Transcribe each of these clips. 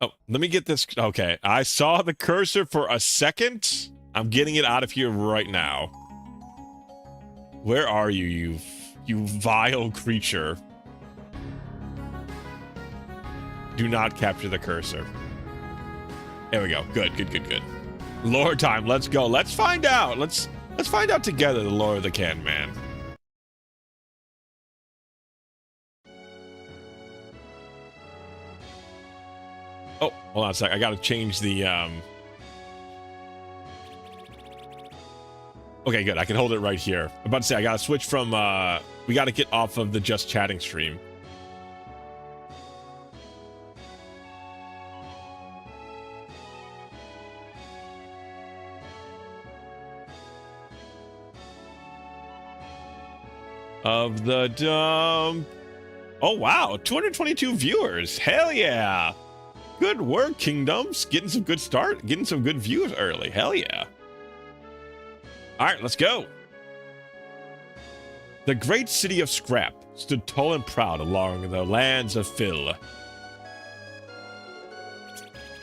Oh, let me get this. Okay, I saw the cursor for a second. I'm getting it out of here right now. Where are you, you vile creature? Do not capture the cursor. There we go. Good, good, good, good. Lore time. Let's go. Let's find out. Let's find out together the lore of the Can Man. Oh, hold on a sec. I gotta change the Okay, good. I can hold it right here. I'm about to say I gotta switch from we gotta get off of the just chatting stream. Of the dump. Oh wow, 222 viewers. Hell yeah. Good work, Kingdoms. Getting some good start, getting some good views early. Hell yeah. All right, let's go. The great city of Scrap stood tall and proud along the lands of Phil.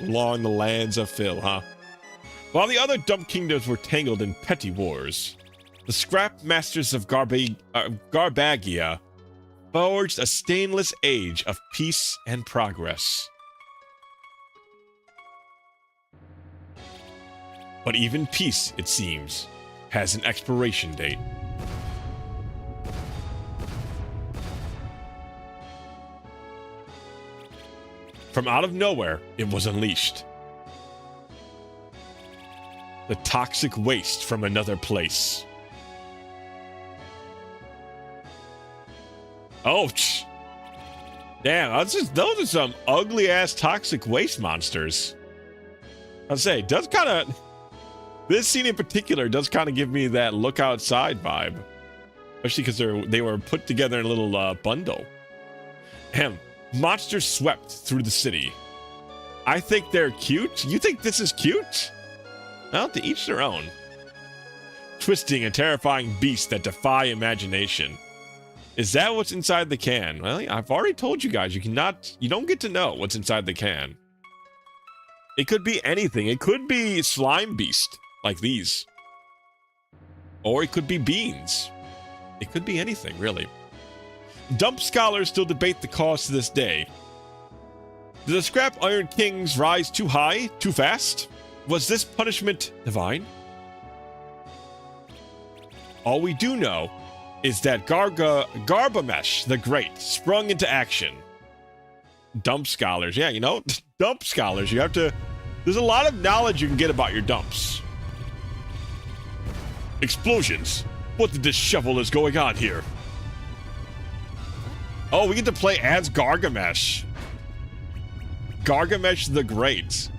Along the lands of Phil, huh? While the other dump kingdoms were tangled in petty wars, the Scrap Masters of Garbagia forged a stainless age of peace and progress. But even peace, it seems, has an expiration date. From out of nowhere, it was unleashed. The toxic waste from another place. Ouch! Damn, those are some ugly-ass toxic waste monsters. I'll say, it does kind of... This scene in particular does kind of give me that look outside vibe. Especially because they were put together in a little bundle. Ahem. Monsters swept through the city. I think they're cute. You think this is cute? Well, to each their own. Twisting and terrifying beasts that defy imagination. Is that what's inside the can? Well, I've already told you guys, you don't get to know what's inside the can. It could be anything. It could be slime beast, like these. Or it could be beans. It could be anything, really. Dump scholars still debate the cause to this day. Did the Scrap Iron Kings rise too high, too fast? Was this punishment divine? All we do know is that Garbamesh the Great sprung into action. Dump scholars, yeah, you know, dump scholars, you have to... There's a lot of knowledge you can get about your dumps. Explosions. What the dishevel is going on here? Oh, we get to play as Gargamesh. Gargamesh the Great.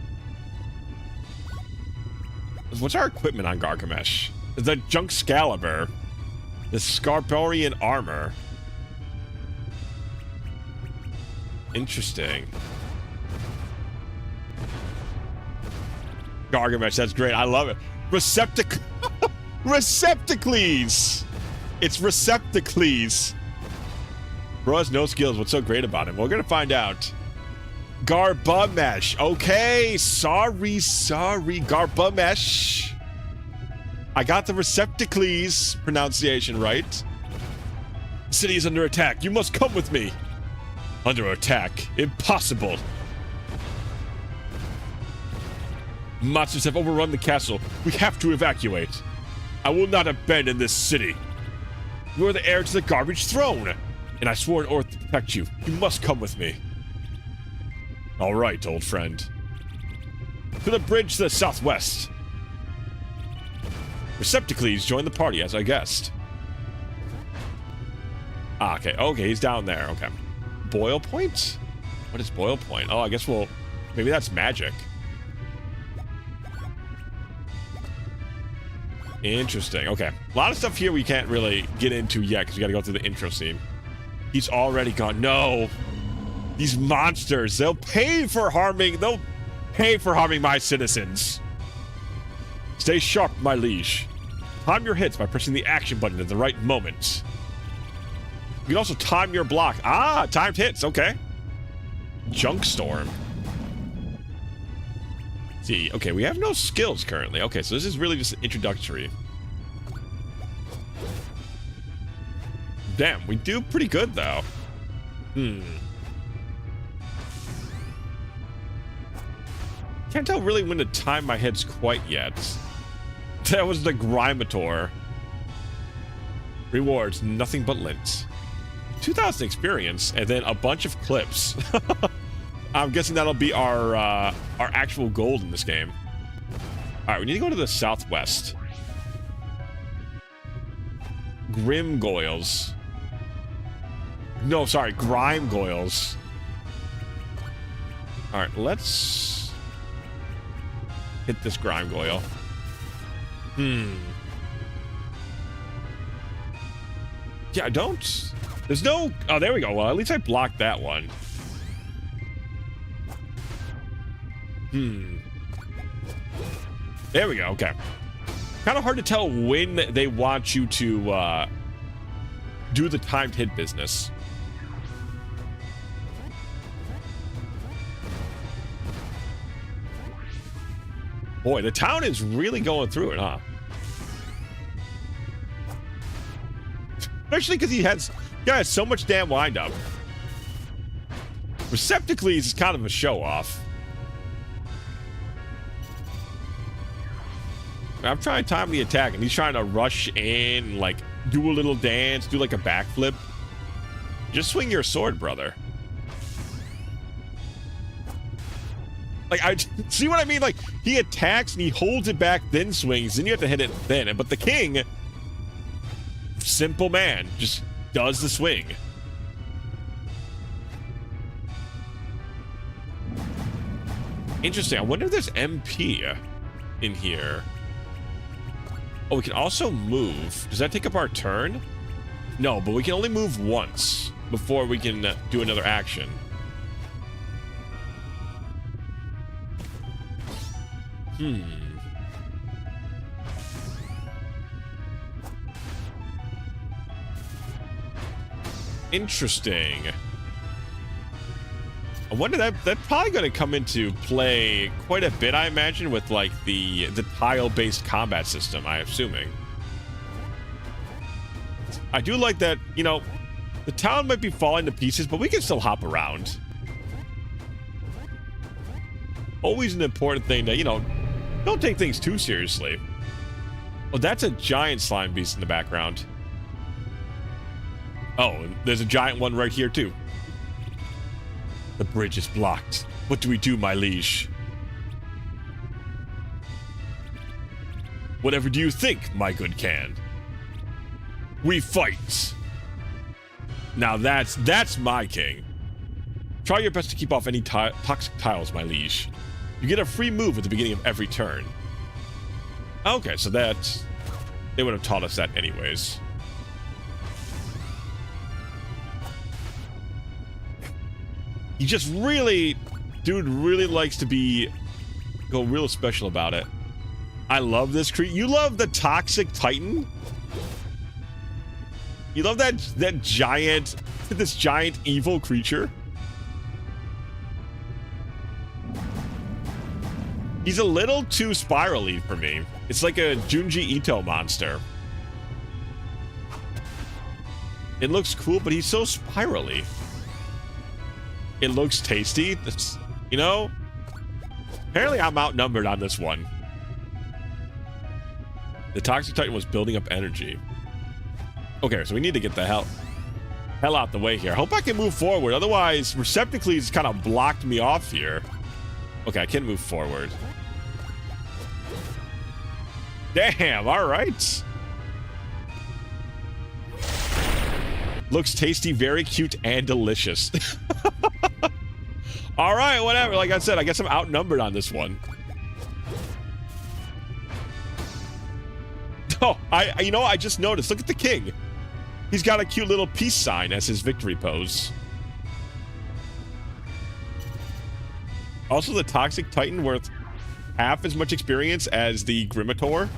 What's our equipment on Gargamesh? The Junkscalibur. The Scarborian armor. Interesting. Gargamesh, that's great. I love it. Receptacles! It's Receptacles. Bro has no skills. What's so great about him? We're gonna find out. Garbamesh. Okay, sorry. Garbamesh. I got the Receptacles pronunciation right. The city is under attack. You must come with me. Under attack? Impossible. Monsters have overrun the castle. We have to evacuate. I will not abandon this city. You are the heir to the garbage throne, and I swore an oath to protect you. You must come with me. All right, old friend. To the bridge to the southwest. Receptacles joined the party, as I guessed. Ah, okay. Okay, he's down there. Okay. Boil point? What is boil point? Oh, I guess we'll... Maybe that's magic. Interesting. Okay. A lot of stuff here we can't really get into yet because we got to go through the intro scene. He's already gone. No. These monsters. They'll pay for harming my citizens. Stay sharp, my liege. Time your hits by pressing the action button at the right moment. You can also time your block. Ah, timed hits. Okay. Junk Storm. See, okay, we have no skills currently. Okay, so this is really just introductory. Damn, we do pretty good though. Can't tell really when to time my heads quite yet. That was the Grimator. Rewards, nothing but lint. 2,000 experience, and then a bunch of clips. I'm guessing that'll be our actual gold in this game. All right, we need to go to the southwest. Grimgoyles. No, sorry, Grimegoyles. All right, let's hit this Grimegoyle. Yeah, I don't... There's no... Oh, there we go. Well, at least I blocked that one. There we go. Okay. Kind of hard to tell when they want you to do the timed hit business. Boy, the town is really going through it, huh? Especially because he has so much damn wind-up. Receptacles is kind of a show-off. I'm trying to time the attack, and he's trying to rush in, like, do a little dance, do like a backflip. Just swing your sword, brother. Like, I see what I mean? Like, he attacks and he holds it back, then swings, then you have to hit it then. But the king, simple man, just does the swing. Interesting. I wonder if there's MP in here. Oh, we can also move. Does that take up our turn? No, but we can only move once before we can do another action. Interesting. I wonder that's probably going to come into play quite a bit, I imagine, with like the tile-based combat system, I'm assuming. I do like that, you know, the town might be falling to pieces, but we can still hop around. Always an important thing to, you know, don't take things too seriously. Oh, that's a giant slime beast in the background. Oh, and there's a giant one right here, too. The bridge is blocked. What do we do, my liege? Whatever do you think, my good can? We fight. Now that's my king. Try your best to keep off any toxic tiles, my liege. You get a free move at the beginning of every turn. Okay, so they would have taught us that anyways. He just really, dude, really likes to go real special about it. I love this creature. You love the Toxic Titan? You love that giant, this giant evil creature? He's a little too spirally for me. It's like a Junji Ito monster. It looks cool, but he's so spirally. It looks tasty. That's, you know, apparently I'm outnumbered on this one. The Toxic Titan was building up energy. Okay, so we need to get the hell out the way here. I hope I can move forward. Otherwise, Receptacles kind of blocked me off here. Okay, I can move forward. Damn, all right. Looks tasty, very cute, and delicious. All right, whatever. Like I said, I guess I'm outnumbered on this one. Oh, you know, I just noticed. Look at the king. He's got a cute little peace sign as his victory pose. Also, the Toxic Titan worth half as much experience as the Grimator.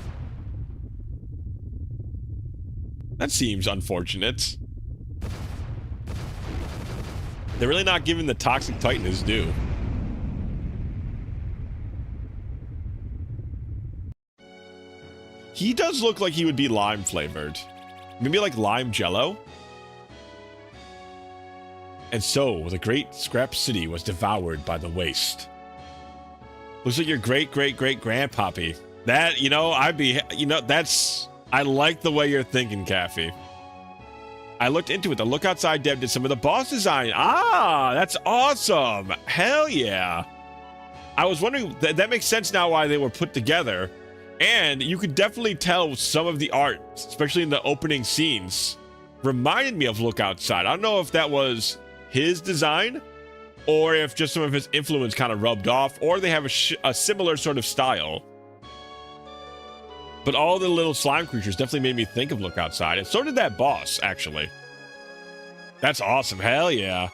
That seems unfortunate. They're really not giving the Toxic Titan his due. He does look like he would be lime flavored. Maybe like lime jello? And so, the great scrap city was devoured by the waste. Looks like your great-great-great-grandpappy. That, you know, that's... I like the way you're thinking, Caffey. I looked into it. The Look Outside dev did some of the boss design. Ah, that's awesome. Hell yeah. I was wondering, that makes sense now why they were put together. And you could definitely tell some of the art, especially in the opening scenes, reminded me of Look Outside. I don't know if that was his design, or if just some of his influence kind of rubbed off, or they have a similar sort of style. But all the little slime creatures definitely made me think of Look Outside, and so did that boss, actually. That's awesome. Hell yeah.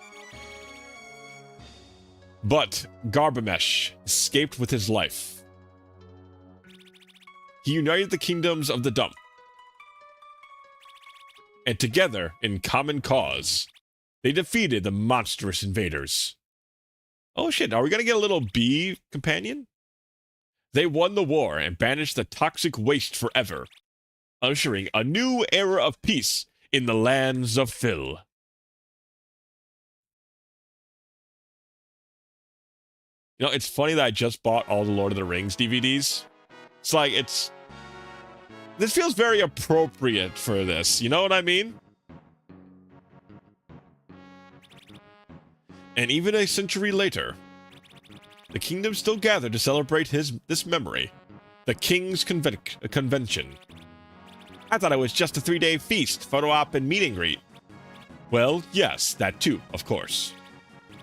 But Garbamesh escaped with his life. He united the kingdoms of the dump. And together, in common cause, they defeated the monstrous invaders. Oh shit, are we gonna get a little bee companion? They won the war and banished the toxic waste forever, ushering a new era of peace in the lands of Phil. You know, it's funny that I just bought all the Lord of the Rings DVDs. It's like, this feels very appropriate for this, you know what I mean? And even a century later, the kingdom still gathered to celebrate this memory. The King's Convention. I thought it was just a 3-day feast, photo op, and meet and greet. Well, yes, that too, of course.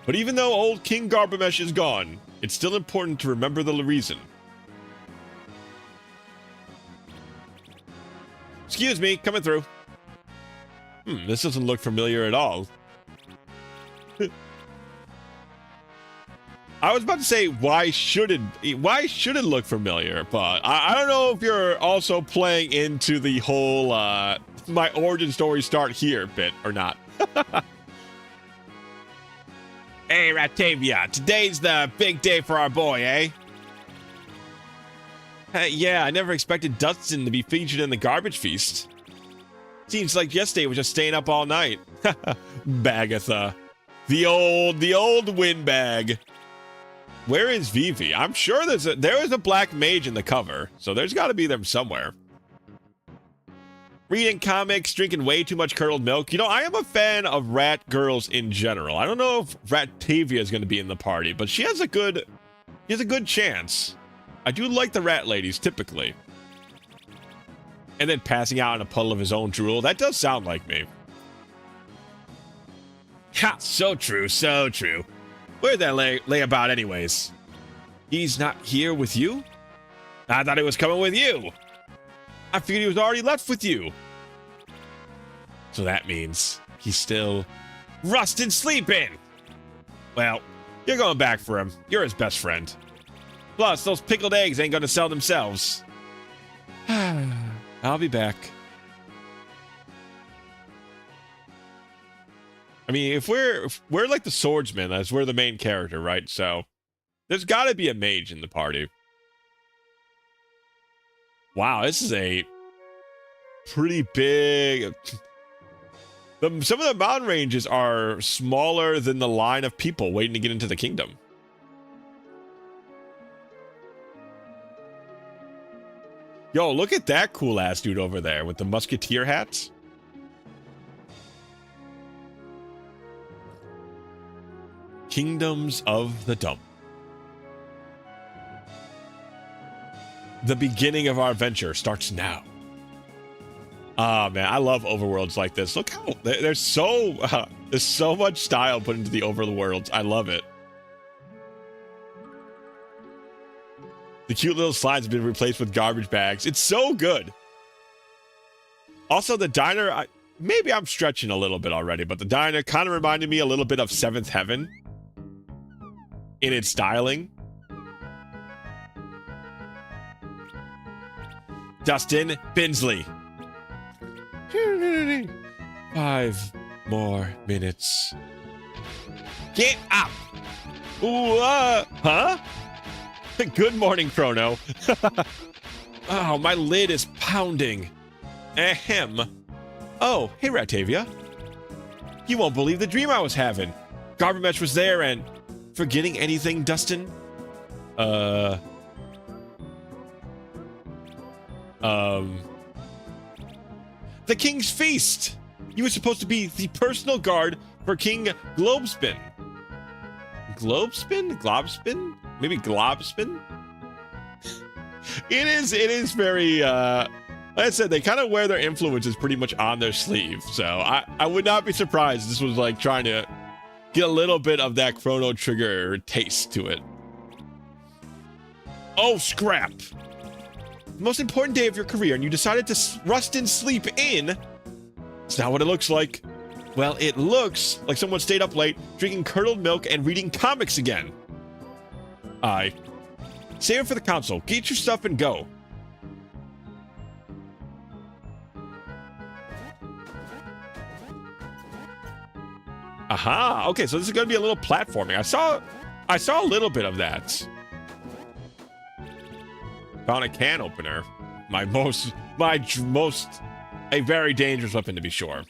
But even though old King Garbamesh is gone, it's still important to remember the reason. Excuse me, coming through. This doesn't look familiar at all. I was about to say, why should it look familiar? But I don't know if you're also playing into the whole, my origin story start here bit or not. Hey, Ratavia, today's the big day for our boy, eh? Yeah, I never expected Dustin to be featured in the garbage feast. Seems like yesterday was just staying up all night. Bagatha. The old windbag. Where is Vivi? I'm sure there is a black mage in the cover, so there's got to be them somewhere. Reading comics, drinking way too much curdled milk. You know, I am a fan of rat girls in general. I don't know if Ratavia is going to be in the party, but she has a good chance. I do like the rat ladies, typically. And then passing out in a puddle of his own drool. That does sound like me. Ha! So true, so true. Where'd that lay about anyways? He's not here with you? I thought he was coming with you. I figured he was already left with you. So that means he's still rusted sleeping. Well, you're going back for him. You're his best friend. Plus, those pickled eggs ain't gonna sell themselves. I'll be back. I mean, if we're like the swordsman, as we're the main character, right? So there's got to be a mage in the party. Wow, this is a pretty big. Some of the mountain ranges are smaller than the line of people waiting to get into the kingdom. Yo, look at that cool ass dude over there with the musketeer hats. Kingdoms of the Dump. The beginning of our adventure starts now. Ah, man, I love overworlds like this. Look how there's so much style put into the overworlds. I love it. The cute little slides have been replaced with garbage bags. It's so good. Also, the diner, maybe I'm stretching a little bit already, but the diner kind of reminded me a little bit of Seventh Heaven in its styling. Dustin Binsley. 5 more minutes. Get up! Ooh, huh? Good morning, Chrono. Oh, my lid is pounding. Ahem. Oh, hey, Ratavia. You won't believe the dream I was having. Garbamesh was there and... Forgetting anything, Dustin? The King's Feast! You were supposed to be the personal guard for King Globespin. Globespin? Globspin? Maybe Globspin? It is very, like I said, they kind of wear their influences pretty much on their sleeve. So I would not be surprised if this was like trying to get a little bit of that Chrono Trigger taste to it. Oh, scrap. The most important day of your career, and you decided to rust and sleep in. It's not what it looks like. Well, it looks like someone stayed up late, drinking curdled milk and reading comics again. Aye. Save it for the council. Get your stuff and go. Aha. Okay, so this is going to be a little platforming. I saw a little bit of that. Found a can opener. A very dangerous weapon to be sure.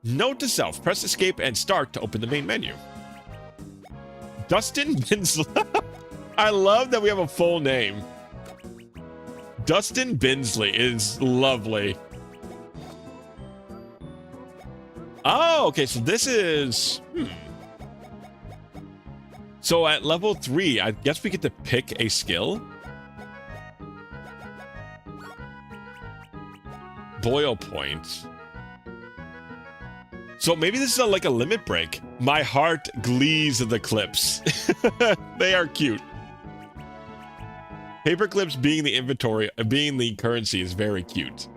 Note to self, press escape and start to open the main menu. Dustin Binsley. I love that we have a full name. Dustin Binsley is lovely. Oh, okay, so this is... So at level 3, I guess we get to pick a skill. Boil point. So maybe this is like a limit break. My heart glees of the clips. They are cute. Paper clips being the inventory, being the currency is very cute.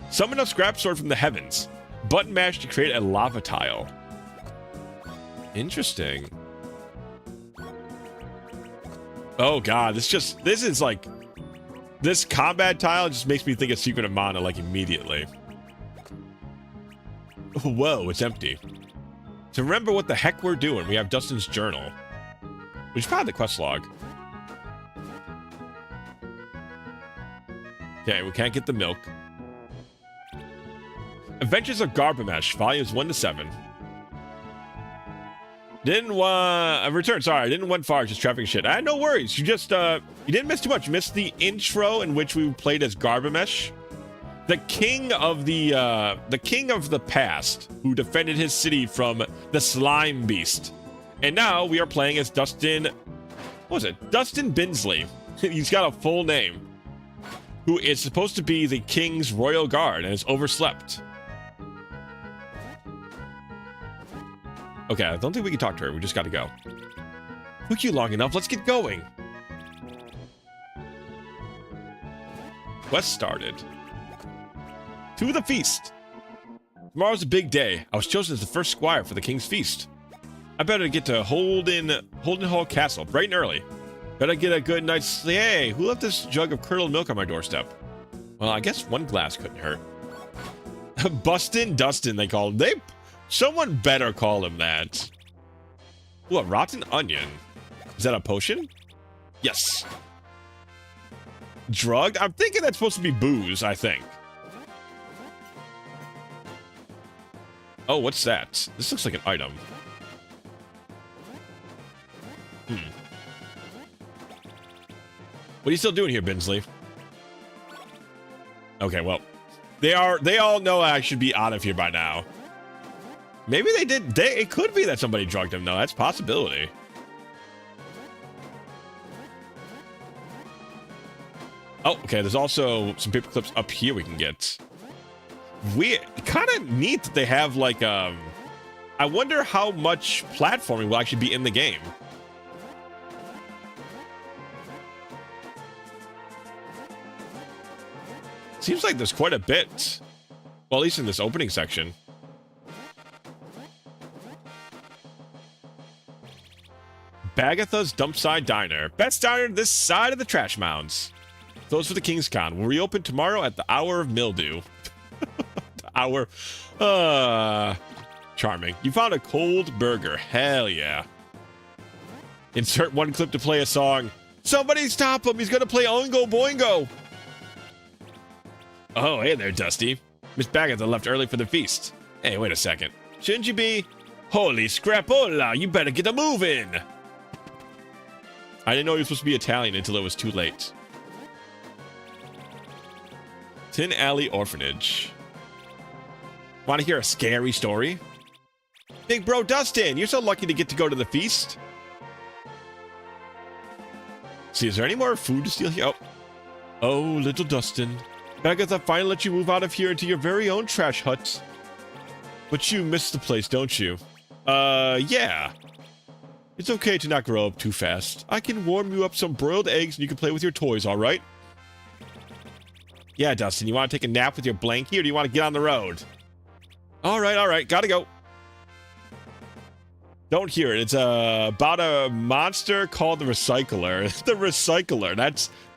Summon a scrap sword from the heavens. Button mash to create a lava tile. Interesting. Oh god, this combat tile just makes me think of Secret of Mana like immediately. Whoa, it's empty. To remember what the heck we're doing, we have Dustin's journal. We should find the quest log. Okay, we can't get the milk. Adventures of Garbamesh, volumes 1 to 7. I didn't went far, just traffic shit. No worries. You didn't miss too much. You missed the intro in which we played as Garbamesh, the king of the past, who defended his city from the slime beast. And now we are playing as Dustin. What was it? Dustin Binsley. He's got a full name. Who is supposed to be the king's royal guard and is overslept. Okay, I don't think we can talk to her. We just got to go. Took you long enough. Let's get going. Quest started. To the feast. Tomorrow's a big day. I was chosen as the first squire for the king's feast. I better get to Holden Hall Castle bright and early. Better get a good night's sleep. Hey, who left this jug of curdled milk on my doorstep? Well, I guess one glass couldn't hurt. Bustin' Dustin, they called him. Someone better call him that. Ooh, a rotten onion. Is that a potion? Yes. Drugged? I'm thinking that's supposed to be booze, I think. Oh, what's that? This looks like an item. What are you still doing here, Binsley? Okay, well, they all know I should be out of here by now. Maybe they did. It could be that somebody drugged him, though. That's a possibility. Oh, okay. There's also some paper clips up here we can get. Kind of neat that they have like I wonder how much platforming will actually be in the game. Seems like there's quite a bit. Well, at least in this opening section. Bagatha's Dumpside Diner. Best diner this side of the trash mounds. Those for the King's Con. Will reopen tomorrow at the hour of mildew. The hour. Charming. You found a cold burger. Hell yeah. Insert one clip to play a song. Somebody stop him. He's going to play Oingo Boingo. Oh, hey there, Dusty. Miss Baggins left early for the feast. Hey, wait a second. Shouldn't you be? Holy scrapola, you better get a move in. I didn't know he was supposed to be Italian until it was too late. Tin Alley Orphanage. Want to hear a scary story? Big bro Dustin, you're so lucky to get to go to the feast. See, is there any more food to steal here? Oh, little Dustin. Baggins finally let you move out of here into your very own trash hut. But you miss the place, don't you? Yeah. It's okay to not grow up too fast. I can warm you up some broiled eggs and you can play with your toys, alright? Yeah, Dustin, you want to take a nap with your blankie or do you want to get on the road? Alright, gotta go. Don't hear it. It's about a monster called the Recycler. The Recycler.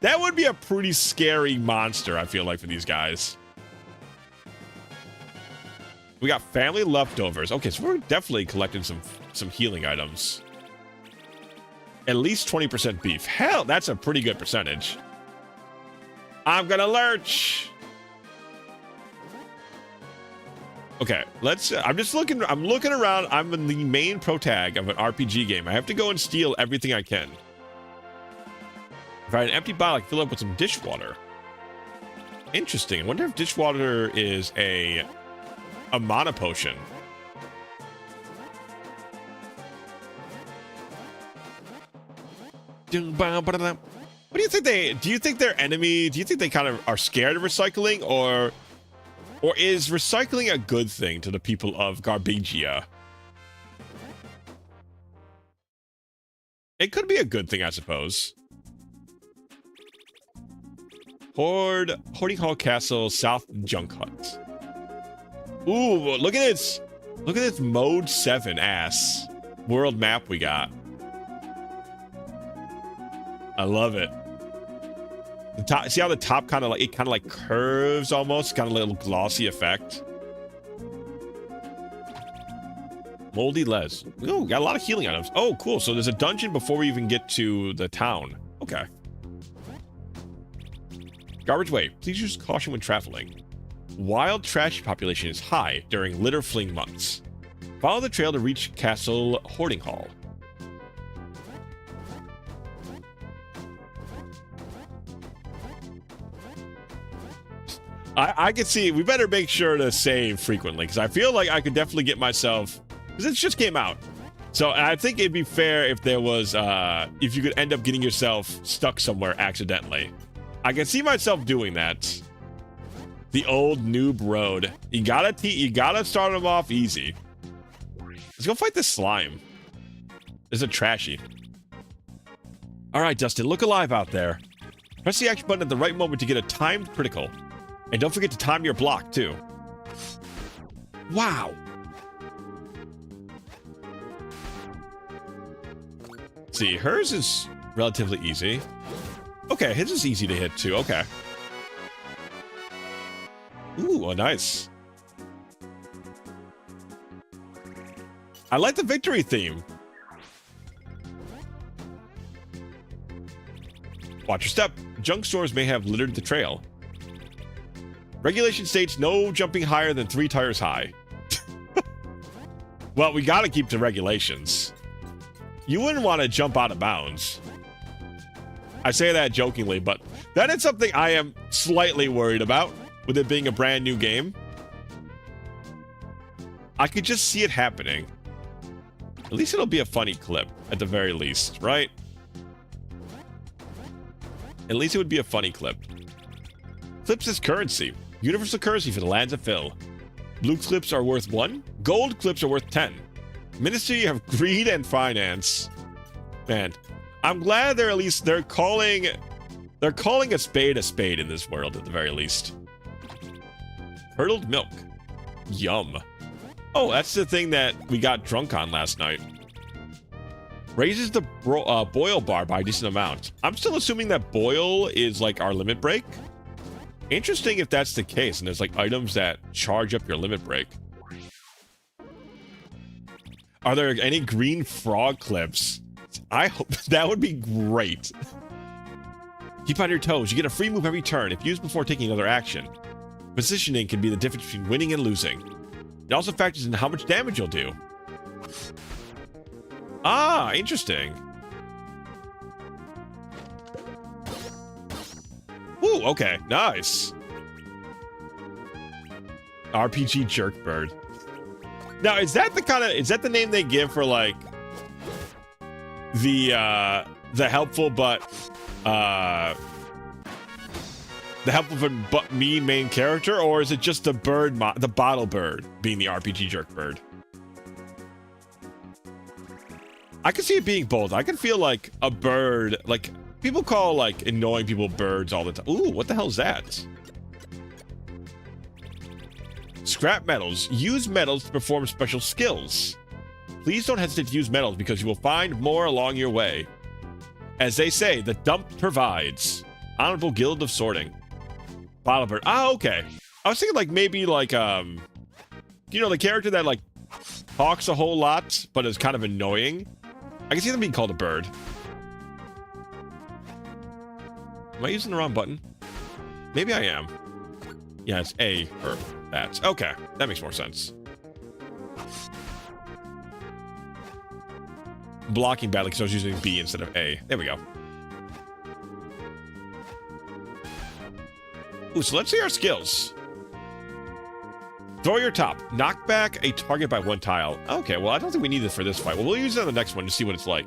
That would be a pretty scary monster, I feel like, for these guys. We got family leftovers. Okay, so we're definitely collecting some healing items. At least 20% beef. Hell, that's a pretty good percentage. I'm gonna lurch. Okay, let's. I'm looking around. I'm in the main protag of an RPG game. I have to go and steal everything I can. If I had an empty bottle, I can fill up with some dishwater. Interesting. I wonder if dishwater is a mana potion. What do you think do you think they're enemy? Do you think they kind of are scared of recycling, or is recycling a good thing to the people of Garbagia? It could be a good thing, I suppose. Hoarding Hall Castle, South Junk Hut. Ooh, look at this. Look at this mode 7 ass world map we got. I love it. The top, see how the top kind of like curves almost, kind of a little glossy effect. Moldy Les. Ooh, got a lot of healing items. Oh, cool. So there's a dungeon before we even get to the town. Okay. Garbage Way. Please use caution when traveling. Wild trash population is high during litter fling months. Follow the trail to reach Castle Hoarding Hall. I can see, we better make sure to save frequently, because I feel like I could definitely get myself, because it just came out. So I think it'd be fair if there was, if you could end up getting yourself stuck somewhere accidentally. I can see myself doing that. The old noob road. You gotta start them off easy. Let's go fight this slime. There's a trashy. All right, Dustin, look alive out there. Press the action button at the right moment to get a timed critical. And don't forget to time your block, too. Wow. See, hers is relatively easy. Okay, his is easy to hit, too. Okay. Ooh, oh, nice. I like the victory theme. Watch your step. Junk stores may have littered the trail. Regulation states no jumping higher than 3 tires high. Well, we gotta keep the regulations. You wouldn't want to jump out of bounds. I say that jokingly, but that is something I am slightly worried about, with it being a brand new game. I could just see it happening. At least it'll be a funny clip, at the very least, right? At least it would be a funny clip. Clips is currency. Universal currency for the lands of Phil. Blue clips are worth 1. Gold clips are worth 10. Ministry of Greed and Finance. Man, I'm glad they're calling a spade in this world at the very least. Curdled milk. Yum. Oh, that's the thing that we got drunk on last night. Raises the boil bar by a decent amount. I'm still assuming that boil is like our limit break. Interesting if that's the case, and there's like items that charge up your limit break. Are there any green frog clips? I hope that would be great. Keep on your toes. You get a free move every turn if used before taking another action. Positioning can be the difference between winning and losing. It also factors in how much damage you'll do. Ah, interesting. Ooh, okay, nice. RPG Jerkbird. Now, is that the name they give for like the helpful but mean main character, or is it just the bird, the bottle bird being the RPG Jerkbird? I can see it being both. I can feel like a bird, like people call like annoying people birds all the time. Ooh, what the hell is that? Scrap metals. Use metals to perform special skills. Please don't hesitate to use metals because you will find more along your way. As they say, the dump provides. Honorable Guild of Sorting. Bottle bird. Ah, okay. I was thinking like maybe like you know, the character that like talks a whole lot but is kind of annoying. I can see them being called a bird. Am I using the wrong button? Maybe I am. Yeah, it's A for that. Okay, that makes more sense. Blocking badly because I was using B instead of A. There we go. Ooh, so let's see our skills. Throw your top. Knock back a target by 1 tile. Okay, well, I don't think we need this for this fight. Well, we'll use it on the next one to see what it's like.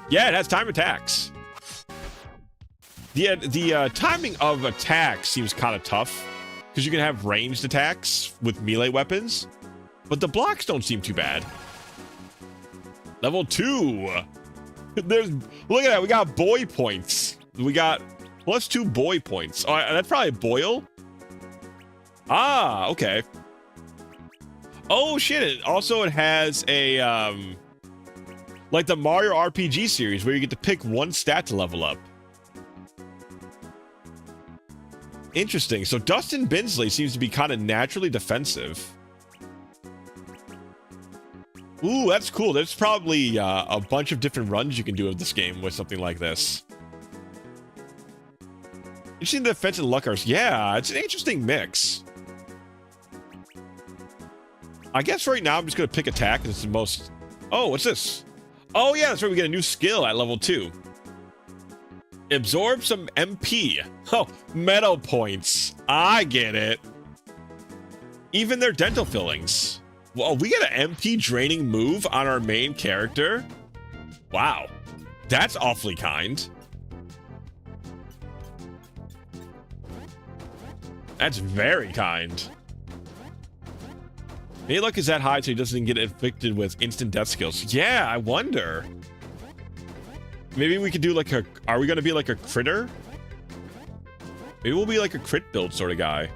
Yeah, it has time attacks. The timing of attacks seems kind of tough because you can have ranged attacks with melee weapons, but the blocks don't seem too bad. Level 2. Look at that. We got boy points. We got +2 boy points. Oh, that's probably Boyle. Ah, okay. Oh shit! It has a like the Mario RPG series where you get to pick one stat to level up. Interesting. So Dustin Binsley seems to be kind of naturally defensive. Ooh, that's cool. There's probably a bunch of different runs you can do of this game with something like this. Interesting defense and luck are... Yeah, it's an interesting mix. I guess right now I'm just going to pick attack because it's the most... Oh, what's this? Oh, yeah, that's right. We get a new skill at level 2. Absorb some MP. Oh, metal points. I get it. Even their dental fillings. Well, we get an MP draining move on our main character. Wow. That's awfully kind. That's very kind. Maybe luck is that high so he doesn't get inflicted with instant death skills. Yeah, I wonder. Maybe we could do like a... Are we going to be like a critter? Maybe we'll be like a crit build sort of guy.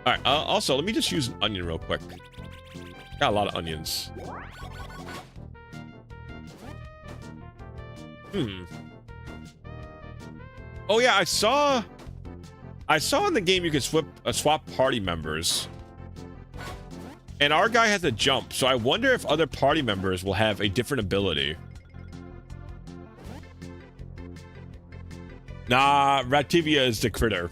Alright, also, let me just use an onion real quick. Got a lot of onions. Oh yeah, I saw in the game you could swap party members. And our guy has a jump, so I wonder if other party members will have a different ability. Nah, Rativia is the critter.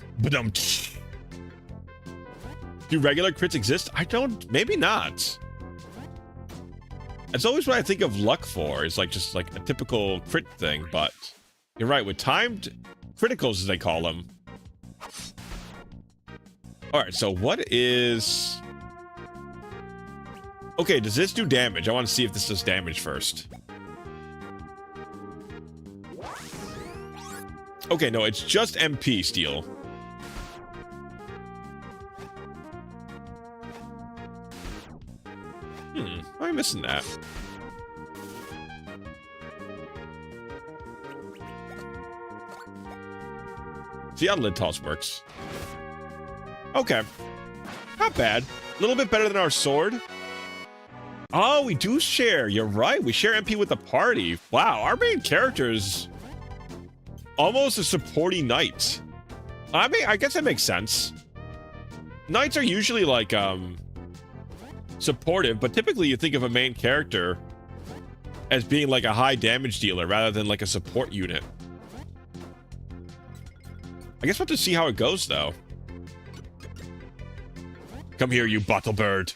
Do regular crits exist? I don't... Maybe not. That's always what I think of luck for, is like just like a typical crit thing, but... You're right, with timed criticals, as they call them. Alright, so what is... Okay, does this do damage? I want to see if this does damage first. Okay, no, it's just MP steel. Why am I missing that? See how lid toss works. Okay. Not bad. A little bit better than our sword. Oh, we do share. You're right. We share MP with the party. Wow, our main character is almost a supporting knight. I mean, I guess that makes sense. Knights are usually like supportive, but typically you think of a main character as being like a high damage dealer rather than like a support unit. I guess we'll have to see how it goes, though. Come here, you bottle bird.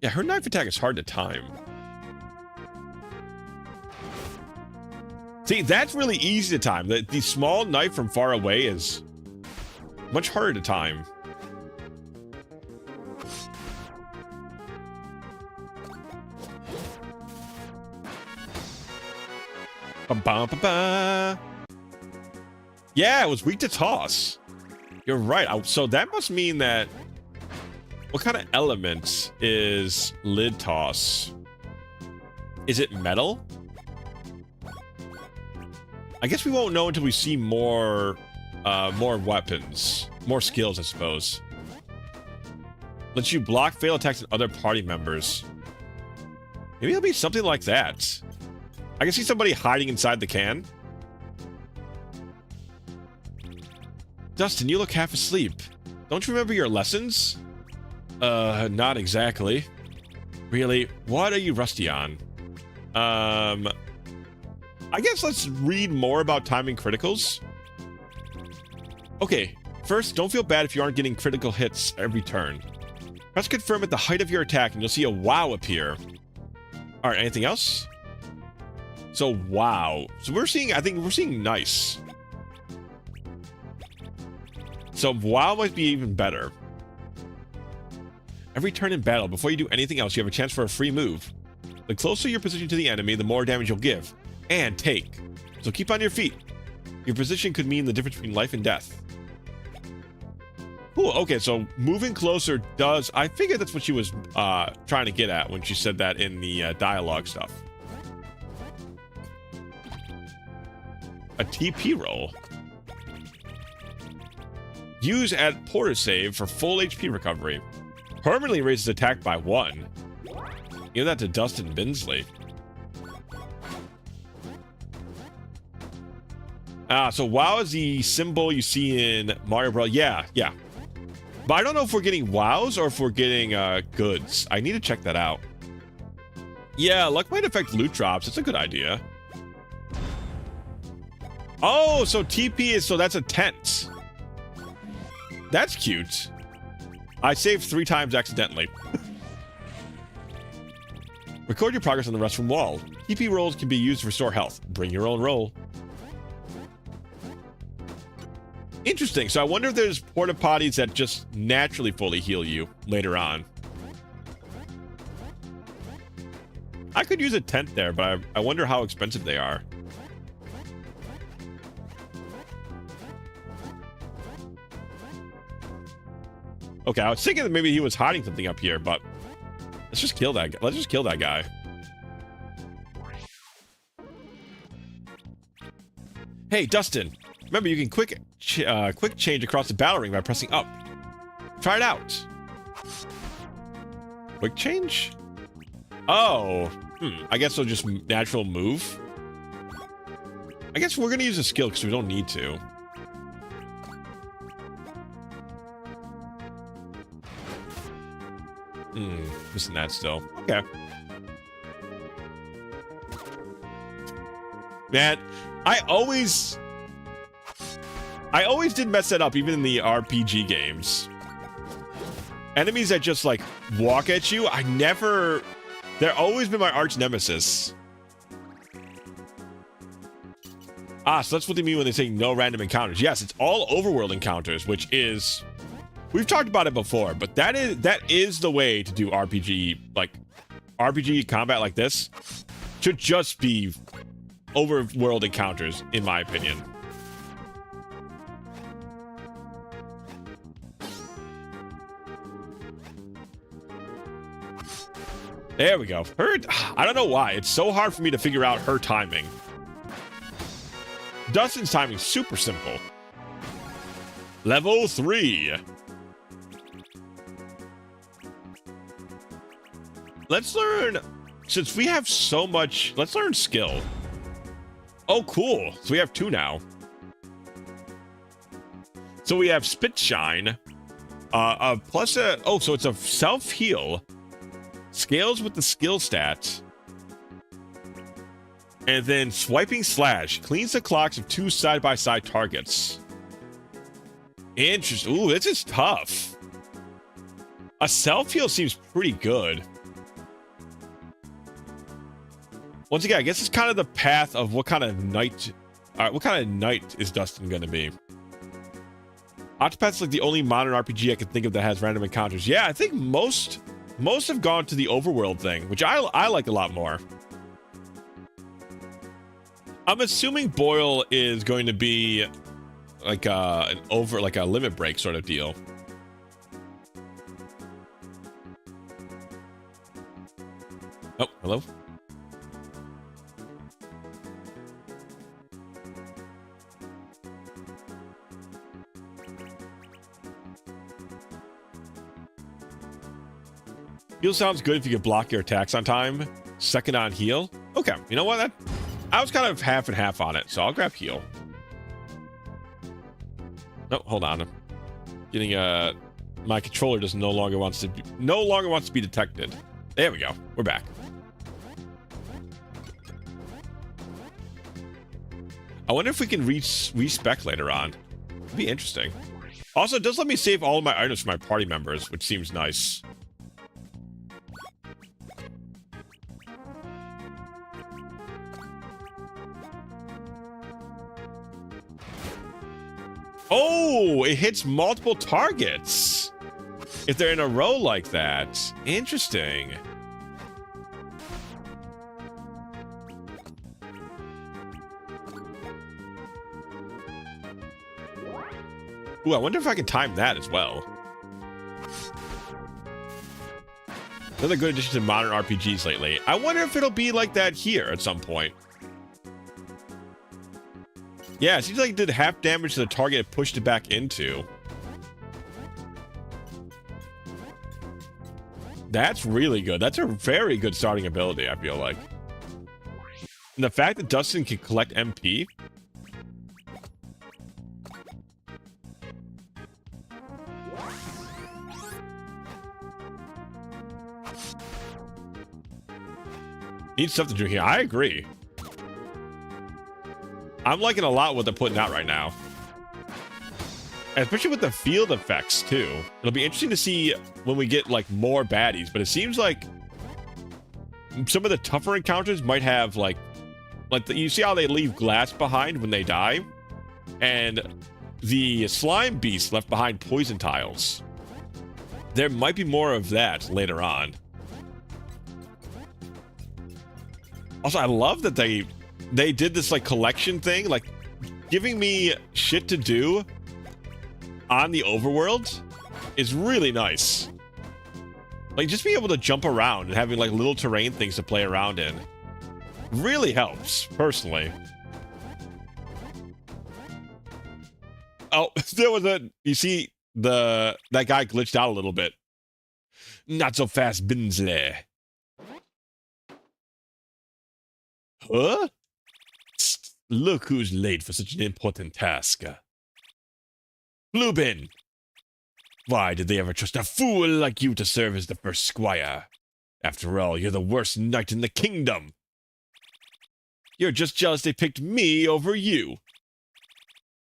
Yeah, her knife attack is hard to time. See, that's really easy to time. The small knife from far away is much harder to time. Ba-ba-ba-ba. Yeah, it was weak to toss. You're right. So that must mean that... What kind of element is lid toss? Is it metal? I guess we won't know until we see more weapons. More skills, I suppose. Lets you block fail attacks on other party members. Maybe it'll be something like that. I can see somebody hiding inside the can. Dustin, you look half asleep. Don't you remember your lessons? Not exactly. Really? What are you rusty on? I guess let's read more about timing criticals. Okay, first, don't feel bad if you aren't getting critical hits every turn. Press confirm at the height of your attack and you'll see a wow appear. Alright, anything else? So, wow. So we're seeing, I think we're seeing nice. So, wow might be even better. Every turn in battle, before you do anything else, you have a chance for a free move. The closer your position to the enemy, the more damage you'll give. And take. So keep on your feet. Your position could mean the difference between life and death. Cool, okay, so moving closer does... I figured that's what she was trying to get at when she said that in the dialogue stuff. A TP roll. Use at Porter save for full HP recovery. Permanently raises attack by 1. Give that to Dustin Binsley. So WoW is the symbol you see in Mario Bros. Yeah. But I don't know if we're getting WoWs or if we're getting goods. I need to check that out. Yeah, luck might affect loot drops. It's a good idea. Oh, so TP is... So that's a tent. That's cute. I saved 3 times accidentally. Record your progress on the restroom wall. TP rolls can be used to restore health. Bring your own roll. Interesting. So I wonder if there's porta potties that just naturally fully heal you later on. I could use a tent there, but I wonder how expensive they are. Okay, I was thinking that maybe he was hiding something up here, but let's just kill that guy. Let's just kill that guy. Hey, Dustin. Remember, you can quick change across the battle ring by pressing up. Try it out. Quick change? Oh. I guess they'll just natural move. I guess we're going to use a skill because we don't need to. Missing that still. Okay. Man, I always did mess that up, even in the RPG games. Enemies that just, like, walk at you, they're always been my arch nemesis. So that's what they mean when they say no random encounters. Yes, it's all overworld encounters, which is... We've talked about it before, but that is the way to do RPG, like, RPG combat like this. Should just be overworld encounters, in my opinion. There we go. I don't know why. It's so hard for me to figure out her timing. Dustin's timing is super simple. Level 3. Let's learn, since we have so much, let's learn skill. Oh, cool. So we have 2 now. So we have Spit Shine, Plus oh, so it's a self-heal. Scales with the skill stat. And then swiping slash cleans the clocks of 2 side-by-side targets. Interesting. Ooh, this is tough. A self-heal seems pretty good. Once again, I guess it's kind of the path of what kind of knight... what kind of knight is Dustin going to be? Octopath's like the only modern RPG I can think of that has random encounters. Yeah, I think most have gone to the overworld thing, which I like a lot more. I'm assuming Boyle is going to be like a limit break sort of deal. Oh, hello. Heal sounds good if you could block your attacks on time. Second on heal. Okay, you know what? I was kind of half and half on it, so I'll grab heal. No, hold on. I'm getting my controller does no longer wants to be detected. There we go. We're back. I wonder if we can respec later on. It'd be interesting. Also, it does let me save all of my items for my party members, which seems nice. Oh, it hits multiple targets if they're in a row like that. Interesting. Ooh, I wonder if I can time that as well. Another good addition to modern RPGs lately. I wonder if it'll be like that here at some point. Yeah, it seems like it did half damage to the target it pushed it back into. That's really good. That's a very good starting ability, I feel like. And the fact that Dustin can collect MP. Needs stuff to do here. I agree. I'm liking a lot what they're putting out right now. Especially with the field effects, too. It'll be interesting to see when we get, like, more baddies. But it seems like some of the tougher encounters might have, like you see how they leave glass behind when they die? And the slime beast left behind poison tiles. There might be more of that later on. Also, I love that they did this, like, collection thing, like, giving me shit to do on the overworld is really nice. Like, just being able to jump around and having, like, little terrain things to play around in really helps, personally. Oh, there was you see, that guy glitched out a little bit. Not so fast, Binsley. Huh? Look who's late for such an important task. Lubin! Why did they ever trust a fool like you to serve as the first squire? After all, you're the worst knight in the kingdom. You're just jealous they picked me over you.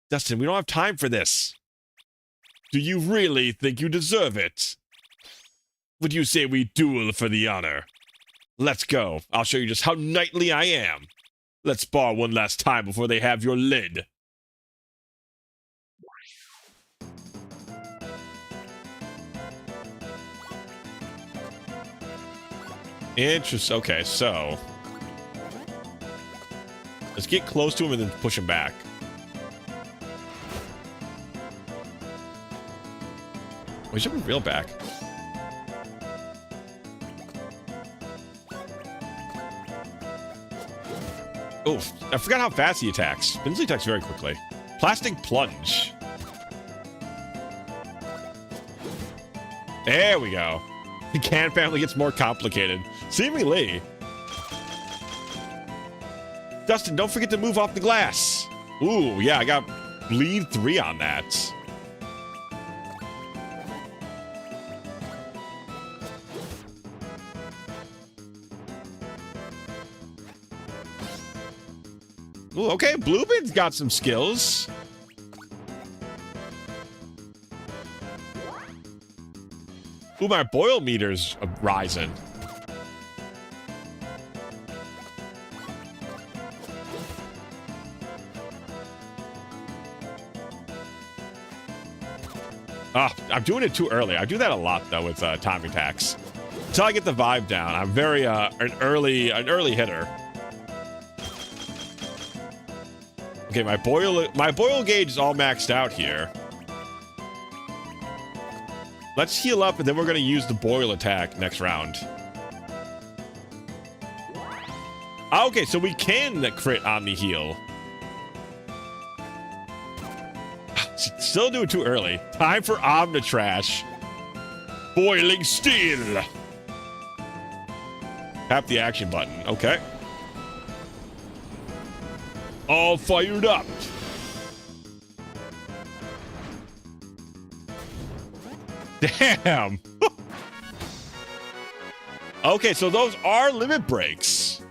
Dustin, we don't have time for this. Do you really think you deserve it? Would you say we duel for the honor? Let's go. I'll show you just how knightly I am. Let's spar one last time before they have your lid. Interesting. Okay, so let's get close to him and then push him back. We should be real back. Oh, I forgot how fast he attacks. Binsley attacks very quickly. Plastic plunge. There we go. The Can family gets more complicated. Seemingly. Dustin, don't forget to move off the glass. Ooh, yeah, I got bleed 3 on that. Ooh, okay, Bluebin's got some skills. Ooh, my boil meter's rising. I'm doing it too early. I do that a lot though with time attacks. Until I get the vibe down, I'm very an early hitter. Okay, my boil gauge is all maxed out here. Let's heal up, and then we're gonna use the boil attack next round. Okay, so we can crit on the heal. Still do it too early. Time for Omnitrash. Boiling steel. Tap the action button. Okay. All fired up. Damn. Okay, so those are limit breaks.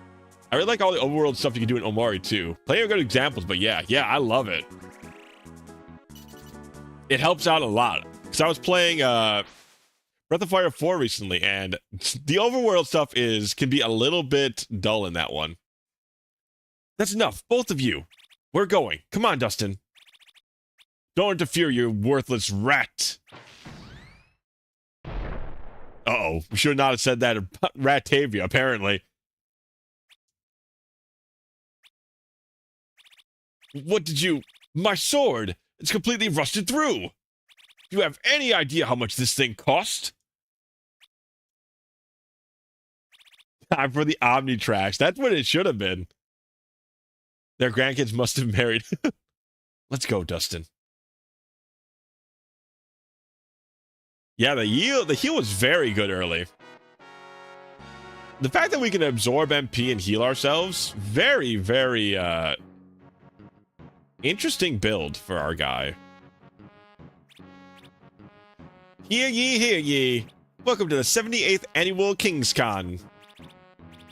I really like all the overworld stuff you can do in Omori too. Plenty of good examples, but yeah, I love it. It helps out a lot. Because I was playing Breath of Fire 4 recently, and the overworld stuff can be a little bit dull in that one. That's enough, both of you. We're going. Come on, Dustin. Don't interfere, you worthless rat. Uh-oh, we should not have said that about Ratavia, apparently. What did you... My sword! It's completely rusted through! Do you have any idea how much this thing cost? Time for the Omnitrash. That's what it should have been. Their grandkids must have married. Let's go, Dustin. Yeah, the heal was very good early. The fact that we can absorb MP and heal ourselves, very, very, interesting build for our guy. Hear ye, hear ye. Welcome to the 78th Annual KingsCon.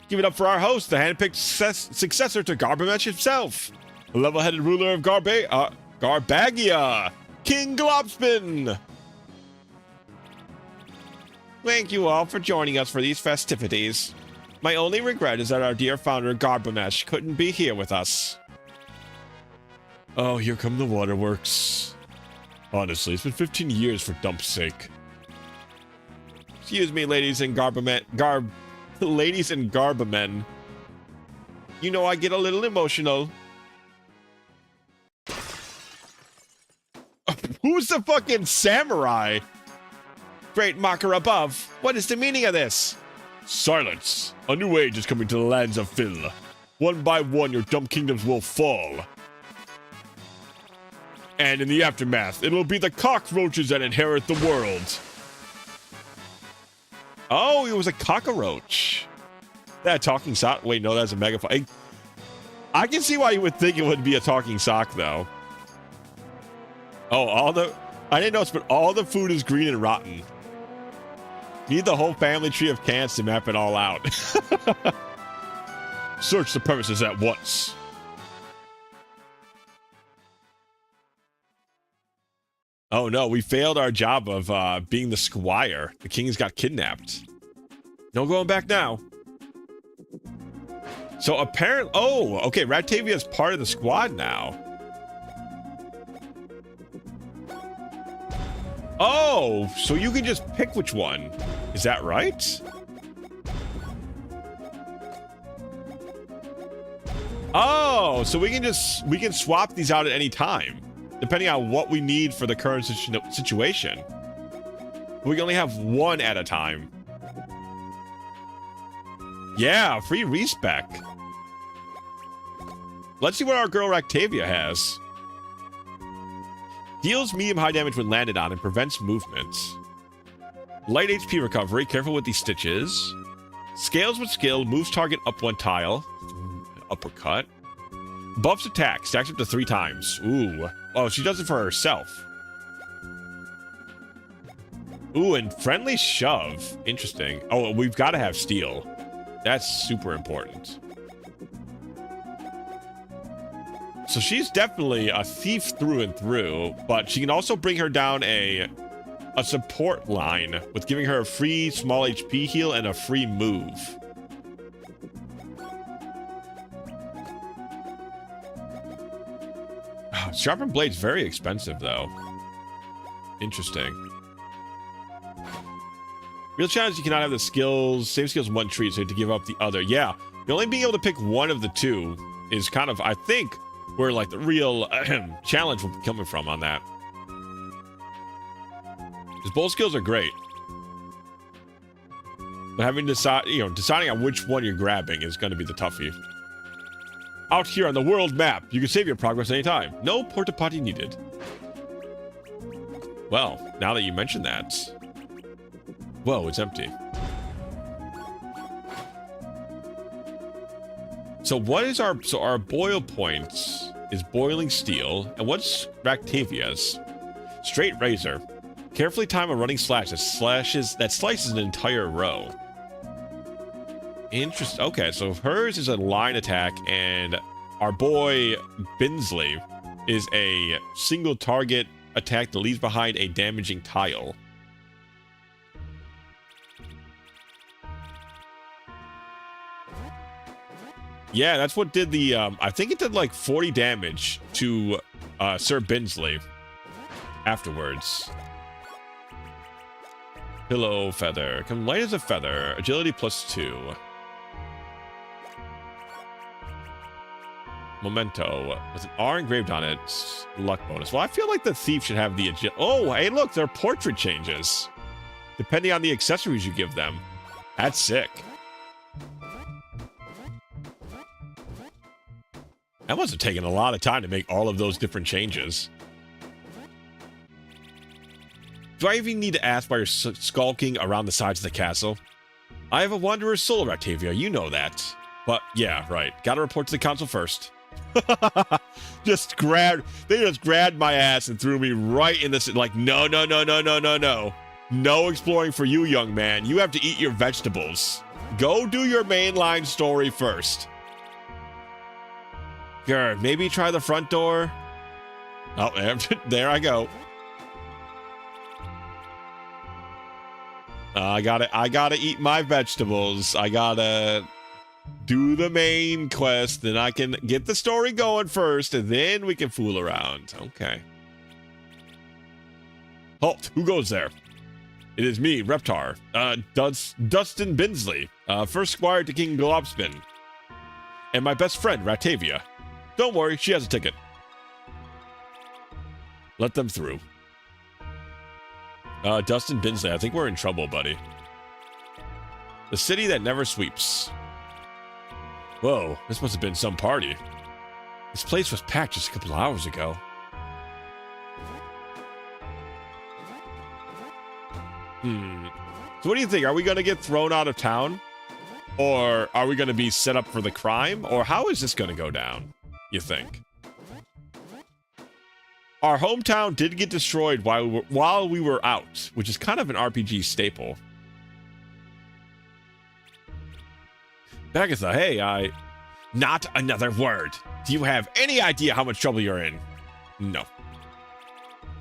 Give it up for our host, the handpicked successor to Garbamesh himself. The level-headed ruler of Garbagia, King Globspin. Thank you all for joining us for these festivities. My only regret is that our dear founder, Garbamesh, couldn't be here with us. Oh, here come the waterworks. Honestly, it's been 15 years for dump's sake. Excuse me, ladies and ladies and Garbamen. You know I get a little emotional. Who's the fucking samurai? Great mocker above. What is the meaning of this? Silence. A new age is coming to the lands of Phil. One by one, your dumb kingdoms will fall. And in the aftermath, it'll be the cockroaches that inherit the world. Oh, it was a cockroach. That talking sock. Wait, no, that's a megaphone. I can see why you would think it would be a talking sock, though. Oh, I didn't notice, but all the food is green and rotten. Need the whole family tree of cans to map it all out. Search the premises at once. Oh no, we failed our job of being the squire. The king's got kidnapped. No going back now. So apparently, oh, okay, Ratavia is part of the squad now. Oh, so you can just pick which one. Is that right? Oh, so we can swap these out at any time, depending on what we need for the current situation. We can only have one at a time. Yeah, free respec. Let's see what our girl Ractavia has. Deals medium-high damage when landed on and prevents movement. Light HP recovery, careful with these stitches. Scales with skill, moves target up one tile. Uppercut. Buffs attack, stacks up to 3 times. Ooh. Oh, she does it for herself. Ooh, and friendly shove. Interesting. Oh, we've got to have steel. That's super important. So she's definitely a thief through and through, but she can also bring her down a support line with giving her a free small HP heal and a free move. Sharpened Blade's very expensive, though. Interesting. Real challenge, you cannot have the skills, same skills in one tree, so you have to give up the other. Yeah, you're only being able to pick one of the two is kind of, I think, where like the real challenge will be coming from on that. Because both skills are great. But having deciding on which one you're grabbing is going to be the toughie. Out here on the world map, you can save your progress anytime. No porta potty needed. Well, now that you mention that. Whoa, it's empty. So what is our boil points is boiling steel, and what's Ractavia's? Straight razor. Carefully time a running slash that slices an entire row. Interesting. Okay, so hers is a line attack, and our boy Binsley is a single target attack that leaves behind a damaging tile. Yeah, that's what did the, I think it did like 40 damage to Sir Binsley afterwards. Pillow feather. Come light as a feather. Agility +2. Memento. With an R engraved on it. Luck bonus. Well, I feel like the thief should have the agility. Oh, hey, look, their portrait changes. Depending on the accessories you give them. That's sick. That must have taken a lot of time to make all of those different changes. Do I even need to ask why you're skulking around the sides of the castle? I have a wanderer's soul, Ractavia, you know that. But, yeah, right. Gotta report to the council first. They just grabbed my ass and threw me right in this, like, no. No exploring for you, young man. You have to eat your vegetables. Go do your mainline story first. Grr, maybe try the front door. Oh, there I go. I gotta eat my vegetables. I gotta do the main quest, then I can get the story going first, and then we can fool around. Okay. Halt! Who goes there? It is me, Reptar. Dustin Binsley, first squire to King Globspin, and my best friend, Ractavia. Don't worry, she has a ticket. Let them through. Dustin Binsley, I think we're in trouble, buddy. The city that never sweeps. Whoa, this must have been some party. This place was packed just a couple hours ago. So what do you think? Are we going to get thrown out of town? Or are we going to be set up for the crime? Or how is this going to go down, you think? Our hometown did get destroyed while we were out, which is kind of an RPG staple. Bagatha, hey, Not another word. Do you have any idea how much trouble you're in? No.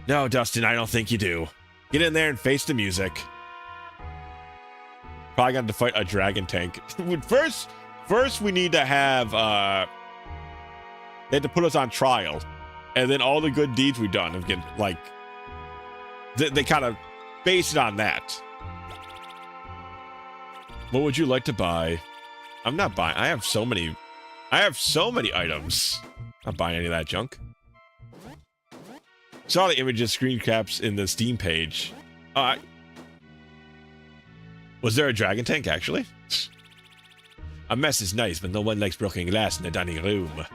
No, Dustin, I don't think you do. Get in there and face the music. Probably got to fight a dragon tank. First, we need to have, they had to put us on trial. And then all the good deeds we've done have get, like, they kind of base it on that. What would you like to buy? I'm not buying. I have so many items. Not buying any of that junk. Saw the images, screen caps in the Steam page. Was there a dragon tank, actually? A mess is nice, but no one likes broken glass in the dining room.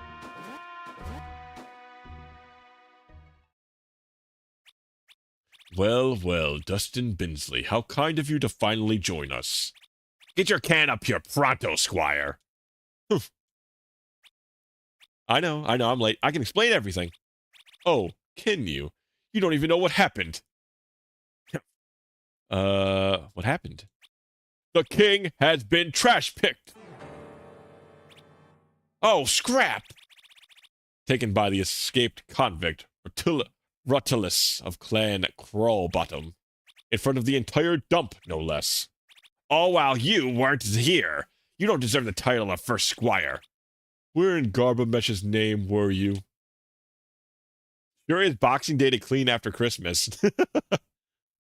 Well, well, Dustin Binsley, how kind of you to finally join us. Get your can up here pronto, Squire. I know, I'm late. I can explain everything. Oh, can you? You don't even know what happened. What happened? The king has been trash-picked. Oh, scrap! taken by the escaped convict Rutulus of Clan Crawlbottom, in front of the entire dump, no less. All while you weren't here. You don't deserve the title of First Squire. Where in Garbamesh's name were you? Sure is Boxing Day to clean after Christmas.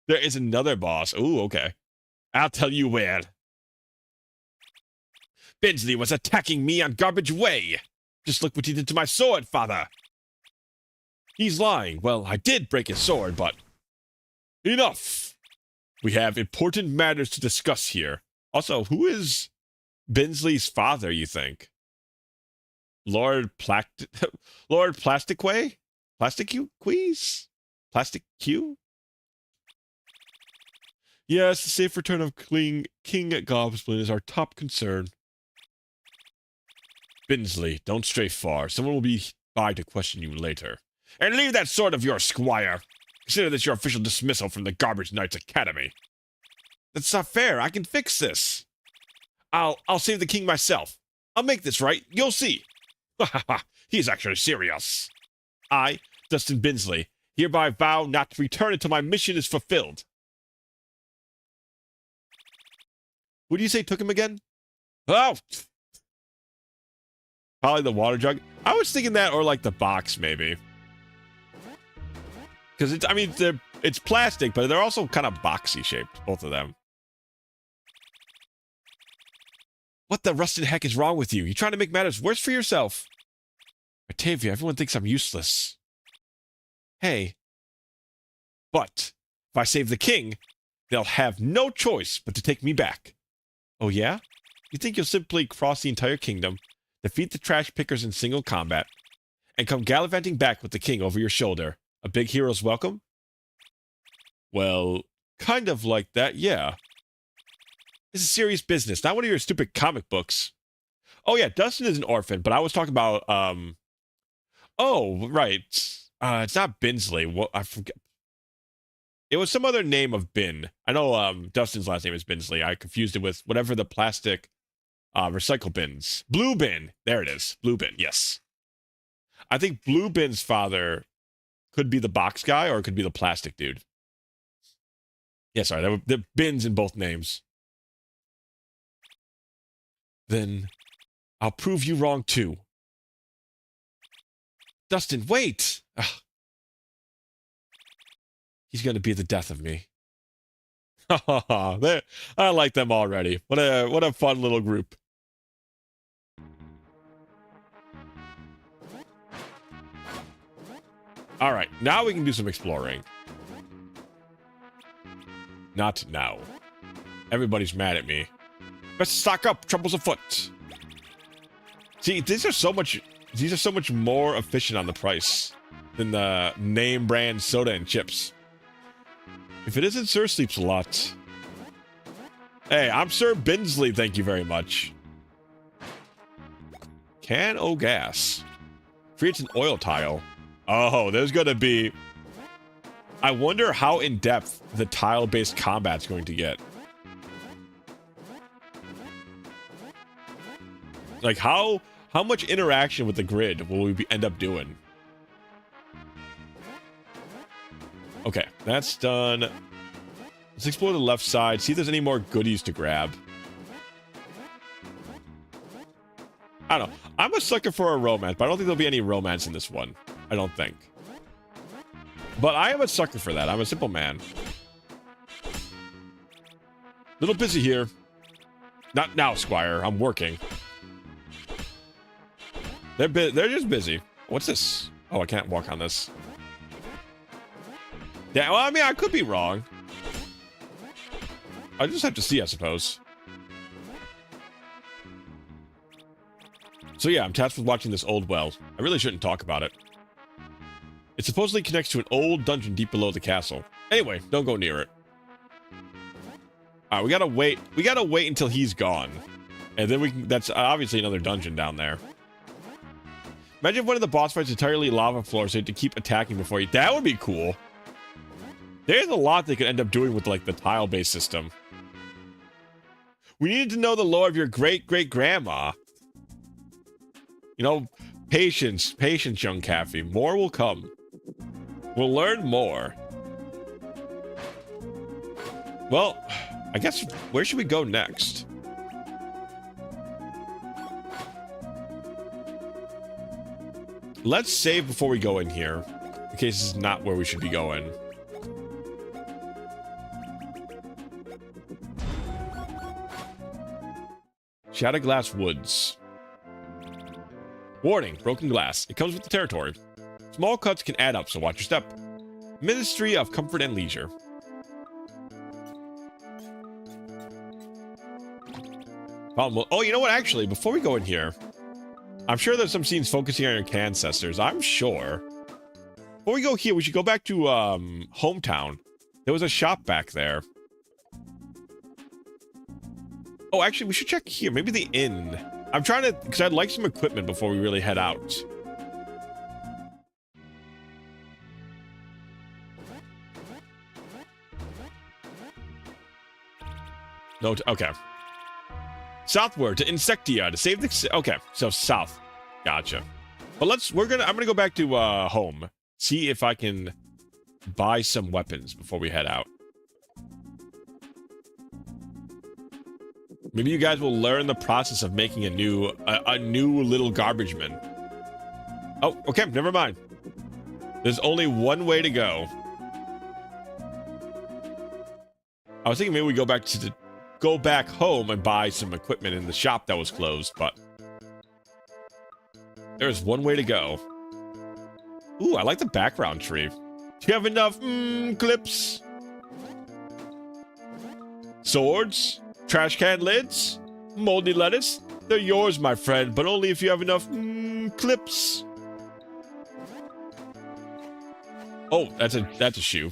There is another boss. Ooh, okay. I'll tell you where. Bensley was attacking me on Garbage Way. Just look what he did to my sword, father. He's lying. Well, I did break his sword, but... Enough! We have important matters to discuss here. Also, who is Bensley's father, you think? Lord Plasticway? Plastic-Queeze? Plastic Q? Yes, the safe return of King Gobsplin is our top concern. Bensley, don't stray far. Someone will be by to question you later. And leave that sword of yours, Squire. Consider this your official dismissal from the Garbage Knights Academy. That's not fair. I can fix this. I'll save the king myself. I'll make this right. You'll see. Ha ha ha. He's actually serious. I, Dustin Bensley, hereby vow not to return until my mission is fulfilled. Who do you say took him again? Oh! Probably the water jug. I was thinking that, or like the box, maybe. Because it's, I mean, it's plastic, but they're also kind of boxy shaped, both of them. What the rusted heck is wrong with you? You're trying to make matters worse for yourself. Batavia, everyone thinks I'm useless. Hey. But, if I save the king, they'll have no choice but to take me back. Oh yeah? You think you'll simply cross the entire kingdom, defeat the trash pickers in single combat, and come gallivanting back with the king over your shoulder? A big hero's welcome? Well, kind of like that, yeah. This is serious business, not one of your stupid comic books. Oh yeah, Dustin is an orphan, but I was talking about, oh, right. It's not Bensley. What, I forget. It was some other name of bin. I know, Dustin's last name is Bensley. I confused it with whatever the plastic, recycle bins. Blue Bin. There it is. Blue Bin, yes. I think Blue Bin's father could be the box guy, or it could be the plastic dude. Yeah, sorry, there were the bins in both names. Then I'll prove you wrong too. Dustin, wait! Ugh. He's gonna be the death of me. I like them already. What a fun little group. All right, now we can do some exploring. Not now. Everybody's mad at me. Best stock up, trouble's afoot. See, these are so much more efficient on the price than the name brand soda and chips. If it isn't Sir Sleeps a Lot. Hey, I'm Sir Bensley, thank you very much. Can o' gas. Creates an oil tile. Oh, there's gonna be... I wonder how in-depth the tile-based combat's going to get. Like, how much interaction with the grid will we end up doing? Okay, that's done. Let's explore the left side, see if there's any more goodies to grab. I don't know. I'm a sucker for a romance, but I don't think there'll be any romance in this one. I don't think. But I am a sucker for that. I'm a simple man. Little busy here. Not now, Squire. I'm working. They're just busy. What's this? Oh, I can't walk on this. Yeah, well, I mean, I could be wrong. I just have to see, I suppose. So yeah, I'm tasked with watching this old well. I really shouldn't talk about it. It supposedly connects to an old dungeon deep below the castle. Anyway, don't go near it. Alright, we gotta wait. We gotta wait until he's gone. And then we can... That's obviously another dungeon down there. Imagine if one of the boss fights entirely lava floors so you have to keep attacking before you... That would be cool. There's a lot they could end up doing with, like, the tile-based system. We needed to know the lore of your great-great-grandma. You know, Patience, patience, young Caffey. More will come. We'll learn more. Well, I guess, where should we go next? Let's save before we go in here, in case this is not where we should be going. Shattered Glass Woods. Warning, broken glass. It comes with the territory. Small cuts can add up, so watch your step. Ministry of Comfort and Leisure. Oh, you know what? Actually, before we go in here, I'm sure there's some scenes focusing on your ancestors. I'm sure. Before we go here, we should go back to hometown. There was a shop back there. Oh, actually, we should check here. Maybe the inn. I'm trying to, because I'd like some equipment before we really head out. No, okay. Southward to Insectia to save the. Okay, so south. Gotcha. But I'm gonna go back to home. See if I can buy some weapons before we head out. Maybe you guys will learn the process of making a new little garbage man. Oh, okay, never mind. There's only one way to go. I was thinking maybe we go back home and buy some equipment in the shop that was closed, but there's one way to go. Ooh, I like the background tree. Do you have enough clips? Swords? Trash can lids? Moldy lettuce? They're yours, my friend, but only if you have enough clips. Oh, that's a shoe.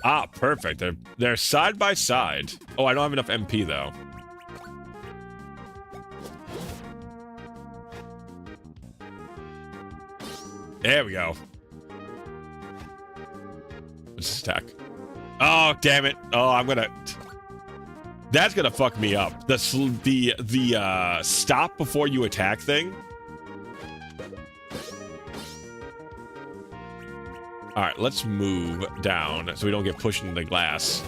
Ah, perfect. They're side by side. Oh, I don't have enough MP though. There we go. What's this attack? Oh, damn it. Oh, that's gonna fuck me up. The stop before you attack thing. All right, let's move down so we don't get pushed into the glass.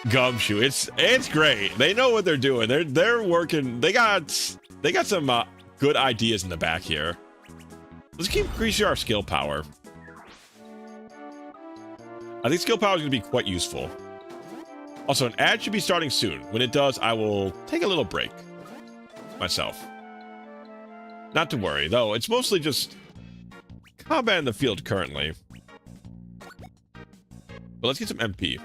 Gumshoe, it's great. They know what they're doing. They're working. They got some good ideas in the back here. Let's keep increasing our skill power. I think skill power is going to be quite useful. Also, an ad should be starting soon. When it does, I will take a little break myself. Not to worry, though. It's mostly just combat in the field currently. But let's get some MP.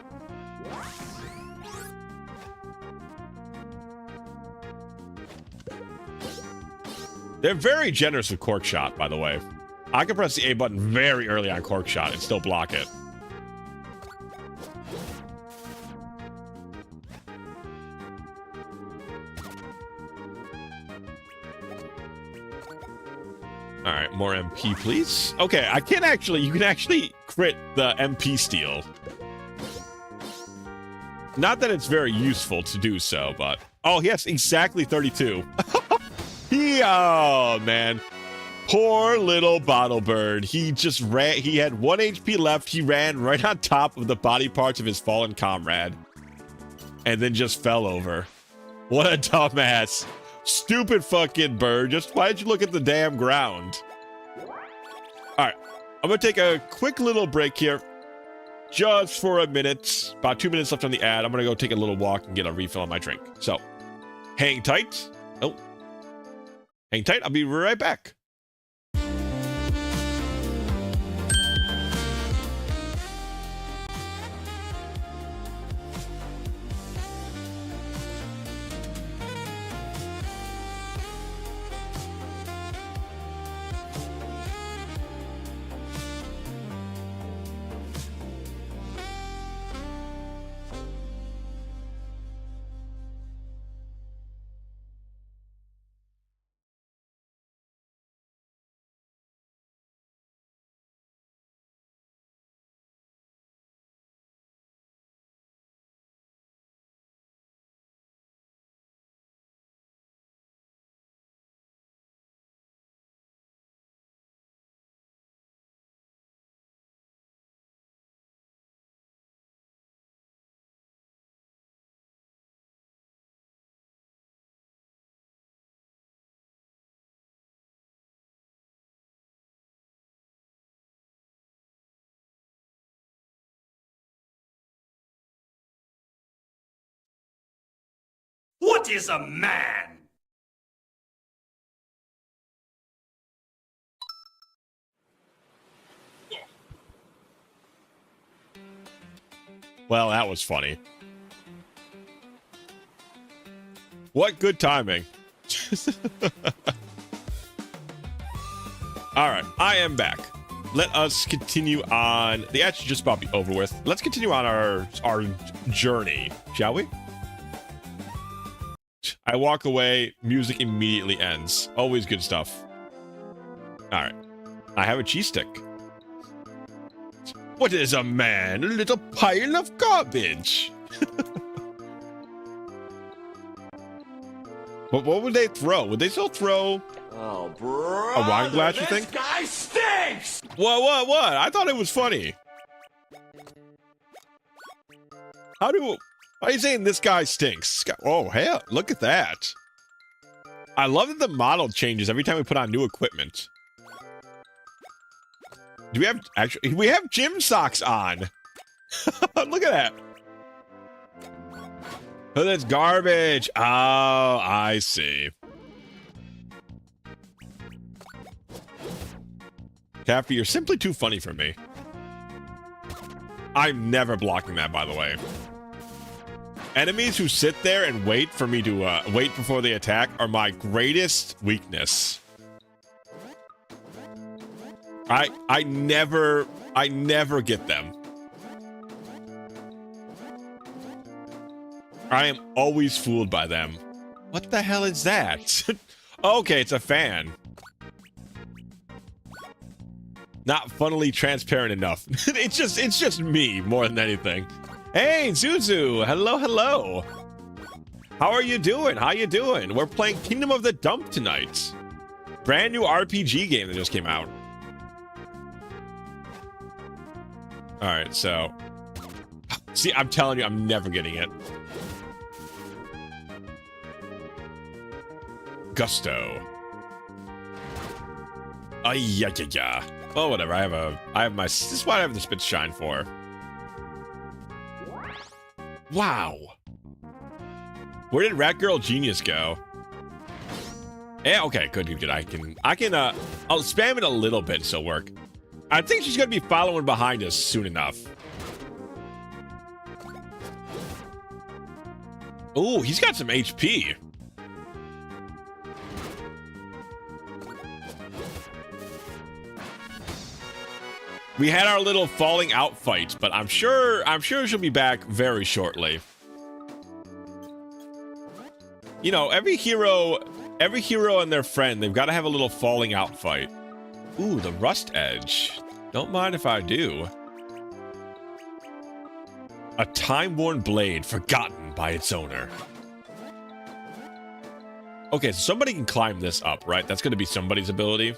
They're very generous with Cork Shot, by the way. I can press the A button very early on Cork Shot and still block it. All right, more MP, please. Okay, you can actually crit the MP steal. Not that it's very useful to do so, but... Oh, yes, exactly 32. Oh, man. Poor little bottle bird. He just ran. He had 1 HP left. He ran right on top of the body parts of his fallen comrade. And then just fell over. What a dumbass. Stupid fucking bird. Why did you look at the damn ground? Alright. I'm gonna take a quick little break here. Just for a minute. About 2 minutes left on the ad. I'm gonna go take a little walk and get a refill on my drink. So, hang tight. Oh. Hang tight. I'll be right back. What is a man? Well, that was funny. What good timing. All right, I am back. Let us continue on. The action just about be over with. Let's continue on our journey, shall we? I walk away, music immediately ends. Always good stuff. All right, I have a cheese stick. What is a man? A little pile of garbage. But what would they throw? Would they still throw a wine glass, you think? This guy stinks! What? I thought it was funny. How are you saying this guy stinks? Oh, hell, look at that. I love that the model changes every time we put on new equipment. Do we have gym socks on? Look at that. Oh, that's garbage. Oh, I see. Cappy, you're simply too funny for me. I'm never blocking that, by the way. Enemies who sit there and wait for me to wait before they attack are my greatest weakness. I never get them. I am always fooled by them. What the hell is that? Okay, it's a fan. Not funnily transparent enough. It's just me more than anything. Hey, Zuzu! Hello. How are you doing? How you doing? We're playing Kingdom of the Dump tonight. Brand new RPG game that just came out. Alright, so... See, I'm telling you, I'm never getting it. Gusto. Yeah. Oh, whatever. I have my... This is what I have the spit shine for. Wow. Where did Rat Girl Genius go? Yeah, okay, good. I'll spam it a little bit so it'll work. I think she's gonna be following behind us soon enough. Ooh, he's got some HP. We had our little falling out fight, but I'm sure she'll be back very shortly. You know, every hero and their friend, they've got to have a little falling out fight. Ooh, the Rust Edge. Don't mind if I do. A time-worn blade forgotten by its owner. Okay, so somebody can climb this up, right? That's going to be somebody's ability.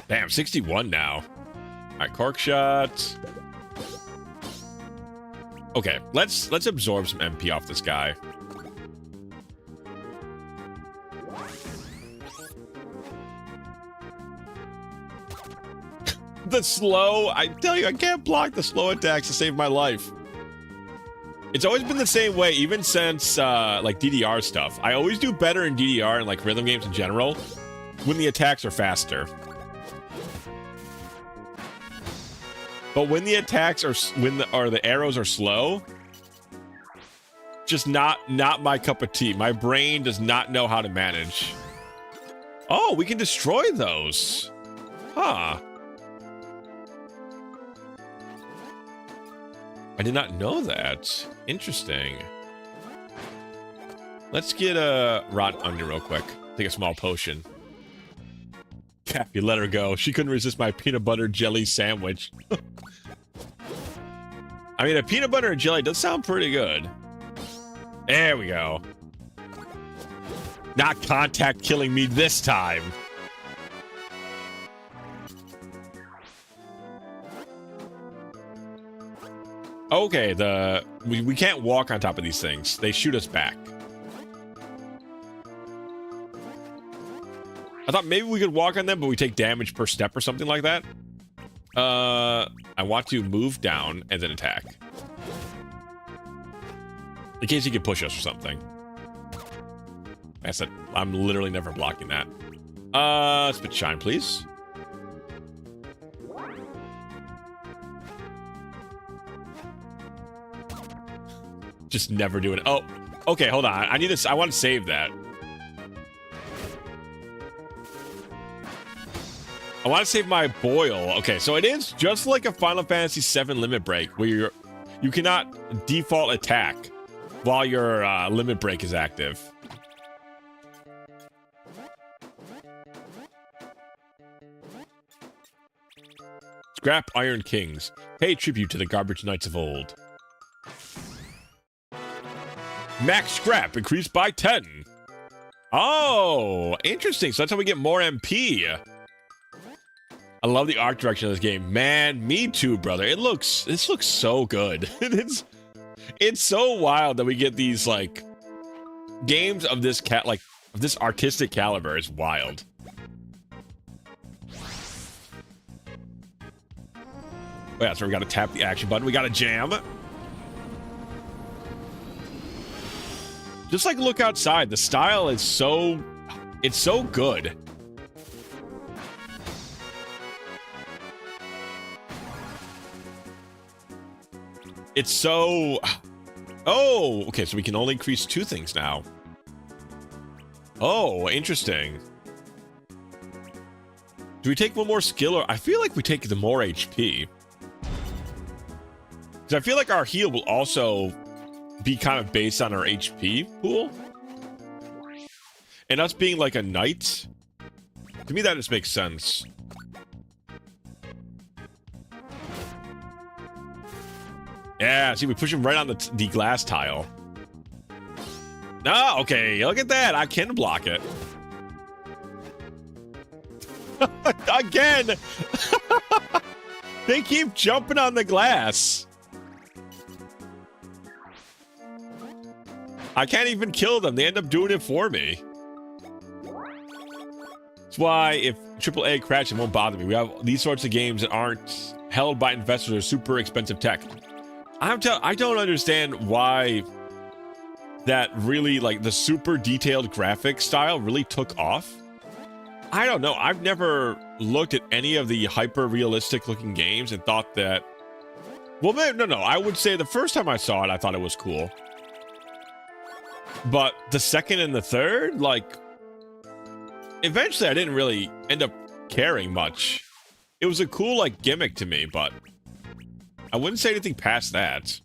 Damn, 61 now. All right, cork shot. Okay, let's absorb some MP off this guy. The slow, I tell you, I can't block the slow attacks to save my life. It's always been the same way, even since like DDR stuff. I always do better in DDR and like rhythm games in general when the attacks are faster. But when the attacks are the arrows are slow, just not my cup of tea. My brain does not know how to manage. Oh, we can destroy those. Huh. I did not know that. Interesting. Let's get a rotten onion real quick. Take a small potion. Cappy, let her go. She couldn't resist my peanut butter jelly sandwich. I mean, a peanut butter and jelly does sound pretty good. There we go. Not contact killing me this time. Okay, we can't walk on top of these things. They shoot us back. I thought maybe we could walk on them, but we take damage per step or something like that. I I want to move down and then attack. In case he can push us or something. I said, I'm literally never blocking that. Spit shine, please. Just never doing it. Oh, okay, hold on. I need this. I want to save that. I want to save my boil. Okay, so it is just like a Final Fantasy VII limit break where you cannot default attack while your limit break is active. Scrap Iron Kings. Pay tribute to the garbage knights of old. Max scrap increased by 10. Oh, interesting. So that's how we get more MP. I love the art direction of this game. Man, me too, brother. This looks so good. It's so wild that we get these like games of this of this artistic caliber. It's wild. Oh yeah, so we gotta tap the action button. We gotta jam. Just like look outside. The style is so... It's so good. It's so... Oh, okay, so we can only increase 2 things now. Oh, interesting. Do we take one more skill, or... I feel like we take the more HP. Because I feel like our heal will also be kind of based on our HP pool. And us being like a knight, to me that just makes sense. Yeah, see, we push him right on the glass tile. No, okay, look at that. I can block it. Again! They keep jumping on the glass. I can't even kill them. They end up doing it for me. That's why if AAA crashes, it won't bother me. We have these sorts of games that aren't held by investors or super expensive tech. I don't understand why that really, like, the super detailed graphic style really took off. I don't know. I've never looked at any of the hyper-realistic looking games and thought that... Well, no. I would say the first time I saw it, I thought it was cool. But the second and the third, like, eventually I didn't really end up caring much. It was a cool, like, gimmick to me, but I wouldn't say anything past that.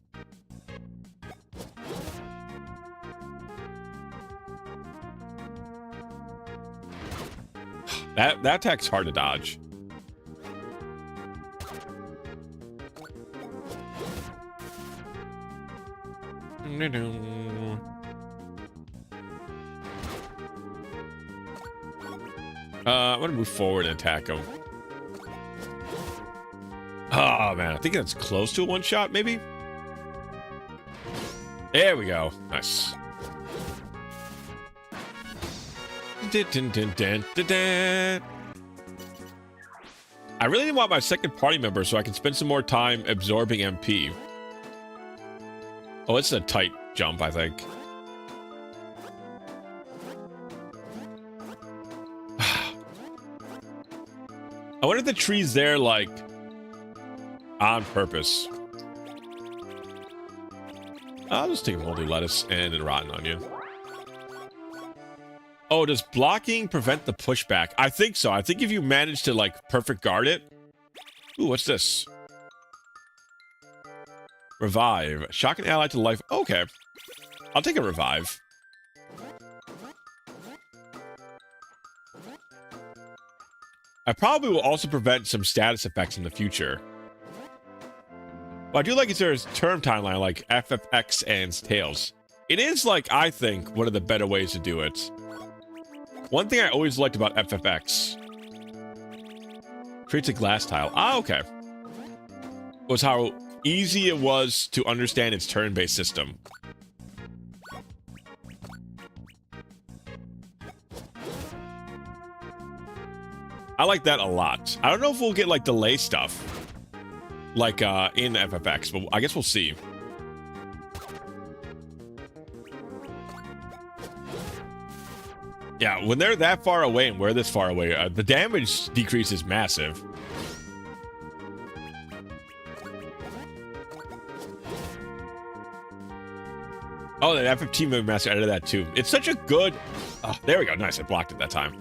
That attack's hard to dodge. I'm gonna move forward and attack him. Oh man, I think that's close to a one-shot, maybe? There we go. Nice. I really want my second party member so I can spend some more time absorbing MP. Oh, it's a tight jump, I think. I wonder if the tree's there, like, on purpose. I'll just take a moldy lettuce and a rotten onion. Oh, does blocking prevent the pushback? I think so. I think if you manage to, like, perfect guard it... Ooh, what's this? Revive. Shock an ally to life. Okay. I'll take a revive. I probably will also prevent some status effects in the future. But I do like its term timeline, like FFX and Tails. It is, like, I think, one of the better ways to do it. One thing I always liked about FFX creates a glass tile. Ah, okay. Was how easy it was to understand its turn-based system. I like that a lot. I don't know if we'll get, like, delay stuff. like in FFX, but I guess we'll see. Yeah, when they're that far away and we're this far away, the damage decrease is massive. Oh, the F15 Movie Master added that too. It's such a good... Oh, there we go. Nice, I blocked it that time.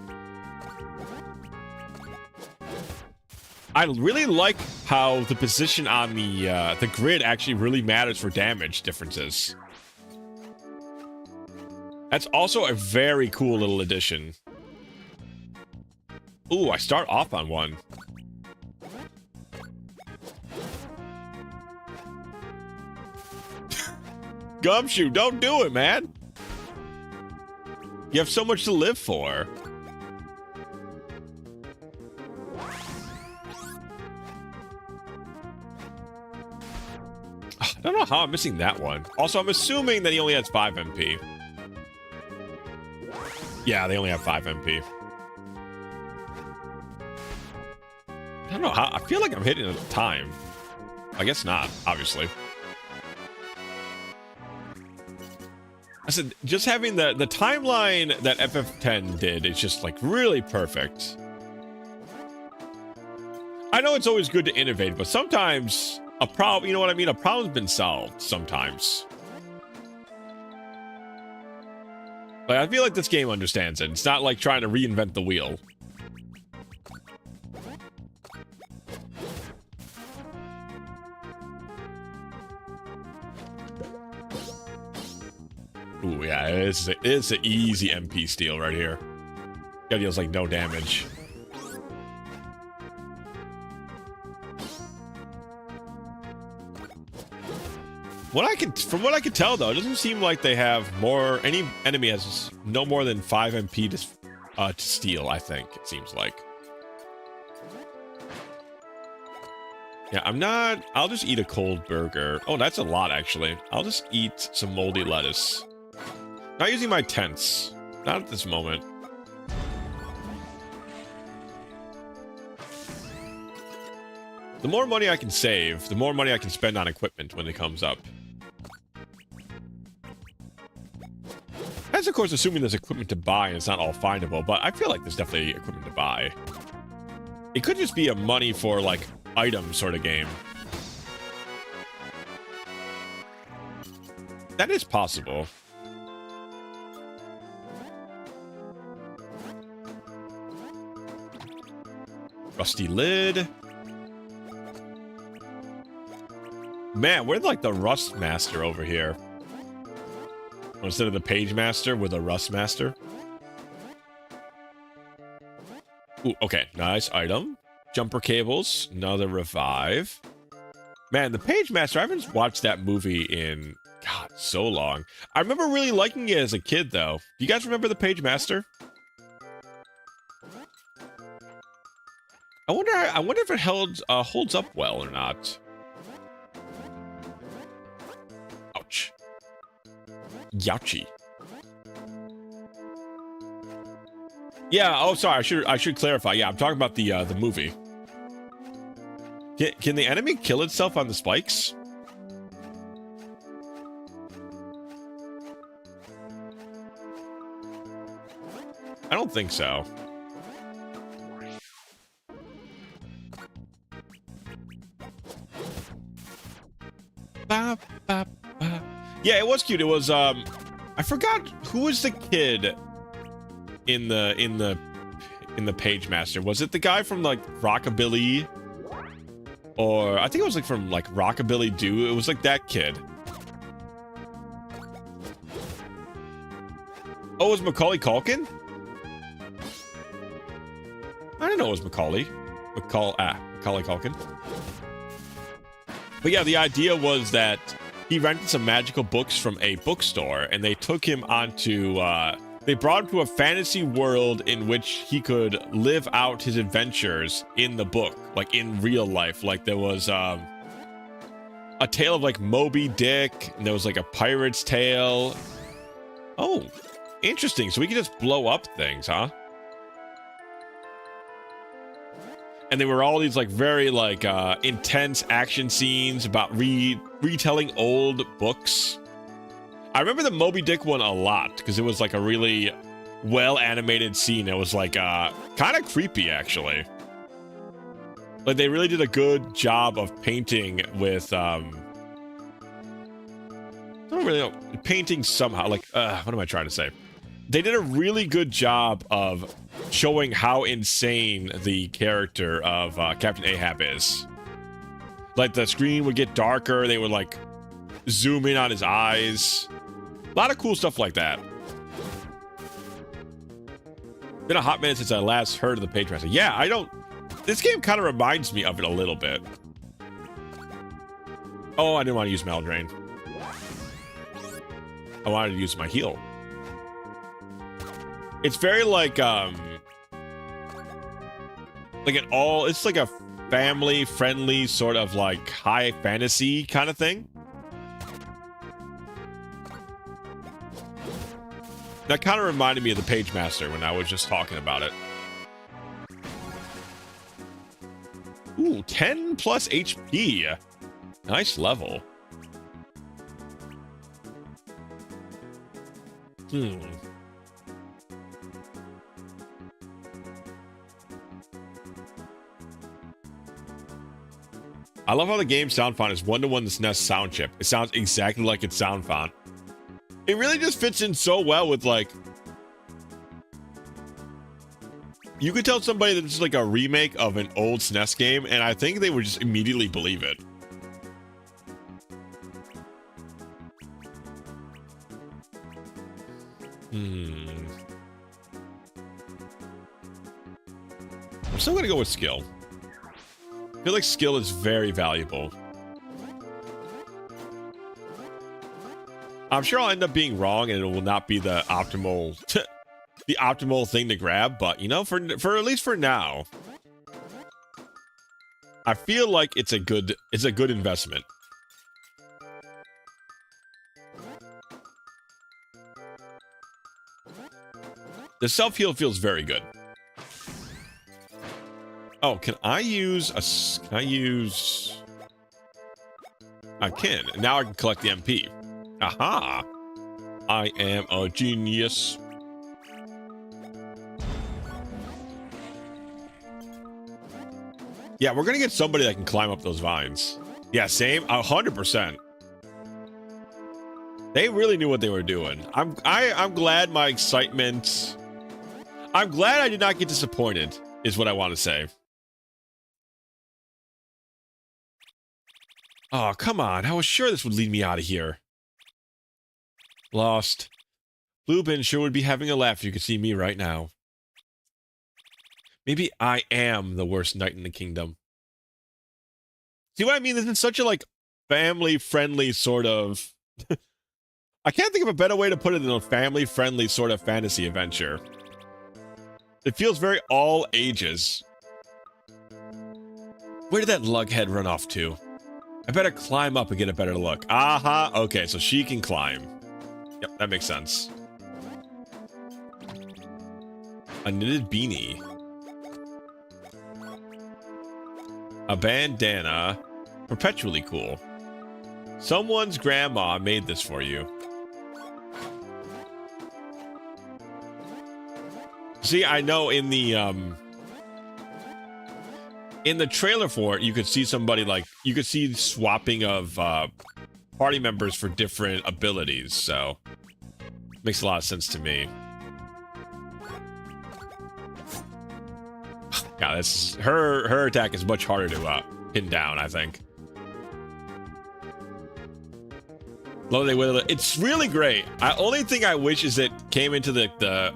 I really like how the position on the grid actually really matters for damage differences. That's also a very cool little addition. Ooh, I start off on one. Gumshoe, don't do it, man. You have so much to live for. I don't know how I'm missing that one. Also, I'm assuming that he only has 5 MP. Yeah, they only have 5 MP. I don't know how. I feel like I'm hitting at the time. I guess not, obviously. I said, just having the timeline that FF10 did is just, like, really perfect. I know it's always good to innovate, but sometimes a problem, you know what I mean? A problem's been solved sometimes. Like, I feel like this game understands it. It's not like trying to reinvent the wheel. Ooh, yeah, it's an easy MP steal right here. Guy deals like no damage. From what I can tell though, it doesn't seem like they have more. Any enemy has no more than 5 MP to steal. I think it seems like. Yeah, I'm not. I'll just eat a cold burger. Oh, that's a lot actually. I'll just eat some moldy lettuce. Not using my tents. Not at this moment. The more money I can save, the more money I can spend on equipment when it comes up. That's, of course, assuming there's equipment to buy and it's not all findable, but I feel like there's definitely equipment to buy. It could just be a money for, like, item sort of game. That is possible. Rusty lid. Man, we're like the Rust Master over here. Instead of the Page Master, we're the Rust Master. Ooh, okay, nice item. Jumper cables, another revive. Man, the Page Master, I haven't watched that movie in, God, so long. I remember really liking it as a kid, though. Do you guys remember the Page Master? I wonder if it holds up well or not. Ouch. Youchy. Yeah, oh sorry, I should clarify. Yeah, I'm talking about the movie. Can the enemy kill itself on the spikes? I don't think so. Ba, ba, ba. Yeah, it was cute. It was I forgot who was the kid in the Page Master. Was it the guy from like Rockabilly? Or I think it was like from like Rockabilly Doo. It was like that kid. Oh, it was Macaulay Culkin? I didn't know it was Macaulay. Macaulay Culkin. But yeah, the idea was that he rented some magical books from a bookstore, and they took him onto, they brought him to a fantasy world in which he could live out his adventures in the book, like in real life. Like there was a tale of like Moby Dick, and there was like a pirate's tale. Oh, interesting. So we can just blow up things, huh? And they were all these like very like intense action scenes about retelling old books. I remember the Moby Dick one a lot because it was like a really well animated scene. It was like kind of creepy actually. Like they really did a good job of painting with I don't really know, painting somehow. Like what am I trying to say? They did a really good job of showing how insane the character of Captain Ahab is. Like the screen would get darker, they would like zoom in on his eyes. A lot of cool stuff like that. Been a hot minute since I last heard of the Page Master. Yeah, this game kind of reminds me of it a little bit. Oh, I didn't want to use Maldrain. I wanted to use my heal. It's very like it's like a family friendly sort of like high fantasy kind of thing. That kind of reminded me of the Page Master when I was just talking about it. Ooh, 10 plus HP. Nice level. I love how the game sound font is one-to-one the SNES sound chip. It sounds exactly like its sound font. It really just fits in so well with like... You could tell somebody that this is like a remake of an old SNES game, and I think they would just immediately believe it. I'm still gonna go with skill. I feel like skill is very valuable. I'm sure I'll end up being wrong and it will not be the optimal the optimal thing to grab, but you know, for at least for now, I feel like it's a good investment. The self-heal feels very good. Oh, can I use I can. Now I can collect the MP. Aha! I am a genius. Yeah, we're gonna get somebody that can climb up those vines. Yeah, same. 100%. They really knew what they were doing. I'm glad my excitement. I'm glad I did not get disappointed, is what I want to say. Oh, come on. I was sure this would lead me out of here. Lost. Bluebin sure would be having a laugh if you could see me right now. Maybe I am the worst knight in the kingdom. See what I mean? This is such a, like, family-friendly sort of... I can't think of a better way to put it than a family-friendly sort of fantasy adventure. It feels very all ages. Where did that lughead run off to? I better climb up and get a better look. Aha, okay, so she can climb. Yep, that makes sense. A knitted beanie. A bandana. Perpetually cool. Someone's grandma made this for you. See, I know in the trailer for it, you could see somebody like, you could see swapping of party members for different abilities, so makes a lot of sense to me. Yeah, this her attack is much harder to pin down, I think. Lovely with it. It's really great. Only thing I wish is it came into the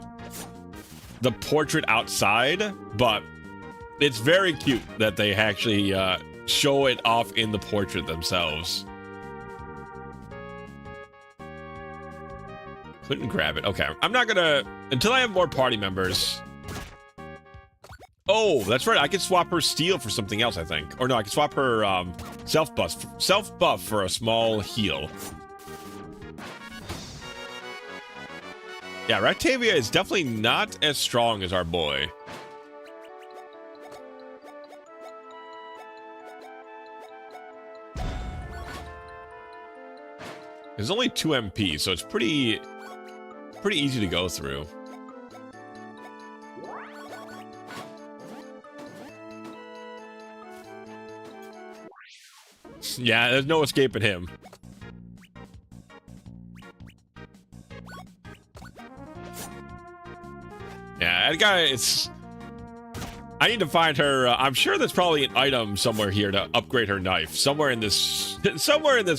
portrait outside, but it's very cute that they actually show it off in the portrait themselves. Couldn't grab it. Okay, I'm not gonna until I have more party members. Oh, that's right. I could swap her steel for something else, I think. Or no, I could swap her self buff for a small heal. Yeah, Ractavia is definitely not as strong as our boy. There's only 2 MP, so it's pretty easy to go through. Yeah, there's no escaping him. Yeah, that guy, it's... I need to find her. I'm sure there's probably an item somewhere here to upgrade her knife. Somewhere in this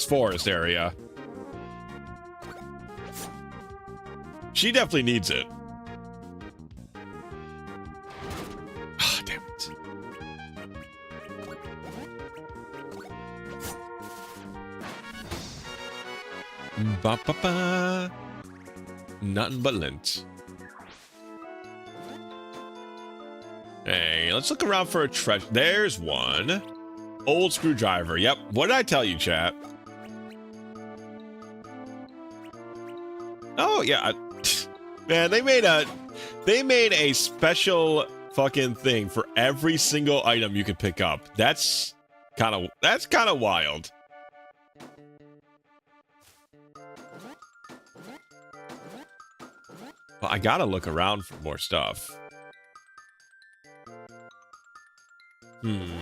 forest area. She definitely needs it. Ah, damn it. Ba ba ba. Nothing but lint. Hey, let's look around for a treasure. There's one. Old screwdriver. Yep. What did I tell you, chat? Oh, yeah. Man, they made a special fucking thing for every single item you could pick up. That's kind of wild. Well, I gotta look around for more stuff.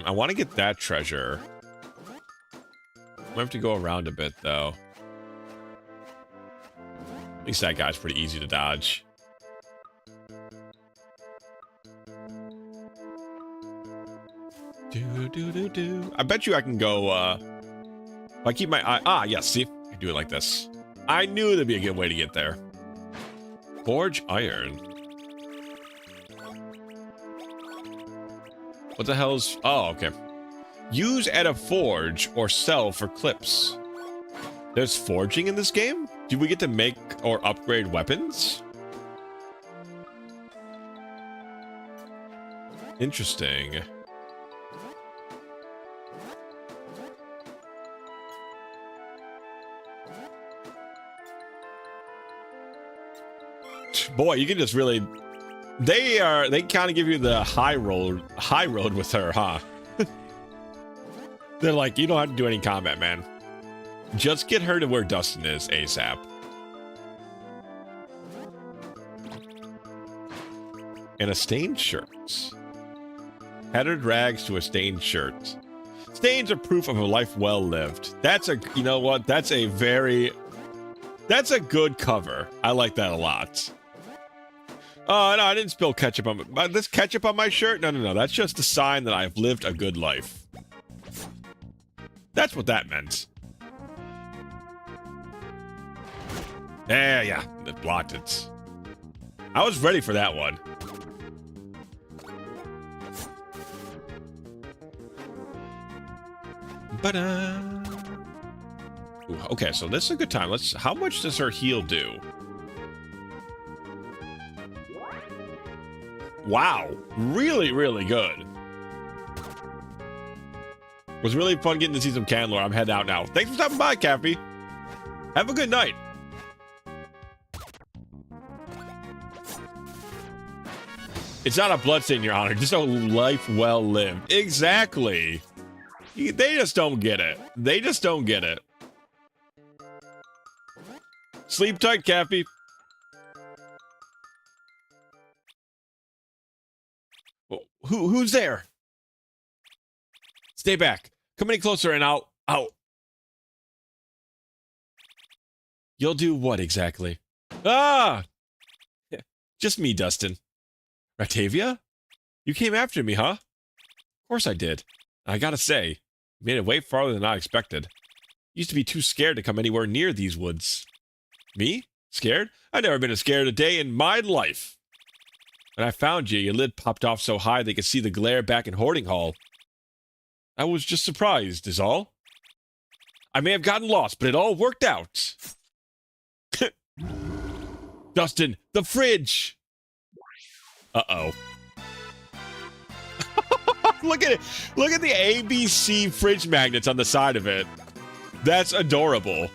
I want to get that treasure. I have to go around a bit, though. At least that guy's pretty easy to dodge. I bet you I can go, if I keep my eye... Ah, yes, see? I can do it like this. I knew there'd be a good way to get there. Forge iron. What the hell's... Oh, okay. Use at a forge or sell for clips. There's forging in this game? Do we get to make or upgrade weapons? Interesting. Boy, you can just really... They kind of give you the high road with her, huh? They're like, you don't have to do any combat, man. Just get her to where Dustin is ASAP. And a stained shirt. Tattered rags to a stained shirt. Stains are proof of a life well lived. That's a, you know what? That's a good cover. I like that a lot. Oh, no, I didn't spill ketchup on my... This ketchup on my shirt? No. That's just a sign that I've lived a good life. That's what that meant. Yeah. It blocked it. I was ready for that one. Ooh, okay, so this is a good time. How much does her heal do? Wow, really, really good. It was really fun getting to see some Candlor. I'm heading out now. Thanks for stopping by, Cappy. Have a good night. It's not a bloodstain, Your Honor. Just a life well lived. Exactly. They just don't get it. They just don't get it. Sleep tight, Cappy. Who's there? Stay back. Come any closer and I'll... You'll do what exactly? Ah! Just me, Dustin. Ratavia? You came after me, huh? Of course I did. I gotta say, you made it way farther than I expected. Used to be too scared to come anywhere near these woods. Me? Scared? I've never been as scared a day in my life. When I found you, your lid popped off so high they could see the glare back in Hoarding Hall. I was just surprised, is all. I may have gotten lost, but it all worked out. Dustin, the fridge! Uh-oh. Look at it. Look at the ABC fridge magnets on the side of it. That's adorable.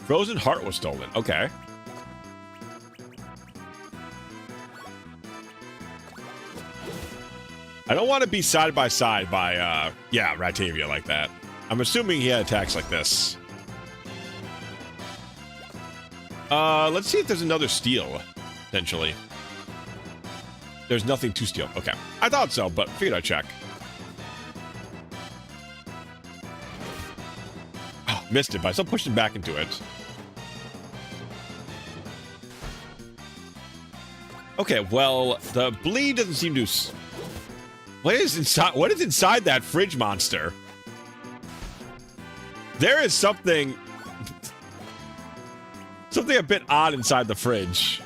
Frozen heart was stolen. Okay. I don't want to be side by side by, yeah, Ratavia like that. I'm assuming he had attacks like this. Let's see if there's another steal, potentially. There's nothing to steal. Okay. I thought so, but figured I'd check. Oh, missed it, but I still pushed him back into it. Okay, well, the bleed doesn't seem to... What is inside that fridge monster? There is something a bit odd inside the fridge.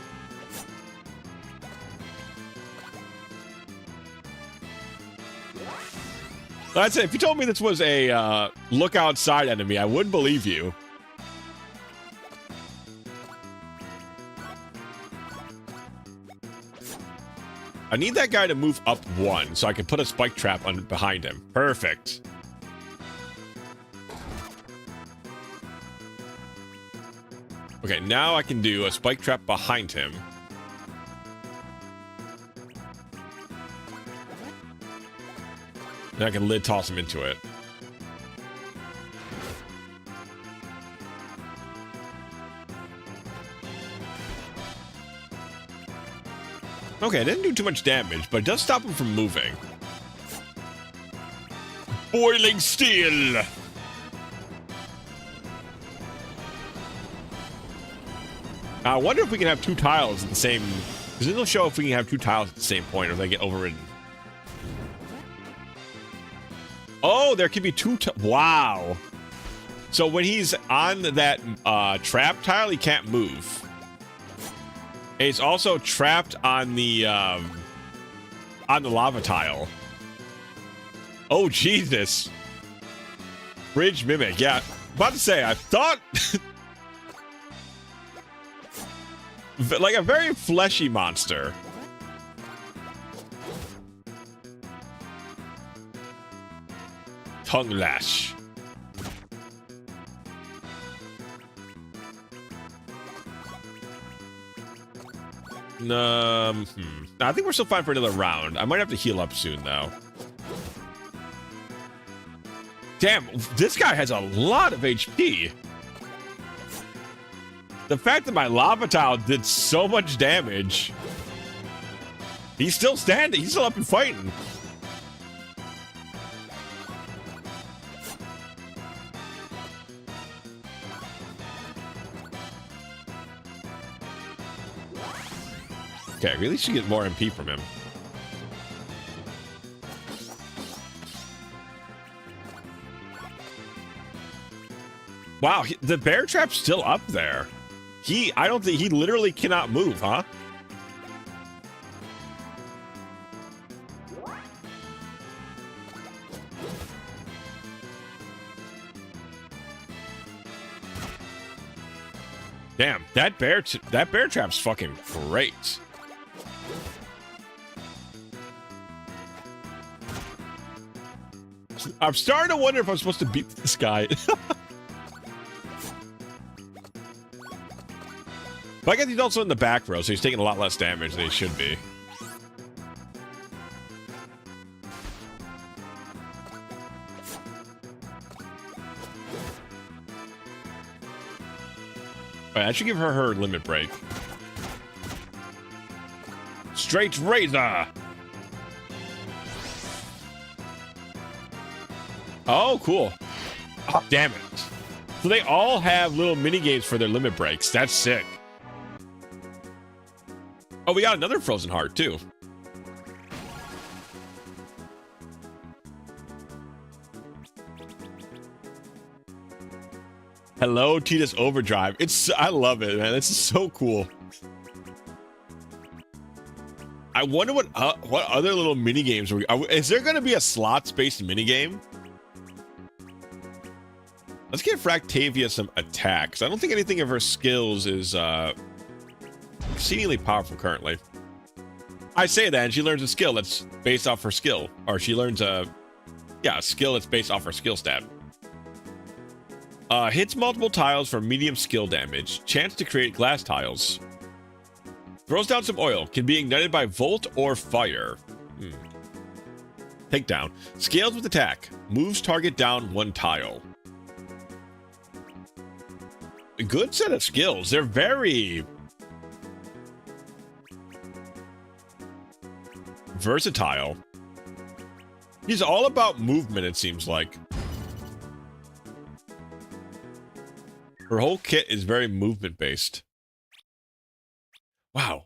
That's it. If you told me this was a look outside enemy, I would believe you. I need that guy to move up one so I can put a spike trap behind him. Perfect. Okay, now I can do a spike trap behind him. Then I can lid toss him into it. Okay, it didn't do too much damage, but it does stop him from moving. Boiling steel! I wonder if we can have two tiles at the same... Because it'll show if we can have two tiles at the same point or if they get overridden. Oh, there could be two... Wow. So when he's on that trap tile, he can't move. And he's also trapped on the lava tile. Oh, Jesus. Bridge Mimic. Yeah, about to say, I thought... like a very fleshy monster. Tongue lash. I think we're still fine for another round. I might have to heal up soon, though. Damn, this guy has a lot of HP. The fact that my lava tile did so much damage. He's still standing. He's still up and fighting. Okay, I really should get more MP from him. Wow, the bear trap's still up there. I don't think he literally cannot move, huh? Damn, that bear trap's fucking great. I'm starting to wonder if I'm supposed to beat this guy. But I guess he's also in the back row, so he's taking a lot less damage than he should be. Alright, I should give her limit break. Straight razor! Oh, cool. Oh, damn it. So they all have little mini games for their limit breaks. That's sick. Oh, we got another Frozen Heart, too. Hello, Tidus Overdrive. I love it, man. This is so cool. I wonder what other little mini games is there going to be a slots-based mini game? Let's give Fractavia some attacks. I don't think anything of her skills is exceedingly powerful currently. I say that, and she learns a skill that's based off her skill, or she learns a skill that's based off her skill stat. Hits multiple tiles for medium skill damage. Chance to create glass tiles. Throws down some oil. Can be ignited by volt or fire. Takedown. Scales with attack. Moves target down 1 tile. A good set of skills. They're very versatile. He's all about movement, it seems like. Her whole kit is very movement-based. Wow.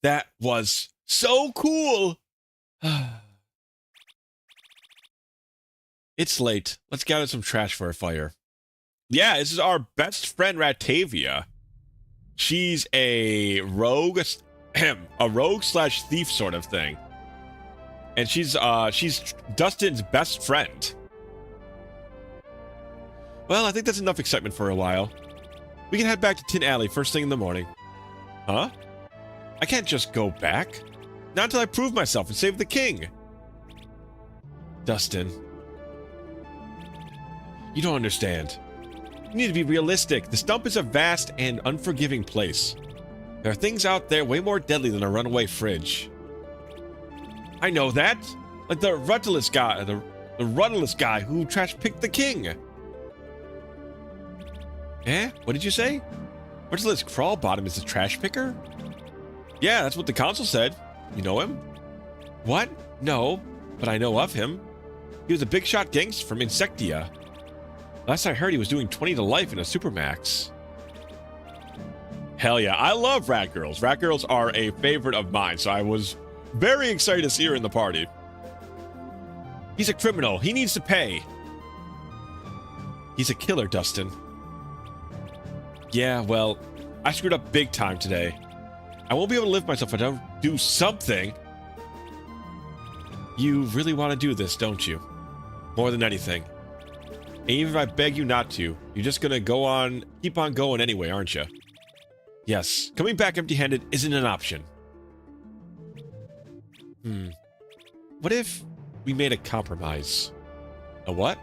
That was so cool! It's late. Let's gather some trash for a fire. Yeah, this is our best friend, Ratavia. She's a rogue, a rogue/thief sort of thing. And she's Dustin's best friend. Well, I think that's enough excitement for a while. We can head back to Tin Alley first thing in the morning. Huh? I can't just go back. Not until I prove myself and save the king. Dustin. You don't understand. You need to be realistic. The stump is a vast and unforgiving place. There are things out there way more deadly than a runaway fridge. I know that. Like the rudderless guy, the rudderless guy who trash-picked the king. Eh? What did you say? Rudderless Crawlbottom is the trash picker? Yeah, that's what the council said. You know him? What? No, but I know of him. He was a big shot gangster from Insectia. Last I heard, he was doing 20 to life in a Supermax. Hell yeah, I love Rat Girls. Rat Girls are a favorite of mine, so I was very excited to see her in the party. He's a criminal. He needs to pay. He's a killer, Dustin. Yeah, well, I screwed up big time today. I won't be able to live myself if I don't do something. You really want to do this, don't you? More than anything. And even if I beg you not to, you're just gonna keep on going anyway, aren't you? Yes, coming back empty-handed isn't an option. What if we made a compromise? A what?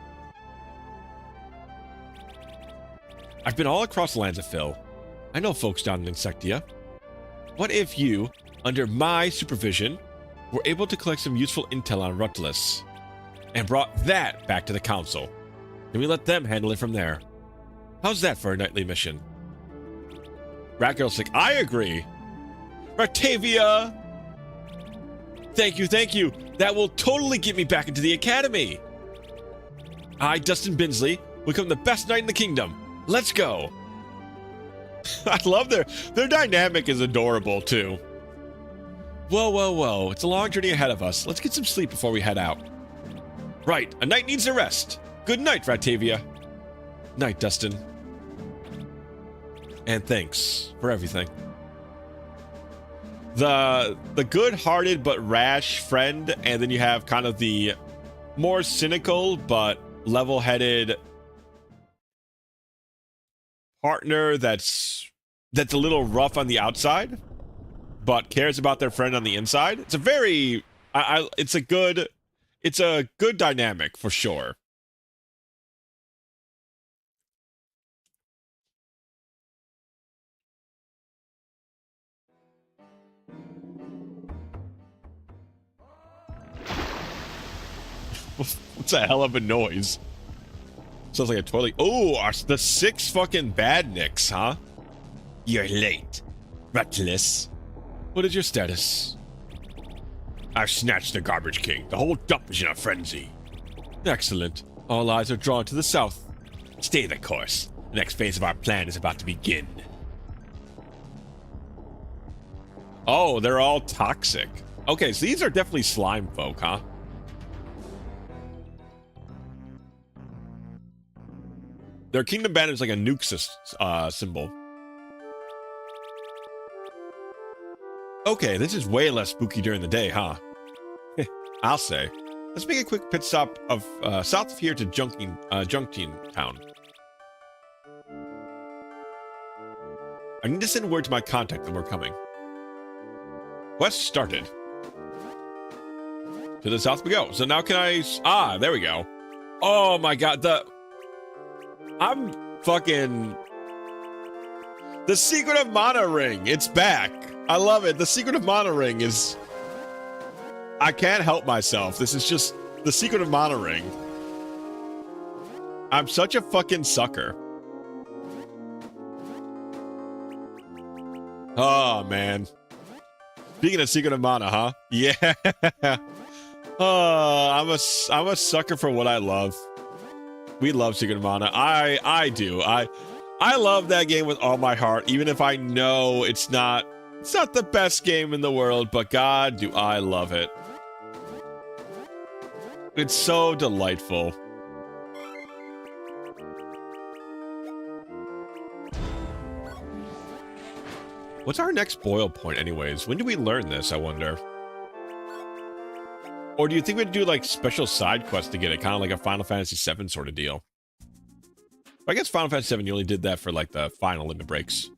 I've been all across the lands of Phil. I know folks down in Insectia. What if you, under my supervision, were able to collect some useful intel on Ruthless and brought that back to the council? And we let them handle it from there. How's that for a nightly mission? Ratgirl's like, I agree. Ratavia! Thank you, thank you. That will totally get me back into the academy. I, Dustin Binsley, will become the best knight in the kingdom. Let's go. I love their dynamic is adorable too. Whoa, whoa, whoa. It's a long journey ahead of us. Let's get some sleep before we head out. Right, a knight needs a rest. Good night, Ratavia. Night, Dustin. And thanks for everything. The good-hearted but rash friend, and then you have kind of the more cynical but level-headed partner that's a little rough on the outside, but cares about their friend on the inside. It's a very, it's a good dynamic for sure. What's a hell of a noise? Sounds like a toilet. Oh, the 6 fucking badniks, huh? You're late, Rutless. What is your status? I've snatched the Garbage King. The whole dump is in a frenzy. Excellent. All eyes are drawn to the south. Stay the course. The next phase of our plan is about to begin. Oh, they're all toxic. Okay, so these are definitely slime folk, huh? Their kingdom banner is like a nuke symbol. Okay, this is way less spooky during the day, huh? I'll say. Let's make a quick pit stop of south of here to Junction Town. I need to send word to my contact that we're coming. Quest started. To the south we go. So now can I... Ah, there we go. Oh my god, I'm fucking... The Secret of Mana Ring. It's back. I love it. The Secret of Mana Ring is... I can't help myself. This is just the secret of Mana Ring. I'm such a fucking sucker. Oh, man. Speaking of Secret of Mana, huh? Yeah. Oh, I'm a sucker for what I love. We love Secret of Mana. I do. I love that game with all my heart, even if I know it's not the best game in the world, but God, do I love it. It's so delightful. What's our next boil point anyways? When do we learn this, I wonder? Or do you think we'd do like special side quests to get it? Kind of like a Final Fantasy VII sort of deal. I guess Final Fantasy VII, you only did that for like the final limit breaks.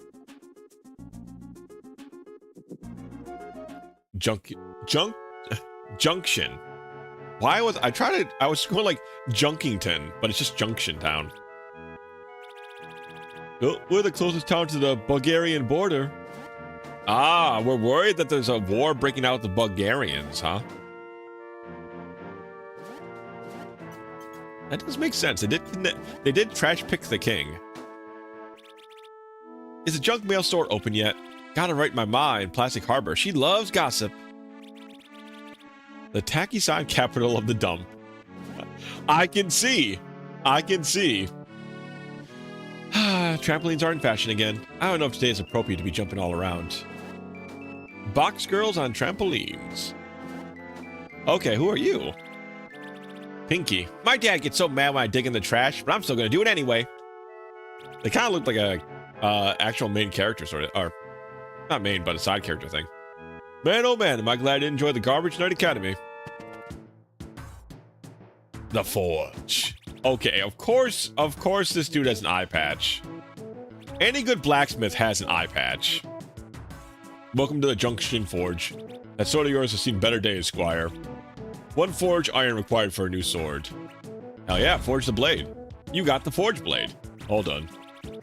Junction. Why was I was going like Junkington, but it's just Junction Town. Oh, we're the closest town to the Bulgarian border. Ah, we're worried that there's a war breaking out with the Bulgarians, huh? That does make sense. They did trash pick the king. Is the junk mail store open yet? Gotta write my ma in Plastic Harbor. She loves gossip. The tacky side capital of the dump. I can see. Trampolines are in fashion again. I don't know if today is appropriate to be jumping all around. Box girls on trampolines. Okay, who are you? Pinky. My dad gets so mad when I dig in the trash, but I'm still gonna do it anyway. They kind of look like a actual main character sort of, or not main, but a side character thing. Man, oh man, am I glad to enjoy the Garbage Night Academy. The Forge. Okay, of course this dude has an eye patch. Any good blacksmith has an eye patch. Welcome to the Junction Forge. That sword of yours has seen better days, Squire. 1 forge iron required for a new sword. Hell yeah, forge the blade. You got the forge blade. Hold on.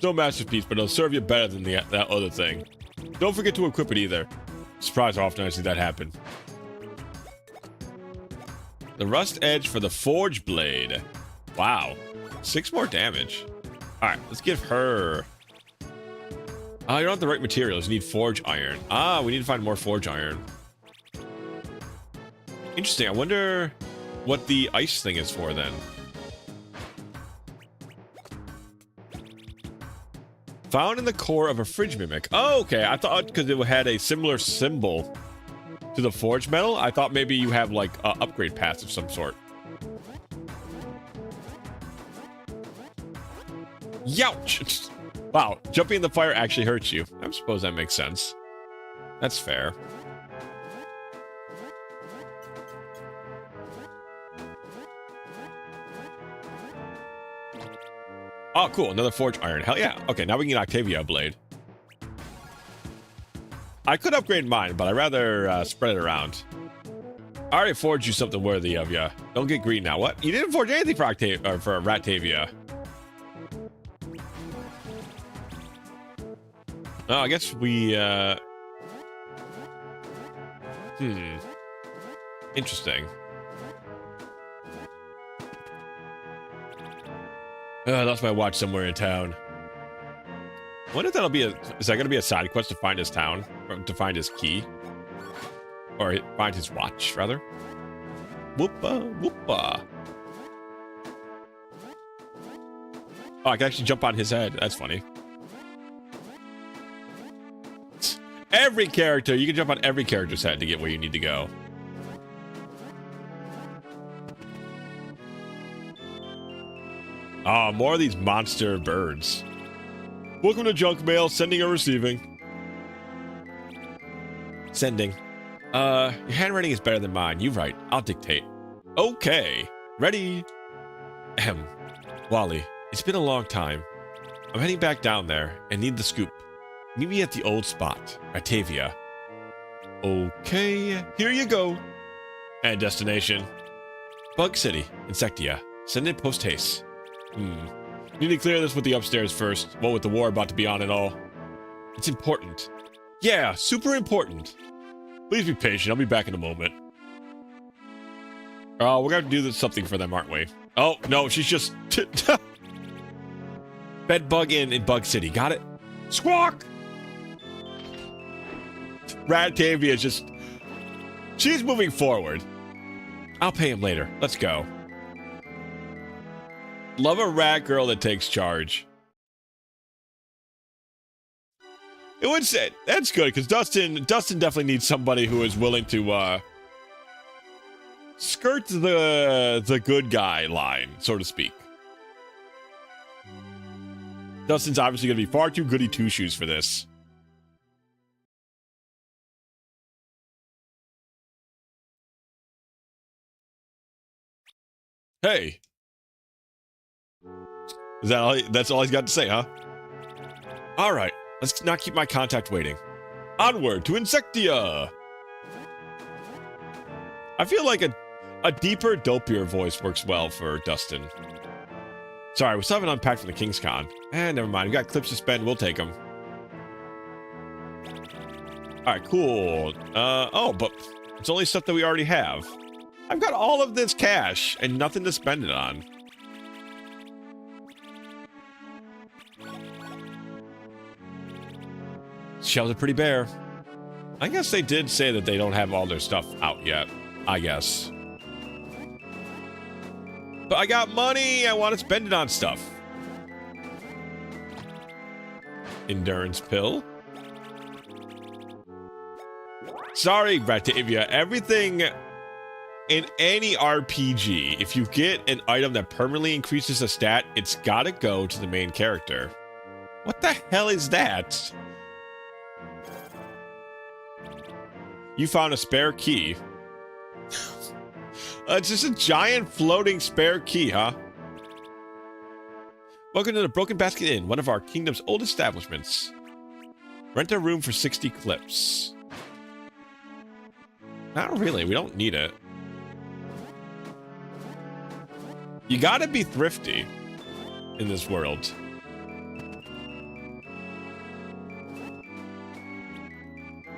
No masterpiece, but it'll serve you better than that other thing. Don't forget to equip it either. Surprised how often I see that happen. The rust edge for the forge blade. Wow. 6 more damage. Alright, let's give her... you don't have the right materials. You need forge iron. We need to find more forge iron. Interesting. I wonder what the ice thing is for then. Found in the core of a fridge mimic. Oh, okay. I thought because it had a similar symbol to the forge metal, I thought maybe you have like an upgrade path of some sort. Youch! Wow, jumping in the fire actually hurts you. I suppose that makes sense. That's fair. Oh, cool. Another forge iron. Hell yeah. Okay, now we can get Octavia a blade. I could upgrade mine, but I'd rather spread it around. I already forged you something worthy of ya. Don't get greedy now. What? You didn't forge anything for for Ratavia. Oh, I guess we, Interesting. I lost my watch somewhere in town. I wonder if that'll be is that going to be a side quest to find his town? Or to find his key? Or find his watch, rather? Whoopa, whoopa. Oh, I can actually jump on his head. That's funny. Every character, you can jump on every character's head to get where you need to go. Ah, more of these monster birds. Welcome to junk mail, sending or receiving. Sending. Your handwriting is better than mine. You write. I'll dictate. Okay. Ready? Ahem. Wally, it's been a long time. I'm heading back down there and need the scoop. Meet me at the old spot, Atavia. Okay, here you go. And destination. Bug City, Insectia. Send it post haste. Need to clear this with the upstairs first. What with the war about to be on and all. It's important. Yeah, super important. Please be patient. I'll be back in a moment. Oh, we're gonna do something for them, aren't we? Oh, no, she's just... Bed bug in Bug City. Got it? Squawk! Ratavia is just... She's moving forward. I'll pay him later. Let's go. Love a rat girl that takes charge. It would say... That's good, because Dustin definitely needs somebody who is willing to, skirt the good guy line, so to speak. Dustin's obviously going to be far too goody two-shoes for this. Hey. Is that all? That's all he's got to say, huh? All right. Let's not keep my contact waiting. Onward to Insectia. I feel like a deeper, dopier voice works well for Dustin. Sorry, we still haven't unpacked from the King's Con. Never mind. We got clips to spend. We'll take them. All right, cool. Oh, but it's only stuff that we already have. I've got all of this cash and nothing to spend it on. Shelves are pretty bare. I guess they did say that they don't have all their stuff out yet. I guess. But I got money. I want to spend it on stuff. Endurance pill. Sorry, Ratavia. Everything in any RPG, if you get an item that permanently increases a stat, it's gotta go to the main character. What the hell is that? You found a spare key. It's just a giant floating spare key, huh? Welcome to the Broken Basket Inn, one of our kingdom's old establishments. Rent a room for 60 clips. Not really, we don't need it. You gotta be thrifty in this world.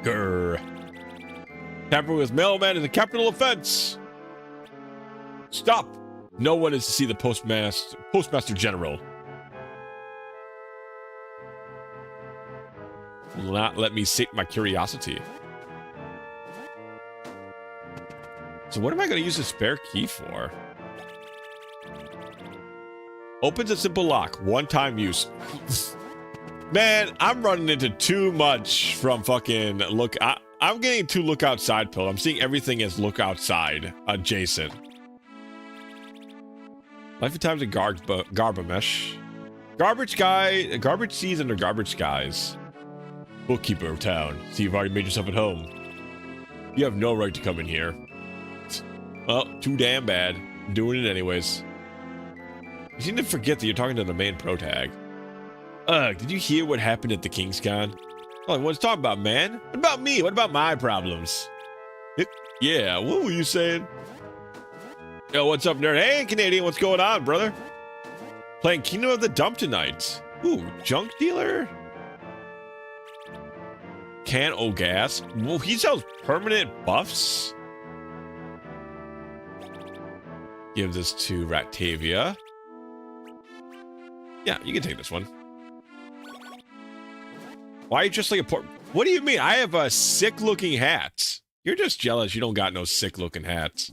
Grr. Tampering with mailman is a capital offense. Stop! No one is to see the Postmaster General. Will not let me sate my curiosity. So what am I going to use a spare key for? Opens a simple lock. One-time use. Man, I'm running into too much from fucking look... I'm getting too look outside pill. I'm seeing everything as look outside adjacent. Life and times of Garbamesh. Garbage seas under garbage skies. Bookkeeper of town. See, you've already made yourself at home. You have no right to come in here. Well, too damn bad. I'm doing it anyways. You seem to forget that you're talking to the main protag. Ugh, did you hear what happened at the King's Con? Oh, what's talking about, man? What about me? What about my problems? Yeah, what were you saying? Yo, what's up, nerd? Hey, Canadian, what's going on, brother? Playing Kingdom of the Dump tonight. Ooh, junk dealer? Can o gas. Well, he sells permanent buffs. Give this to Ratavia. Yeah, you can take this one. Why are you just like a poor... What do you mean? I have a sick-looking hat. You're just jealous you don't got no sick-looking hats.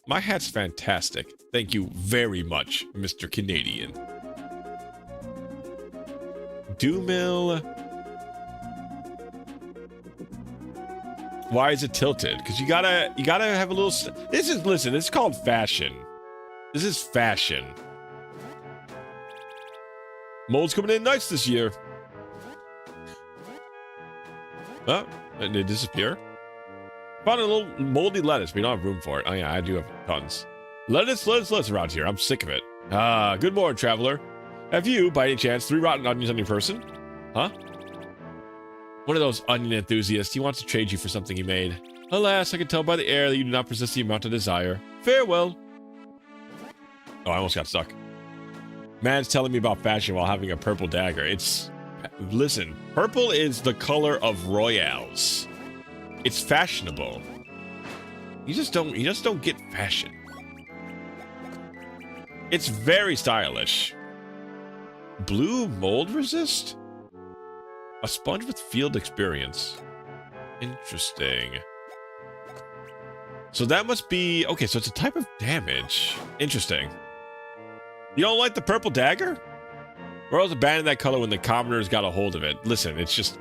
My hat's fantastic. Thank you very much, Mr. Canadian. Mill. Why is it tilted? Because you gotta have a little... Listen, this is called fashion. This is fashion. Mold's coming in nice this year. Oh, did it disappear? Found a little moldy lettuce. We don't have room for it. Oh yeah, I do have tons. Lettuce around here. I'm sick of it. Ah, good morning, traveler. Have you, by any chance, 3 rotten onions on your person? Huh? One of those onion enthusiasts. He wants to trade you for something he made. Alas, I can tell by the air that you do not possess the amount of desire. Farewell. Oh, I almost got stuck. Man's telling me about fashion while having a purple dagger. Listen, purple is the color of royales. It's fashionable. You just don't get fashion. It's very stylish. Blue mold resist? A sponge with field experience. Interesting. So that must be... Okay, so it's a type of damage. Interesting. You don't like the purple dagger? Royals abandoned that color when the commoners got a hold of it. Listen, it's just...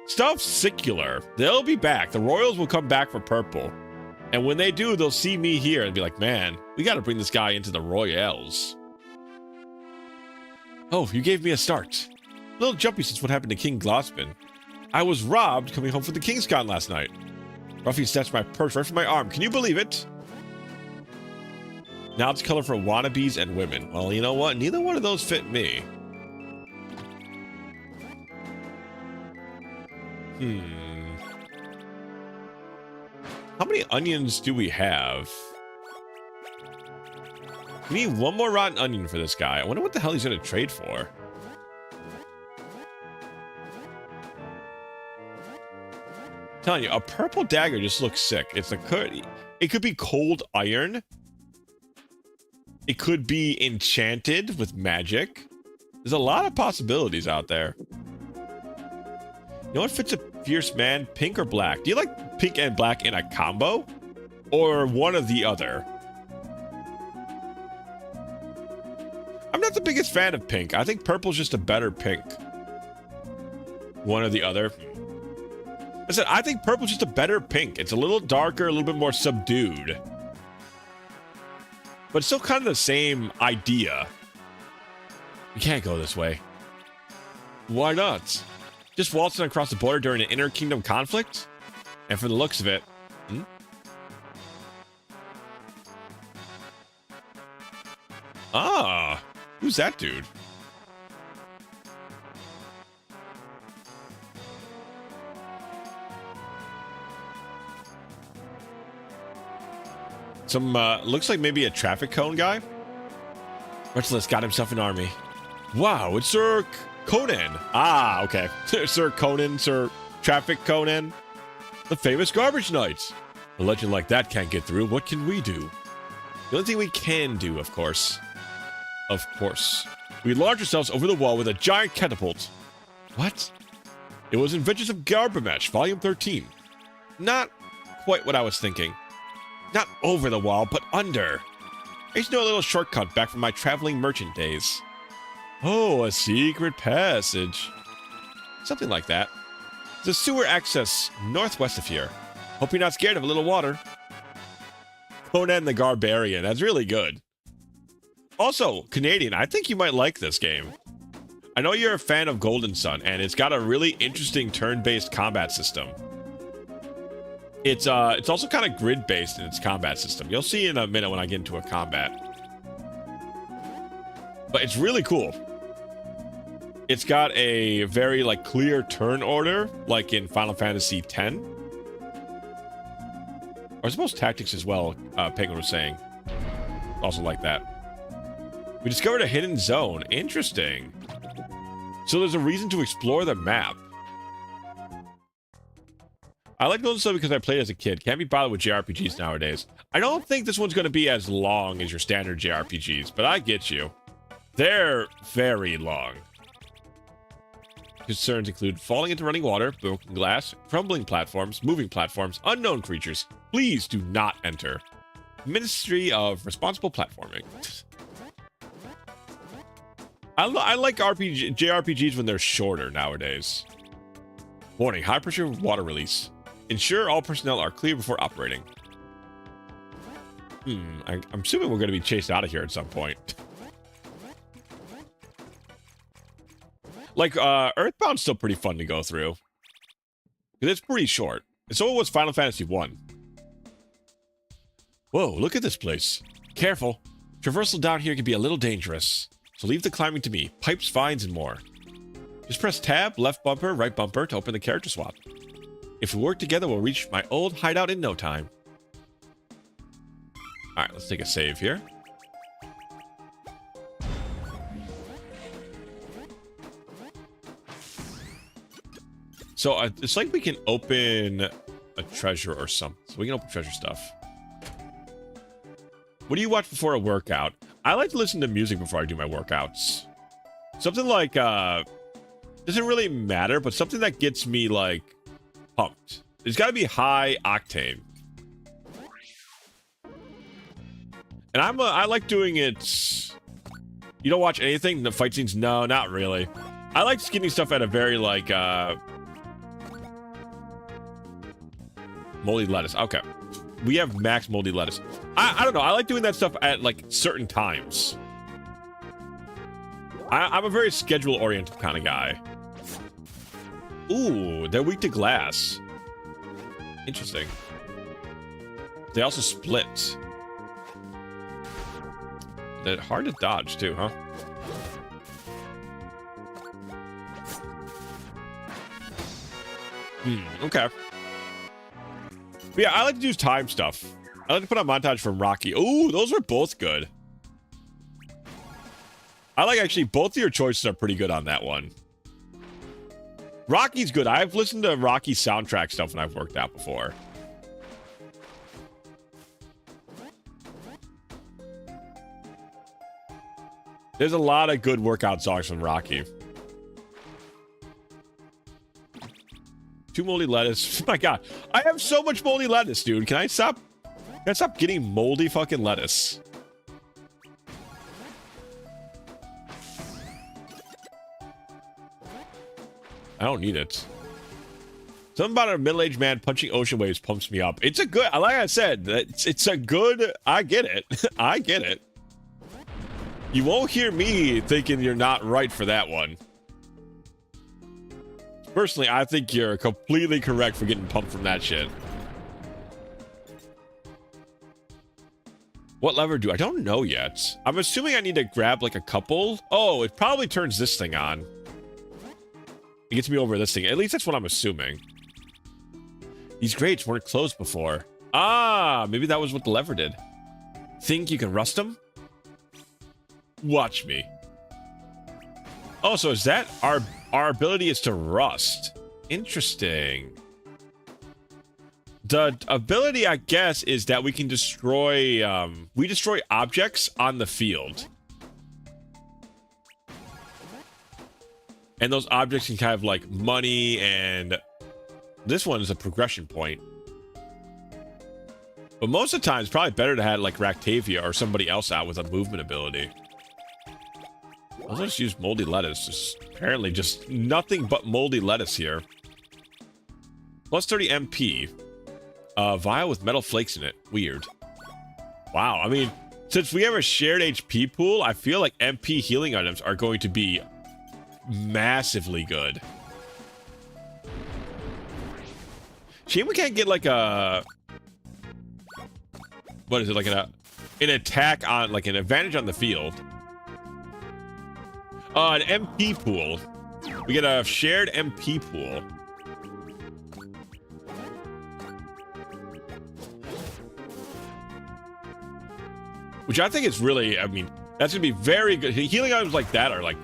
Stuff's secular. They'll be back. The Royals will come back for purple. And when they do, they'll see me here and be like, man, we gotta bring this guy into the Royals. Oh, you gave me a start. A little jumpy since what happened to King Glossman. I was robbed coming home from the King's Con last night. Ruffy snatched my purse right from my arm. Can you believe it? Now it's color for wannabes and women. Well, you know what? Neither one of those fit me. How many onions do we have? We need one more rotten onion for this guy. I wonder what the hell he's going to trade for. I'm telling you, a purple dagger just looks sick. It could be cold iron. It could be enchanted with magic. There's a lot of possibilities out there. You know what fits a fierce man? Pink or black? Do you like pink and black in a combo? Or one or the other? I'm not the biggest fan of pink. I think purple's just a better pink. One or the other. I said, I think purple's just a better pink. It's a little darker, a little bit more subdued. But it's still kind of the same idea. We can't go this way. Why not? Just waltzing across the border during an inter-kingdom conflict? And for the looks of it... Ah! Who's that dude? Some, looks like maybe a traffic cone guy? Merciless got himself an army. Wow, it's Sir Conan. Ah, okay. Sir Conan, Sir Traffic Conan. The famous garbage knight. A legend like that can't get through. What can we do? The only thing we can do, of course. Of course. We launch ourselves over the wall with a giant catapult. What? It was Adventures of Garbamesh, Volume 13. Not quite what I was thinking. Not over the wall, but under. I used to know a little shortcut back from my traveling merchant days. Oh, a secret passage. Something like that. There's a sewer access northwest of here. Hope you're not scared of a little water. Conan the Garbarian. That's really good. Also, Canadian, I think you might like this game. I know you're a fan of Golden Sun, and it's got a really interesting turn-based combat system. It's also kind of grid-based in its combat system. You'll see in a minute when I get into a combat. But it's really cool. It's got a very, like, clear turn order, like in Final Fantasy X. Or I suppose Tactics as well, Penguin was saying. Also like that. We discovered a hidden zone. Interesting. So there's a reason to explore the map. I like Golden Sun because I played as a kid. Can't be bothered with JRPGs nowadays. I don't think this one's going to be as long as your standard JRPGs, but I get you. They're very long. Concerns include falling into running water, broken glass, crumbling platforms, moving platforms, unknown creatures. Please do not enter. Ministry of Responsible Platforming. I like JRPGs when they're shorter nowadays. Warning, high pressure water release. Ensure all personnel are clear before operating. I'm assuming we're going to be chased out of here at some point. Like, Earthbound's still pretty fun to go through. It's pretty short. And so was Final Fantasy 1. Whoa, look at this place. Careful. Traversal down here can be a little dangerous. So leave the climbing to me. Pipes, vines, and more. Just press tab, left bumper, right bumper to open the character swap. If we work together, we'll reach my old hideout in no time. Alright, let's take a save here. So it's like we can open a treasure or something. So we can open treasure stuff. What do you watch before a workout? I like to listen to music before I do my workouts. Something like, doesn't really matter, but something that gets me, like, pumped. It's got to be high octane. And I like doing it... You don't watch anything? The fight scenes? No, not really. I like skinning stuff at a very, like, moldy lettuce. Okay. We have max moldy lettuce. I don't know. I like doing that stuff at, like, certain times. I'm a very schedule-oriented kind of guy. Ooh, they're weak to glass. Interesting. They also split. They're hard to dodge, too, huh? Okay. But yeah, I like to do time stuff. I like to put on montage from Rocky. Ooh, those were both good. I like actually both of your choices are pretty good on that one. Rocky's good. I've listened to Rocky soundtrack stuff when I've worked out before. There's a lot of good workout songs from Rocky. 2 moldy lettuce. Oh my god. I have so much moldy lettuce, dude. Can I stop getting moldy fucking lettuce? I don't need it. Something about a middle-aged man punching ocean waves pumps me up. It's a good, like I said, it's a good, I get it. I get it. You won't hear me thinking you're not right for that one. Personally, I think you're completely correct for getting pumped from that shit. What lever do I don't know yet. I'm assuming I need to grab like a couple. Oh, it probably turns this thing on. It gets me over this thing. At least that's what I'm assuming. These grates weren't closed before. Ah, maybe that was what the lever did. Think you can rust them? Watch me. Oh, so is that our ability is to rust? Interesting. The ability, I guess, is that we can destroy, we destroy objects on the field. And those objects can kind of like money, and this one is a progression point. But most of the time, it's probably better to have like Ractavia or somebody else out with a movement ability. I'll just use moldy lettuce. There's apparently just nothing but moldy lettuce here. Plus 30 MP. Vial with metal flakes in it. Weird. Wow, I mean, since we have a shared HP pool, I feel like MP healing items are going to be massively good. Shame we can't get like a... What is it, like an attack on, like an advantage on the field. An MP pool. We get a shared MP pool. Which I think is really, I mean, that's gonna be very good. Healing items like that are like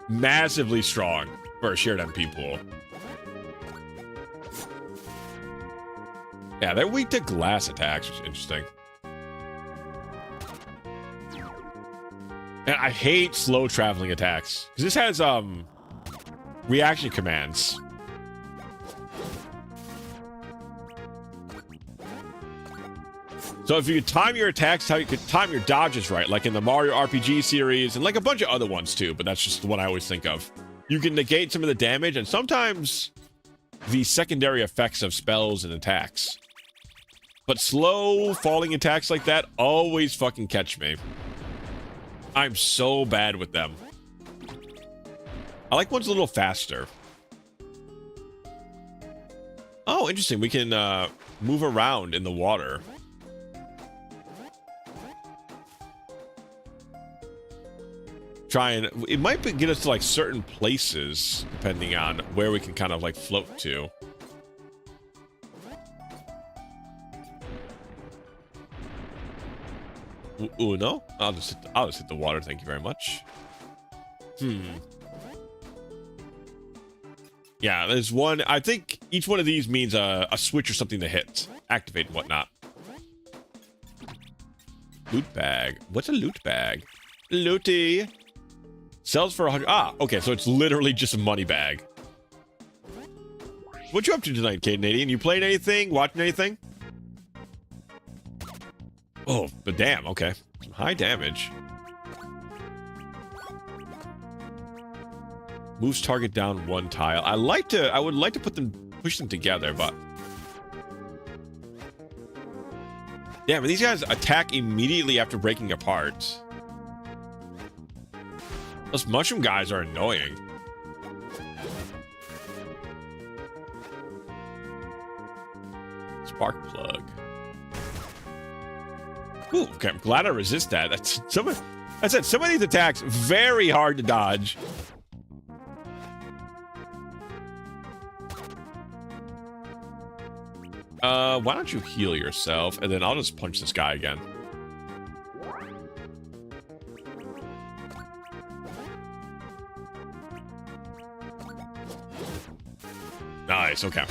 massively strong for a shared MP pool. Yeah, they're weak to glass attacks, which is interesting. And I hate slow traveling attacks. Because this has, reaction commands. So if you could time your attacks, how you could time your dodges right, like in the Mario RPG series, and like a bunch of other ones too, but that's just the one I always think of. You can negate some of the damage, and sometimes the secondary effects of spells and attacks. But slow falling attacks like that always fucking catch me. I'm so bad with them. I like ones a little faster. Oh, interesting. We can move around in the water. Try and... It might get us to like certain places, depending on where we can kind of like float to. No? I'll just hit the water, thank you very much. Yeah, there's one. I think each one of these means a switch or something to hit, activate and whatnot. Loot bag. What's a loot bag? Looty. Sells for 100. Ah, okay, so it's literally just a money bag. What you up to tonight, Canadian? You playing anything? Watching anything? Oh, but damn, okay. Some high damage. Moves target down 1 tile. I would like to push them together, but damn, these guys attack immediately after breaking apart. Those mushroom guys are annoying. Spark plug. Ooh, okay, I'm glad I resist that. That's some of these attacks very hard to dodge. Why don't you heal yourself, and then I'll just punch this guy again. Nice, okay.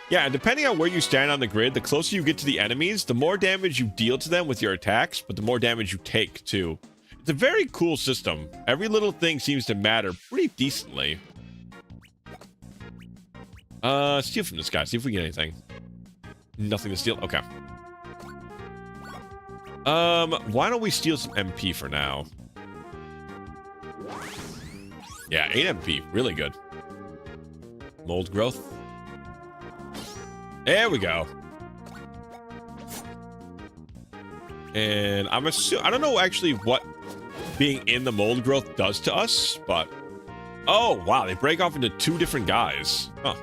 Yeah, and depending on where you stand on the grid, the closer you get to the enemies, the more damage you deal to them with your attacks, but the more damage you take, too. It's a very cool system. Every little thing seems to matter pretty decently. Steal from this guy. See if we get anything. Nothing to steal. Okay. Why don't we steal some MP for now? Yeah, 8 MP. Really good. Mold growth. There we go. And I'm assuming... I don't know actually what being in the mold growth does to us, but... Oh, wow. They break off into 2 different guys. Huh.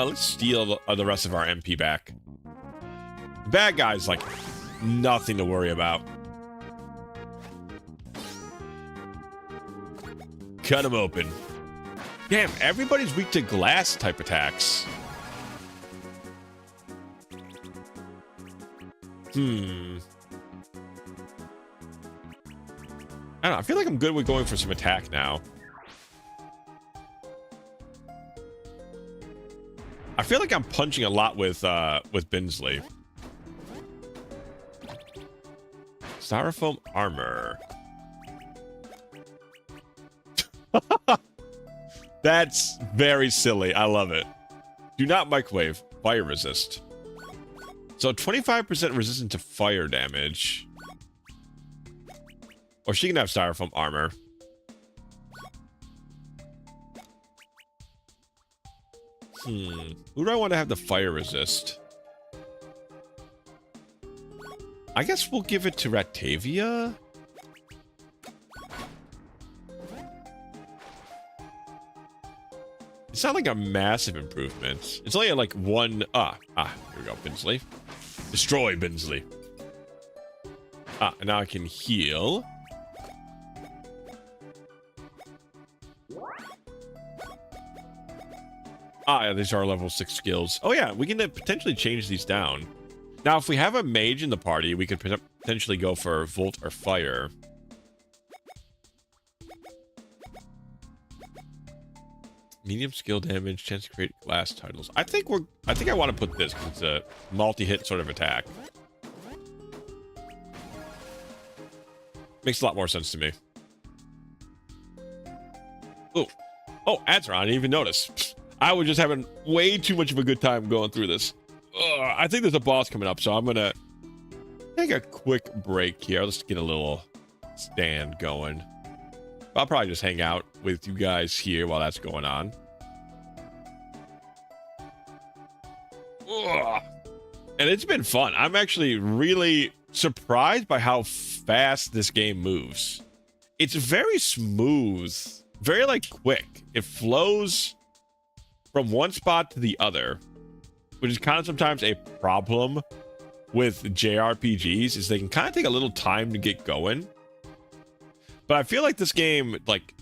Let's steal the rest of our MP back. Bad guys, like, nothing to worry about. Cut them open. Damn, everybody's weak to glass type attacks. I don't know, I feel like I'm good with going for some attack now. I feel like I'm punching a lot with Binsley. Styrofoam armor. That's very silly. I love it. Do not microwave. Fire resist. So 25% resistant to fire damage. Or she can have styrofoam armor. Who do I want to have the fire resist? I guess we'll give it to Ratavia. It's not like a massive improvement. It's only like 1... here we go, Binsley. Destroy Binsley. And now I can heal. Yeah, these are level 6 skills. Oh yeah, we can potentially change these down. Now, if we have a mage in the party, we could potentially go for Volt or Fire. Medium skill damage, chance to create glass titles. I think I want to put this because it's a multi-hit sort of attack. Makes a lot more sense to me. Ooh. Oh, Azeron, I didn't even notice. I was just having way too much of a good time going through this. I think there's a boss coming up, so I'm going to take a quick break here. Let's get a little stand going. I'll probably just hang out with you guys here while that's going on. And it's been fun. I'm actually really surprised by how fast this game moves. It's very smooth, very like quick. It flows from one spot to the other, which is kind of sometimes a problem with JRPGs, is they can kind of take a little time to get going. But I feel like this game, like,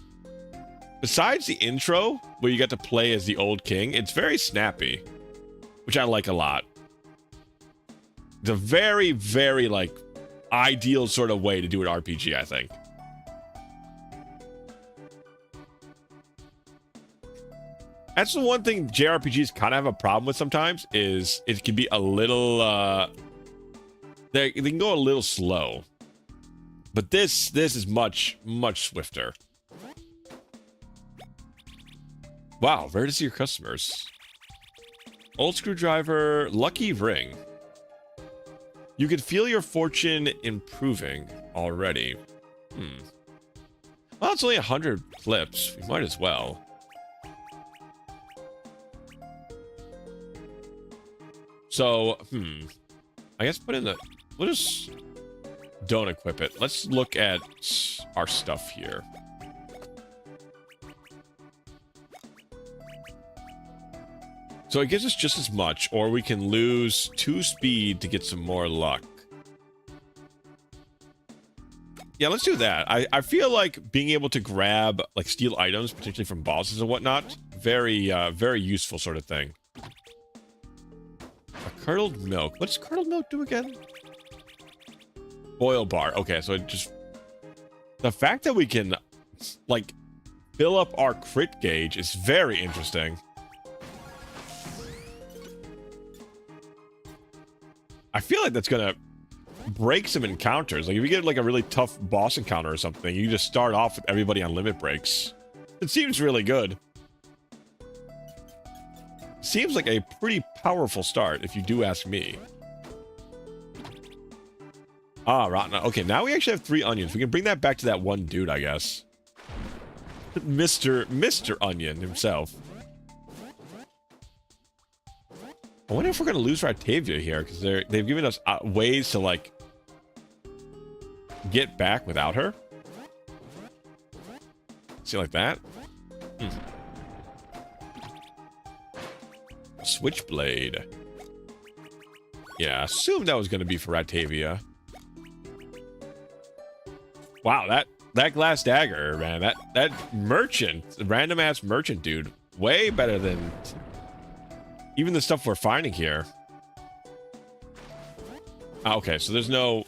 besides the intro, where you get to play as the old king, it's very snappy, which I like a lot. It's a very, very, like, ideal sort of way to do an RPG, I think. That's the one thing JRPGs kind of have a problem with sometimes, is it can be a little, they can go a little slow. But this is much swifter. Wow, rare to see your customers. Old screwdriver, lucky ring. You could feel your fortune improving already. Well, it's only 100 flips. We might as well. So, I guess put in the... We'll just... Don't equip it. Let's look at our stuff here. So it gives us just as much, or we can lose 2 speed to get some more luck. Yeah, let's do that. I feel like being able to grab, like, steal items, potentially from bosses and whatnot, very useful sort of thing. A curdled milk. What does curdled milk do again? Boil bar. Okay, so it just... The fact that we can, like, fill up our crit gauge is very interesting. I feel like that's gonna break some encounters. Like, if you get, like, a really tough boss encounter or something, you just start off with everybody on limit breaks. It seems really good. Seems like a pretty powerful start, if you do ask me. Ah, rotten. Okay, now we actually have 3 onions. We can bring that back to that one dude, I guess. Mr. Onion himself. I wonder if we're going to lose Ratavia here, because they've given us ways to, like, get back without her. See, like that? Switchblade. Yeah, I assumed that was going to be for Ratavia. Wow, that glass dagger, man. That merchant, random ass merchant dude, way better than even the stuff we're finding here. Okay, so there's no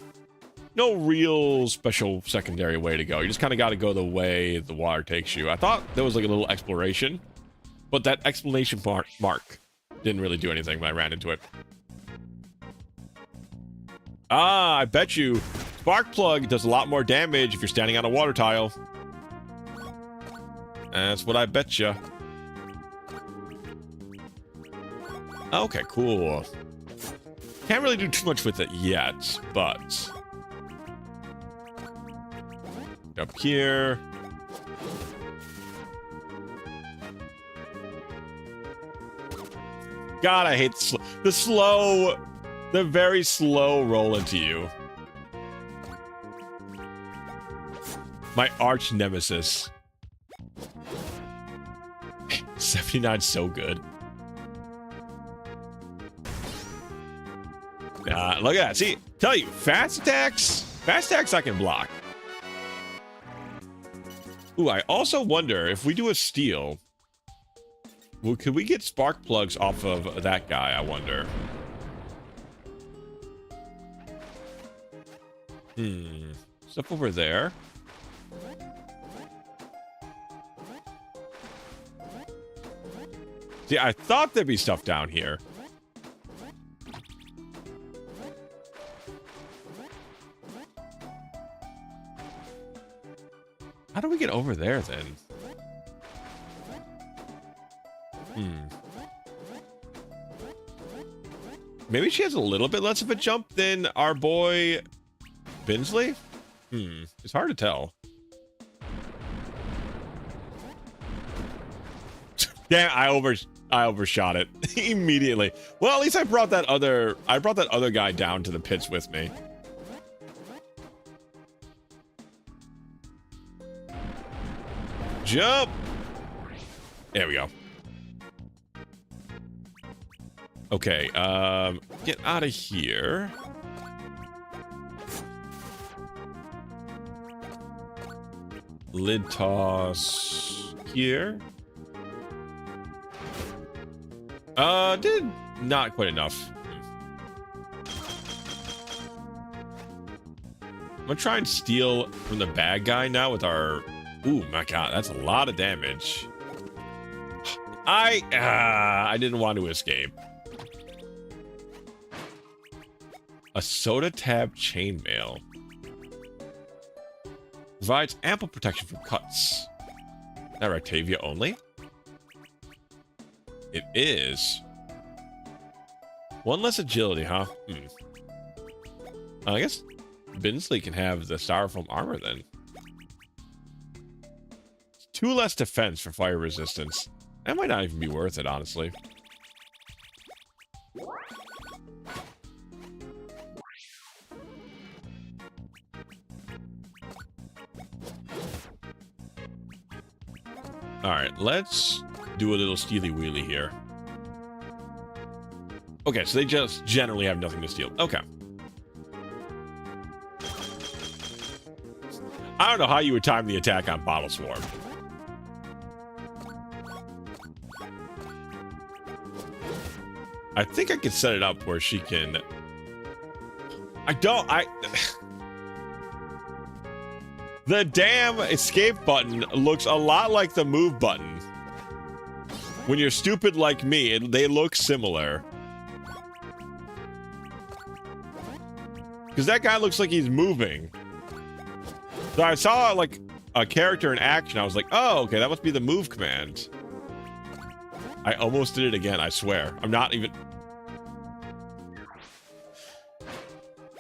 real special secondary way to go. You just kind of got to go the way the water takes you. I thought there was like a little exploration, but that explanation mark didn't really do anything when I ran into it. Ah, I bet you Spark Plug does a lot more damage if you're standing on a water tile. That's what I bet you. Okay, cool. Can't really do too much with it yet, but... Up here. God, I hate the very slow roll into you. My arch nemesis. 79 so good. Look at that. See, tell you, fast attacks I can block. Ooh, I also wonder if we do a steal. Well, could we get spark plugs off of that guy, I wonder? Stuff over there. See, I thought there'd be stuff down here. How do we get over there, then? Maybe she has a little bit less of a jump than our boy Binsley? It's hard to tell. Damn, I overshot it immediately. Well, at least I brought that other guy down to the pits with me. Jump. There we go. Okay, get out of here. Lid toss here. Did not quite enough. I'm gonna try and steal from the bad guy now with our... Ooh, my God, that's a lot of damage. I didn't want to escape. A soda tab chainmail. Provides ample protection from cuts. Is that Ractavia only? It is. One less agility, huh? I guess Binsley can have the styrofoam armor then. 2 less defense for fire resistance. That might not even be worth it, honestly. Alright, let's do a little steely wheelie here. Okay, so they just generally have nothing to steal. Okay. I don't know how you would time the attack on Bottle Swarm. I think I could set it up where she can... The damn escape button looks a lot like the move button. When you're stupid like me, they look similar. Because that guy looks like he's moving. So I saw, like, a character in action. I was like, oh, okay, that must be the move command. I almost did it again, I swear. I'm not even...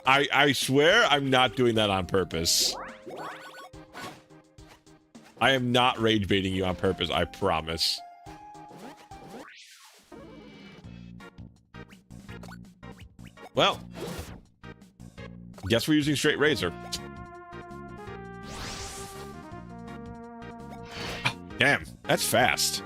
I swear I'm not doing that on purpose. I am not rage baiting you on purpose, I promise. Well, guess we're using straight razor. Oh, damn, that's fast.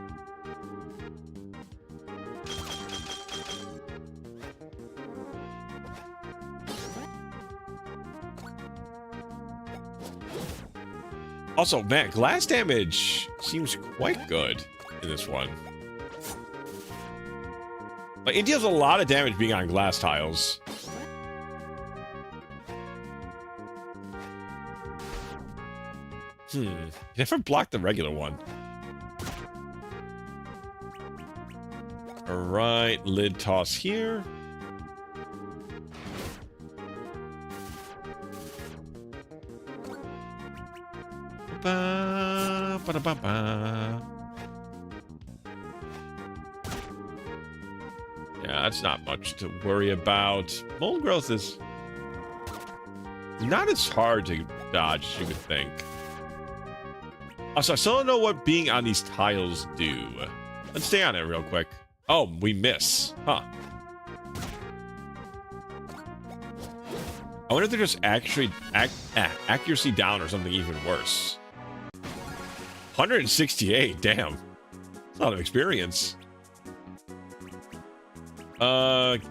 Also, man, glass damage seems quite good in this one. Like, it deals a lot of damage being on glass tiles. Never blocked the regular one. Alright, lid toss here. Yeah, that's not much to worry about. Mold growth is not as hard to dodge as you would think. Also, I still don't know what being on these tiles do. Let's stay on it real quick. Oh, we miss. Huh. I wonder if they're just actually accuracy down or something even worse. 168, damn. That's a lot of experience.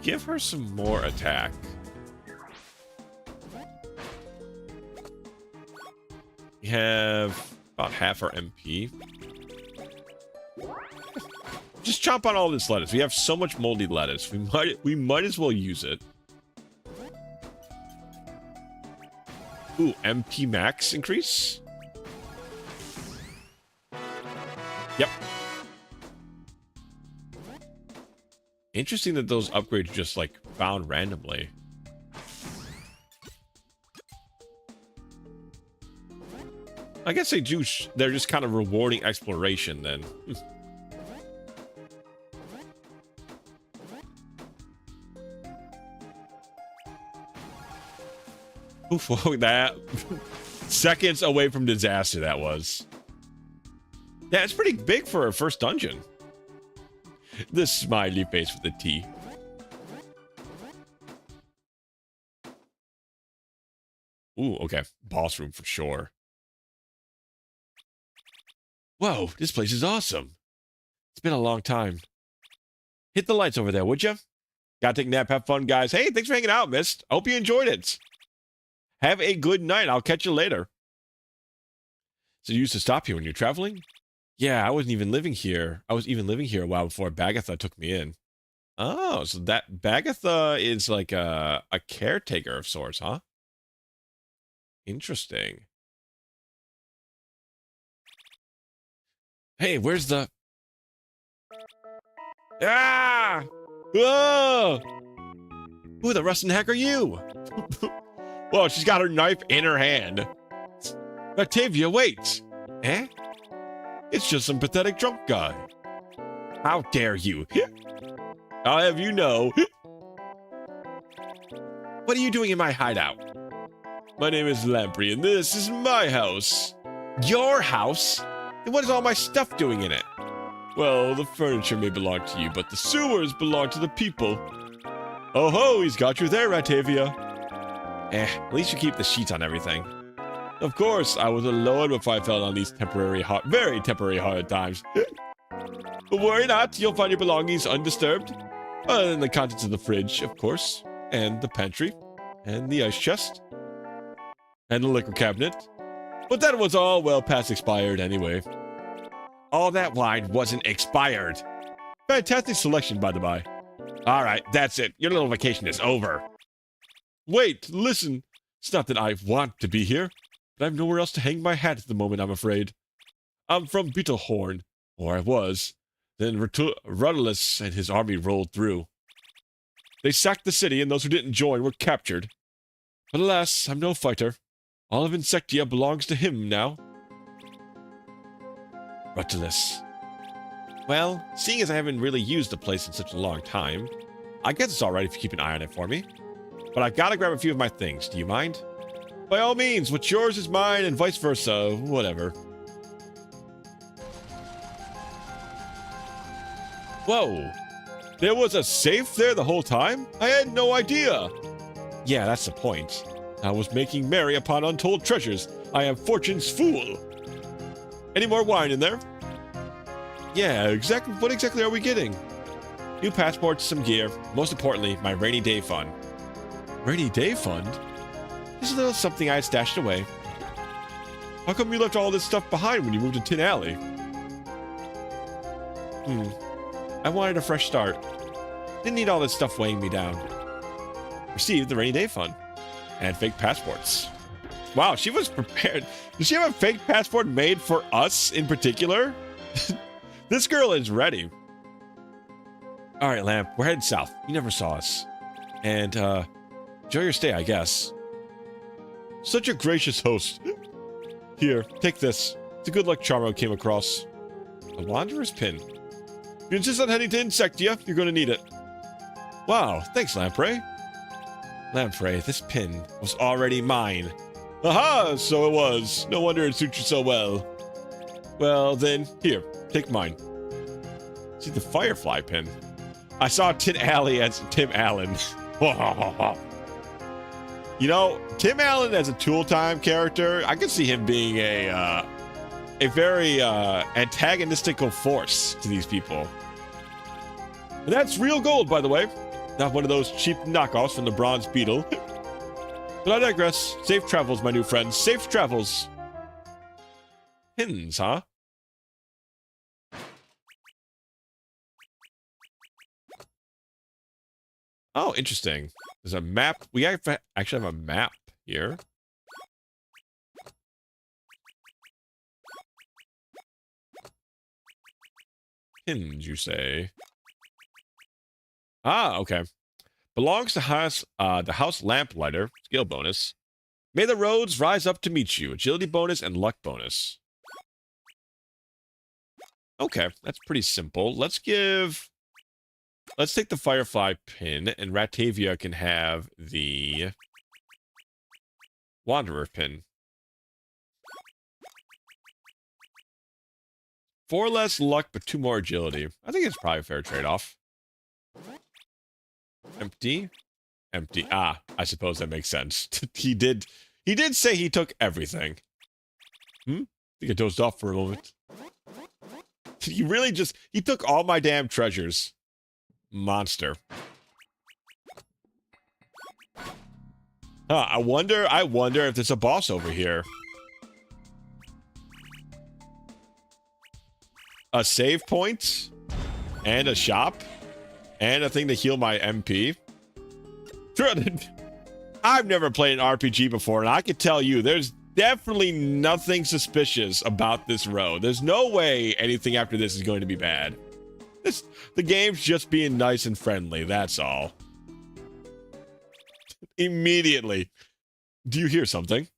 Give her some more attack. We have about half our MP. Just chomp on all this lettuce. We have so much moldy lettuce. We might as well use it. Ooh, MP max increase? Yep. Interesting that those upgrades just, like, found randomly. I guess they do. They're just kind of rewarding exploration then. Oof, that seconds away from disaster that was. Yeah, it's pretty big for a first dungeon. The smiley face with the T. Ooh, okay. Boss room for sure. Whoa, this place is awesome. It's been a long time. Hit the lights over there, would you? Gotta take a nap, have fun, guys. Hey, thanks for hanging out, Mist. I hope you enjoyed it. Have a good night. I'll catch you later. So you used to stop here when you're traveling? Yeah, I wasn't even living here. I was even living here a while before Bagatha took me in. Oh, so that Bagatha is like a caretaker of sorts, huh? Interesting. Hey, where's the... Ah! Oh! Who the rusting heck are you? Well, she's got her knife in her hand. Octavia, wait. Eh? It's just some pathetic drunk guy. How dare you? I'll have you know. What are you doing in my hideout? My name is Lamprey, and this is my house. Your house? And what is all my stuff doing in it? Well, the furniture may belong to you, but the sewers belong to the people. Oh ho, he's got you there, Octavia. At least you keep the sheets on everything. Of course, I was alone before I fell on these very temporary hard times. But worry not, you'll find your belongings undisturbed. Other than the contents of the fridge, of course. And the pantry. And the ice chest. And the liquor cabinet. But that was all well past expired anyway. All that wine wasn't expired. Fantastic selection, by the by. Alright, that's it. Your little vacation is over. Wait, listen. It's not that I want to be here, but I have nowhere else to hang my hat at the moment, I'm afraid. I'm from Beetlehorn, or I was. Then Rudolus and his army rolled through. They sacked the city, and those who didn't join were captured. But alas, I'm no fighter. All of Insectia belongs to him now. Rudolus. Well, seeing as I haven't really used the place in such a long time, I guess it's alright if you keep an eye on it for me. But I've got to grab a few of my things. Do you mind? By all means, what's yours is mine, and vice versa. Whatever. Whoa. There was a safe there the whole time? I had no idea. Yeah, that's the point. I was making merry upon untold treasures. I am fortune's fool. Any more wine in there? Yeah, exactly. What exactly are we getting? New passports, some gear. Most importantly, my rainy day fund. Rainy day fund? This is a little something I had stashed away. How come you left all this stuff behind when you moved to Tin Alley? I wanted a fresh start. Didn't need all this stuff weighing me down. Received the rainy day fund. And fake passports. Wow, she was prepared. Does she have a fake passport made for us in particular? This girl is ready. Alright, Lamp, we're headed south. You never saw us. And, enjoy your stay, I guess. Such a gracious host. Here, take this. It's a good luck charm I came across. A Wanderer's Pin. If you insist on heading to Insectia, you're going to need it. Wow, thanks, Lamprey. Lamprey, this pin was already mine. Aha, so it was. No wonder it suits you so well. Well, then, here, take mine. See, the Firefly pin. I saw Tin Alley as Tim Allen. You know, Tim Allen as a Tool Time character, I could see him being a very antagonistical force to these people. And that's real gold, by the way. Not one of those cheap knockoffs from the Bronze Beetle. But I digress. Safe travels, my new friends. Safe travels. Pins, huh? Oh, interesting. There's a map. We actually have a map here. Pins, you say? Ah, okay. Belongs to the House Lamplighter. Skill bonus. May the roads rise up to meet you. Agility bonus and luck bonus. Okay, that's pretty simple. Let's take the Firefly pin, and Ratavia can have the Wanderer pin. 4 less luck, but 2 more agility. I think it's probably a fair trade-off. Empty. Empty. Ah, I suppose that makes sense. He did say he took everything. I think I dozed off for a moment. He took all my damn treasures. Monster. Huh, I wonder if there's a boss over here. A save point? And a shop? And a thing to heal my MP? I've never played an RPG before, and I can tell you, there's definitely nothing suspicious about this road. There's no way anything after this is going to be bad. The game's just being nice and friendly, that's all. Immediately. Do you hear something?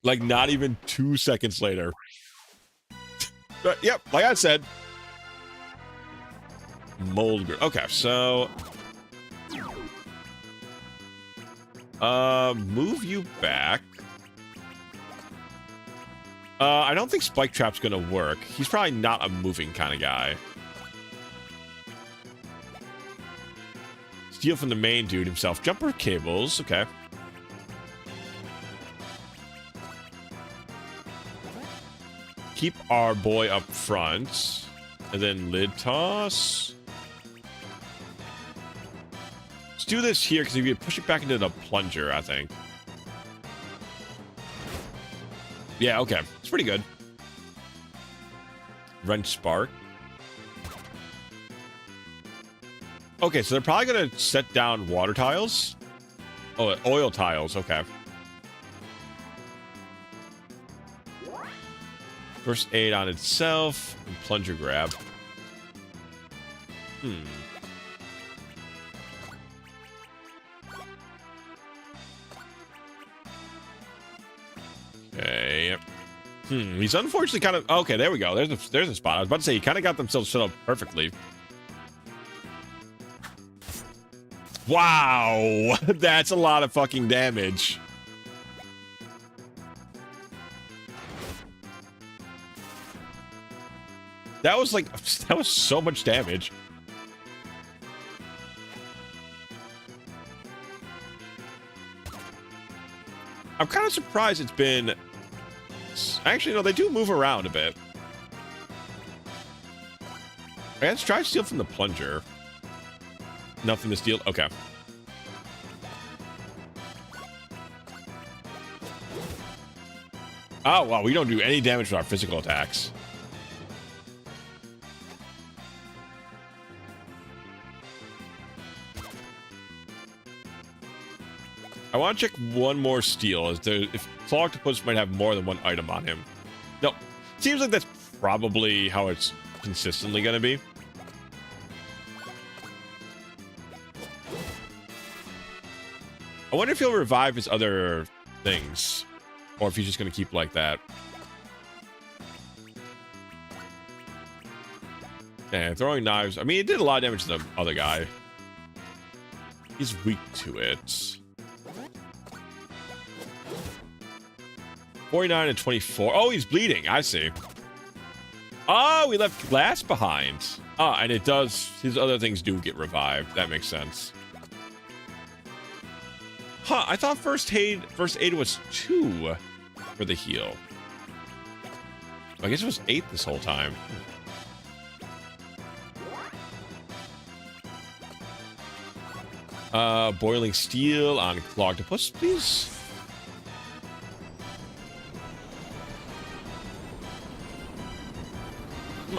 Like, not even 2 seconds later. But, yep, like I said. Mold. Okay, so... move you back. I don't think Spike Trap's gonna work. He's probably not a moving kind of guy. Steal from the main dude himself. Jumper cables, okay. Keep our boy up front. And then lid toss. Let's do this here, because if you push it back into the plunger, I think. Yeah, okay. It's pretty good. Wrench spark. Okay, so they're probably going to set down water tiles. Oh, oil tiles. Okay. First aid on itself. And plunger grab. Okay. He's unfortunately kind of... Okay, there we go. There's a spot. I was about to say, he kind of got themselves set up perfectly. Wow! That's a lot of fucking damage. That was like... That was so much damage. I'm kind of surprised it's been... Actually, no, they do move around a bit. Let's try to steal from the plunger. Nothing to steal. Okay. Oh, wow. We don't do any damage with our physical attacks. I want to check one more steal. If Octopus might have more than one item on him. No. Seems like that's probably how it's consistently going to be. I wonder if he'll revive his other things. Or if he's just going to keep like that. And throwing knives. I mean, it did a lot of damage to the other guy. He's weak to it. 49 and 24. Oh, he's bleeding. I see. Oh, we left glass behind. Ah, and it does... His other things do get revived. That makes sense. Huh, I thought first aid was 2 for the heal. I guess it was 8 this whole time. Boiling steel on Octopus, please.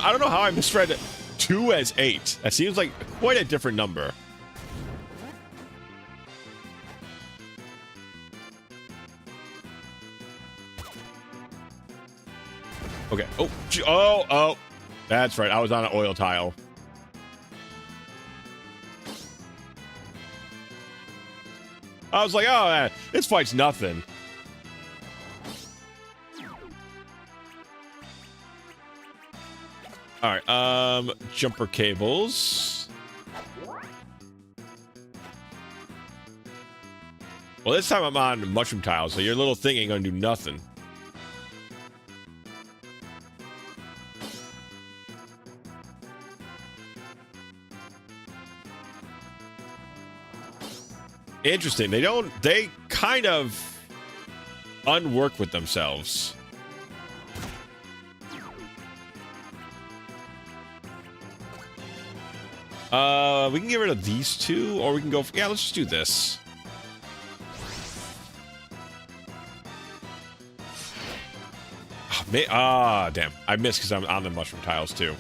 I don't know how I misread 2 as 8. That seems like quite a different number. Okay. Oh. That's right. I was on an oil tile. I was like, oh, man, this fight's nothing. All right, jumper cables. Well, this time I'm on mushroom tiles, so your little thing ain't gonna do nothing. Interesting. They kind of unwork with themselves. We can get rid of these two, or we can go... Yeah, let's just do this. Damn. I missed because I'm on the mushroom tiles, too.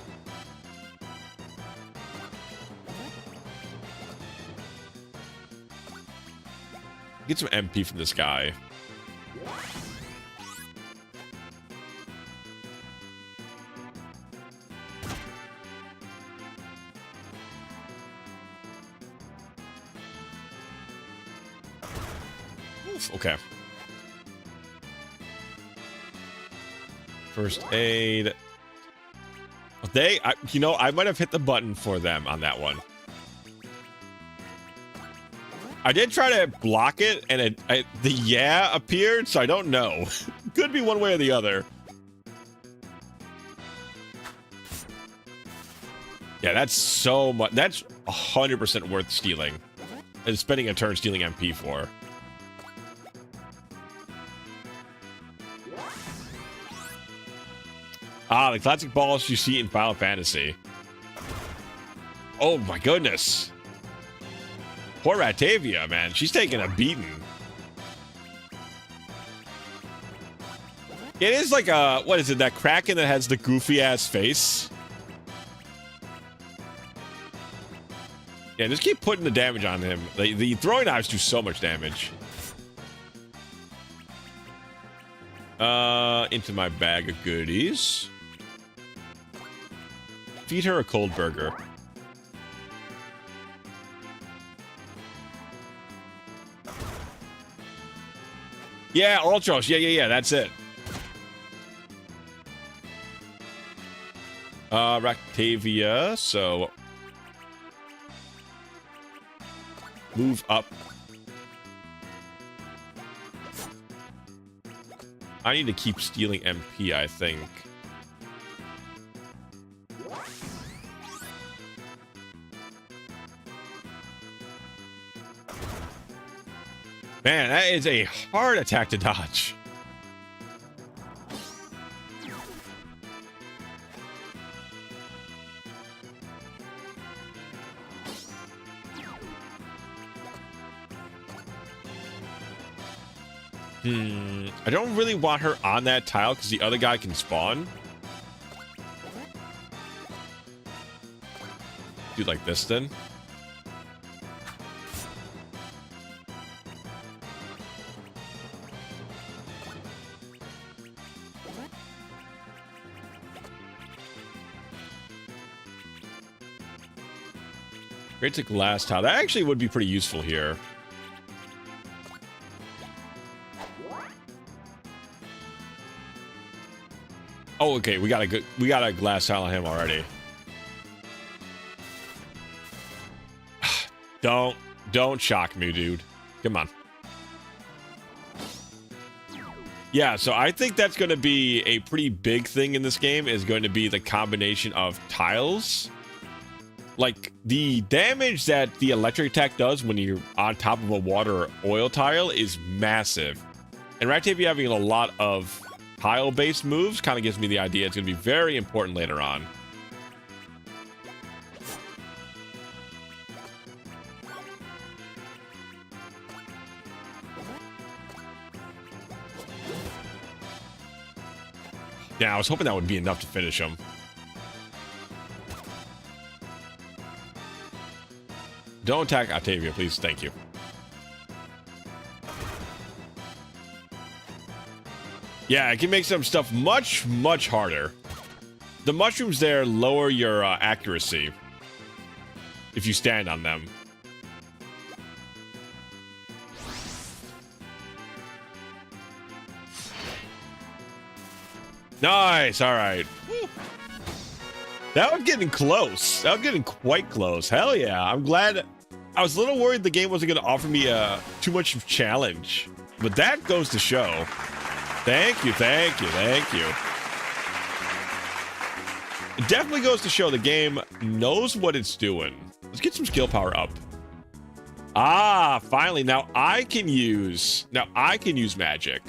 Get some MP from this guy. Oof, okay. First aid. You know, I might have hit the button for them on that one. I did try to block it, and the yeah appeared, so I don't know. Could be one way or the other. Yeah, that's so much. That's 100% worth stealing. And spending a turn stealing MP for. Ah, the classic balls you see in Final Fantasy. Oh my goodness. Poor Ratavia, man. She's taking a beating. It is like a, what is it, that Kraken that has the goofy ass face? Yeah, just keep putting the damage on him. The throwing knives do so much damage. Into my bag of goodies. Feed her a cold burger. Yeah, Ultros. Yeah, that's it. Ractavia, so move up. I need to keep stealing MP, I think. Man, that is a hard attack to dodge. I don't really want her on that tile because the other guy can spawn. Do like this then. Great to glass tile. That actually would be pretty useful here. Oh, okay. We got a glass tile on him already. Don't shock me, dude. Come on. Yeah, so I think that's going to be a pretty big thing in this game, is going to be the combination of tiles. Like, the damage that the electric attack does when you're on top of a water or oil tile is massive. And Ractavia having a lot of tile-based moves kind of gives me the idea it's going to be very important later on. Yeah, I was hoping that would be enough to finish him. Don't attack Octavia, please. Thank you. Yeah, it can make some stuff much, much harder. The mushrooms there lower your accuracy if you stand on them. Nice. All right. Woo. That was getting close. That was getting quite close. Hell yeah. I'm glad. I was a little worried the game wasn't going to offer me too much of a challenge. But that goes to show. Thank you. Thank you. Thank you. It definitely goes to show the game knows what it's doing. Let's get some skill power up. Ah, finally. Now I can use magic.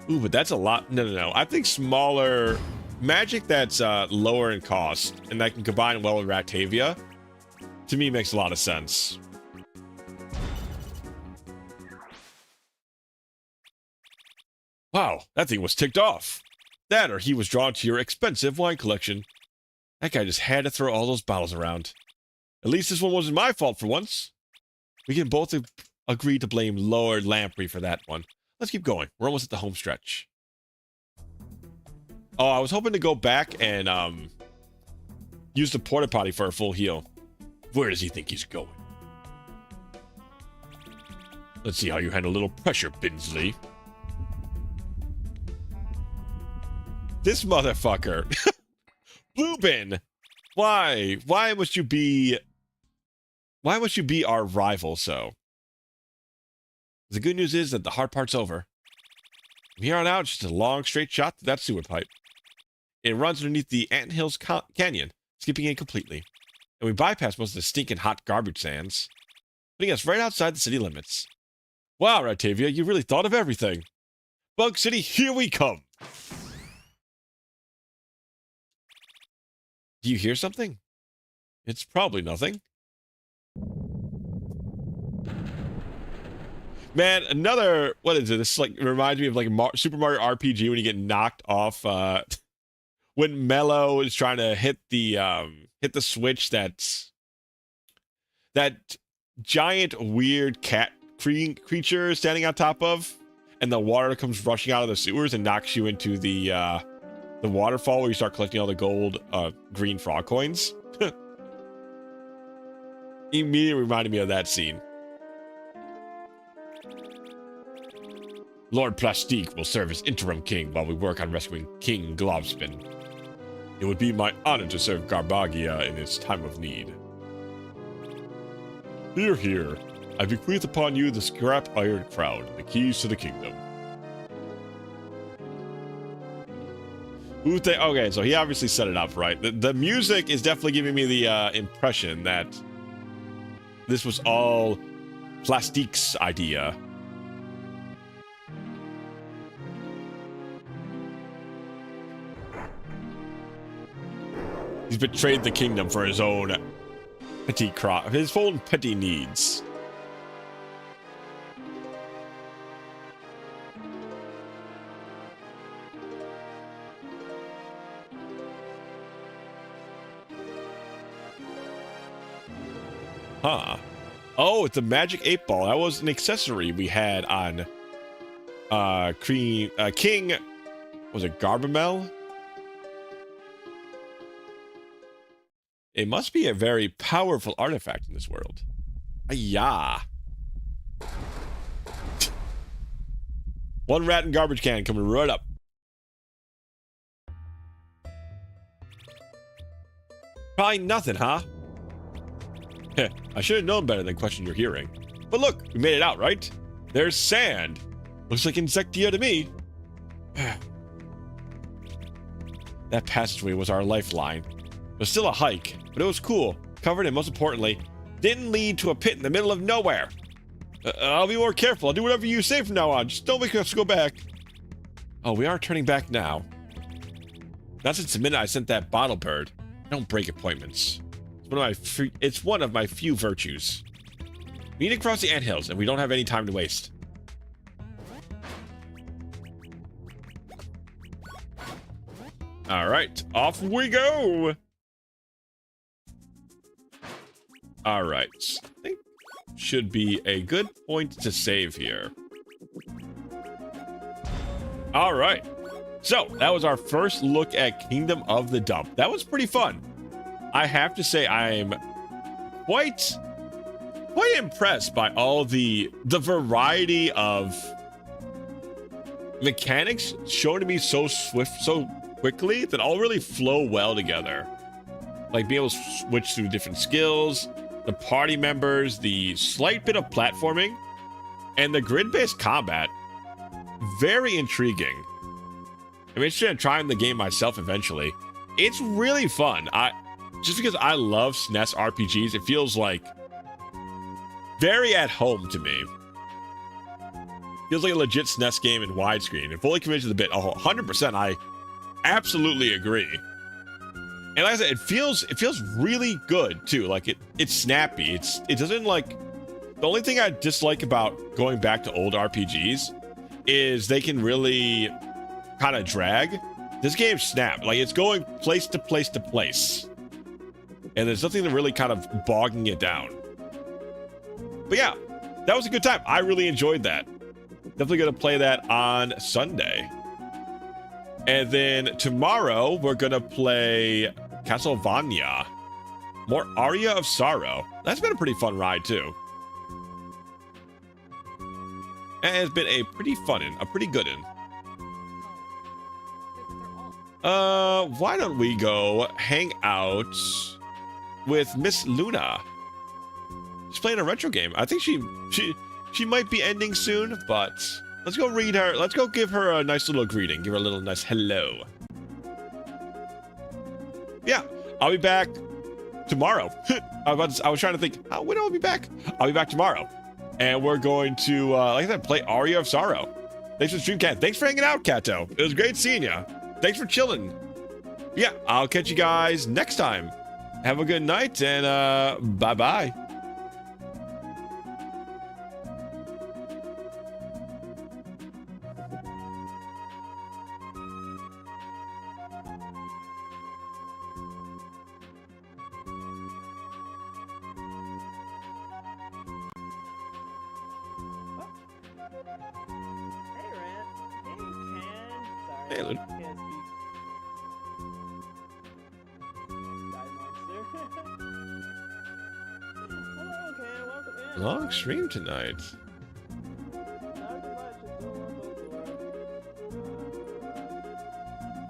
Ooh, but that's a lot. No. I think smaller magic that's lower in cost and that can combine well with Ractavia, to me, makes a lot of sense. Wow, that thing was ticked off. That or he was drawn to your expensive wine collection. That guy just had to throw all those bottles around. At least this one wasn't my fault for once. We can both agree to blame Lord Lamprey for that one. Let's keep going. We're almost at the home stretch. Oh, I was hoping to go back and use the porta potty for a full heal. Where does he think he's going? Let's see how you handle a little pressure, Binsley. This motherfucker. Bluebin! Why? Why must you be our rival, so? The good news is that the hard part's over. From here on out, it's just a long, straight shot to that sewer pipe. It runs underneath the Anthills Canyon, skipping in completely. And we bypass most of the stinking hot garbage sands, putting us right outside the city limits. Wow, Ratavia, you really thought of everything. Bug City, here we come! Do you hear something? It's probably nothing. Man, another, what is it? This like reminds me of like Super Mario RPG when you get knocked off, when Mello is trying to hit the switch that giant weird cat creature standing on top of, and the water comes rushing out of the sewers and knocks you into the waterfall where you start collecting all the gold green frog coins. Immediately reminded me of that scene. Lord Plastique will serve as interim king while we work on rescuing King Globspin. It would be my honor to serve Garbagia in its time of need. Hear, hear. I bequeath upon you the scrap iron crown, the keys to the kingdom. Okay, so he obviously set it up right. The music is definitely giving me the impression that this was all Plastique's idea. He's betrayed the kingdom for his own petty needs. Huh. Oh, it's a magic 8-ball. That was an accessory we had on King, was it Garbamel? It must be a very powerful artifact in this world. Ayah. One rat and garbage can coming right up. Probably nothing, huh? Heh, I should have known better than question your hearing. But look, we made it out, right? There's sand. Looks like Insectia to me. That passageway was our lifeline. It was still a hike, but it was cool, covered, and most importantly, didn't lead to a pit in the middle of nowhere. I'll be more careful. I'll do whatever you say from now on. Just don't make us go back. Oh, we are turning back now. Not since the minute I sent that bottle bird. I don't break appointments. It's one of my few virtues. We need to cross the anthills, and we don't have any time to waste. All right, off we go. All right, I think should be a good point to save here. All right, so that was our first look at Kingdom of the Dump. That was pretty fun. I have to say I'm quite impressed by all the variety of mechanics shown to me so quickly that all really flow well together. Like being able to switch through different skills, the party members, the slight bit of platforming, and the grid-based combat. Very intriguing. I'm interested in trying the game myself eventually. It's really fun. Just because I love SNES RPGs, it feels like very at home to me. Feels like a legit SNES game in widescreen. And fully committed to the bit. 100%. I absolutely agree. And like I said, it feels really good too. Like it's snappy. It doesn't like. The only thing I dislike about going back to old RPGs is they can really kind of drag. This game's snap. Like it's going place to place to place. And there's nothing that really kind of bogging it down. But yeah, that was a good time. I really enjoyed that. Definitely going to play that on Sunday. And then tomorrow, we're going to play Castlevania. More Aria of Sorrow. That's been a pretty fun ride, too. And it's been a pretty fun one, a pretty good one. Why don't we go hang out with Miss Luna? She's playing a retro game. I think she might be ending soon, but let's go read her. Let's go give her a nice little greeting. Give her a little nice hello. Yeah, I'll be back tomorrow. I was trying to think, when will I be back? I'll be back tomorrow. And we're going to, like I said, play Aria of Sorrow. Thanks for the stream, Cat. Thanks for hanging out, Kato. It was great seeing you. Thanks for chilling. Yeah, I'll catch you guys next time. Have a good night, and bye-bye. Hey, Lud. Long stream tonight.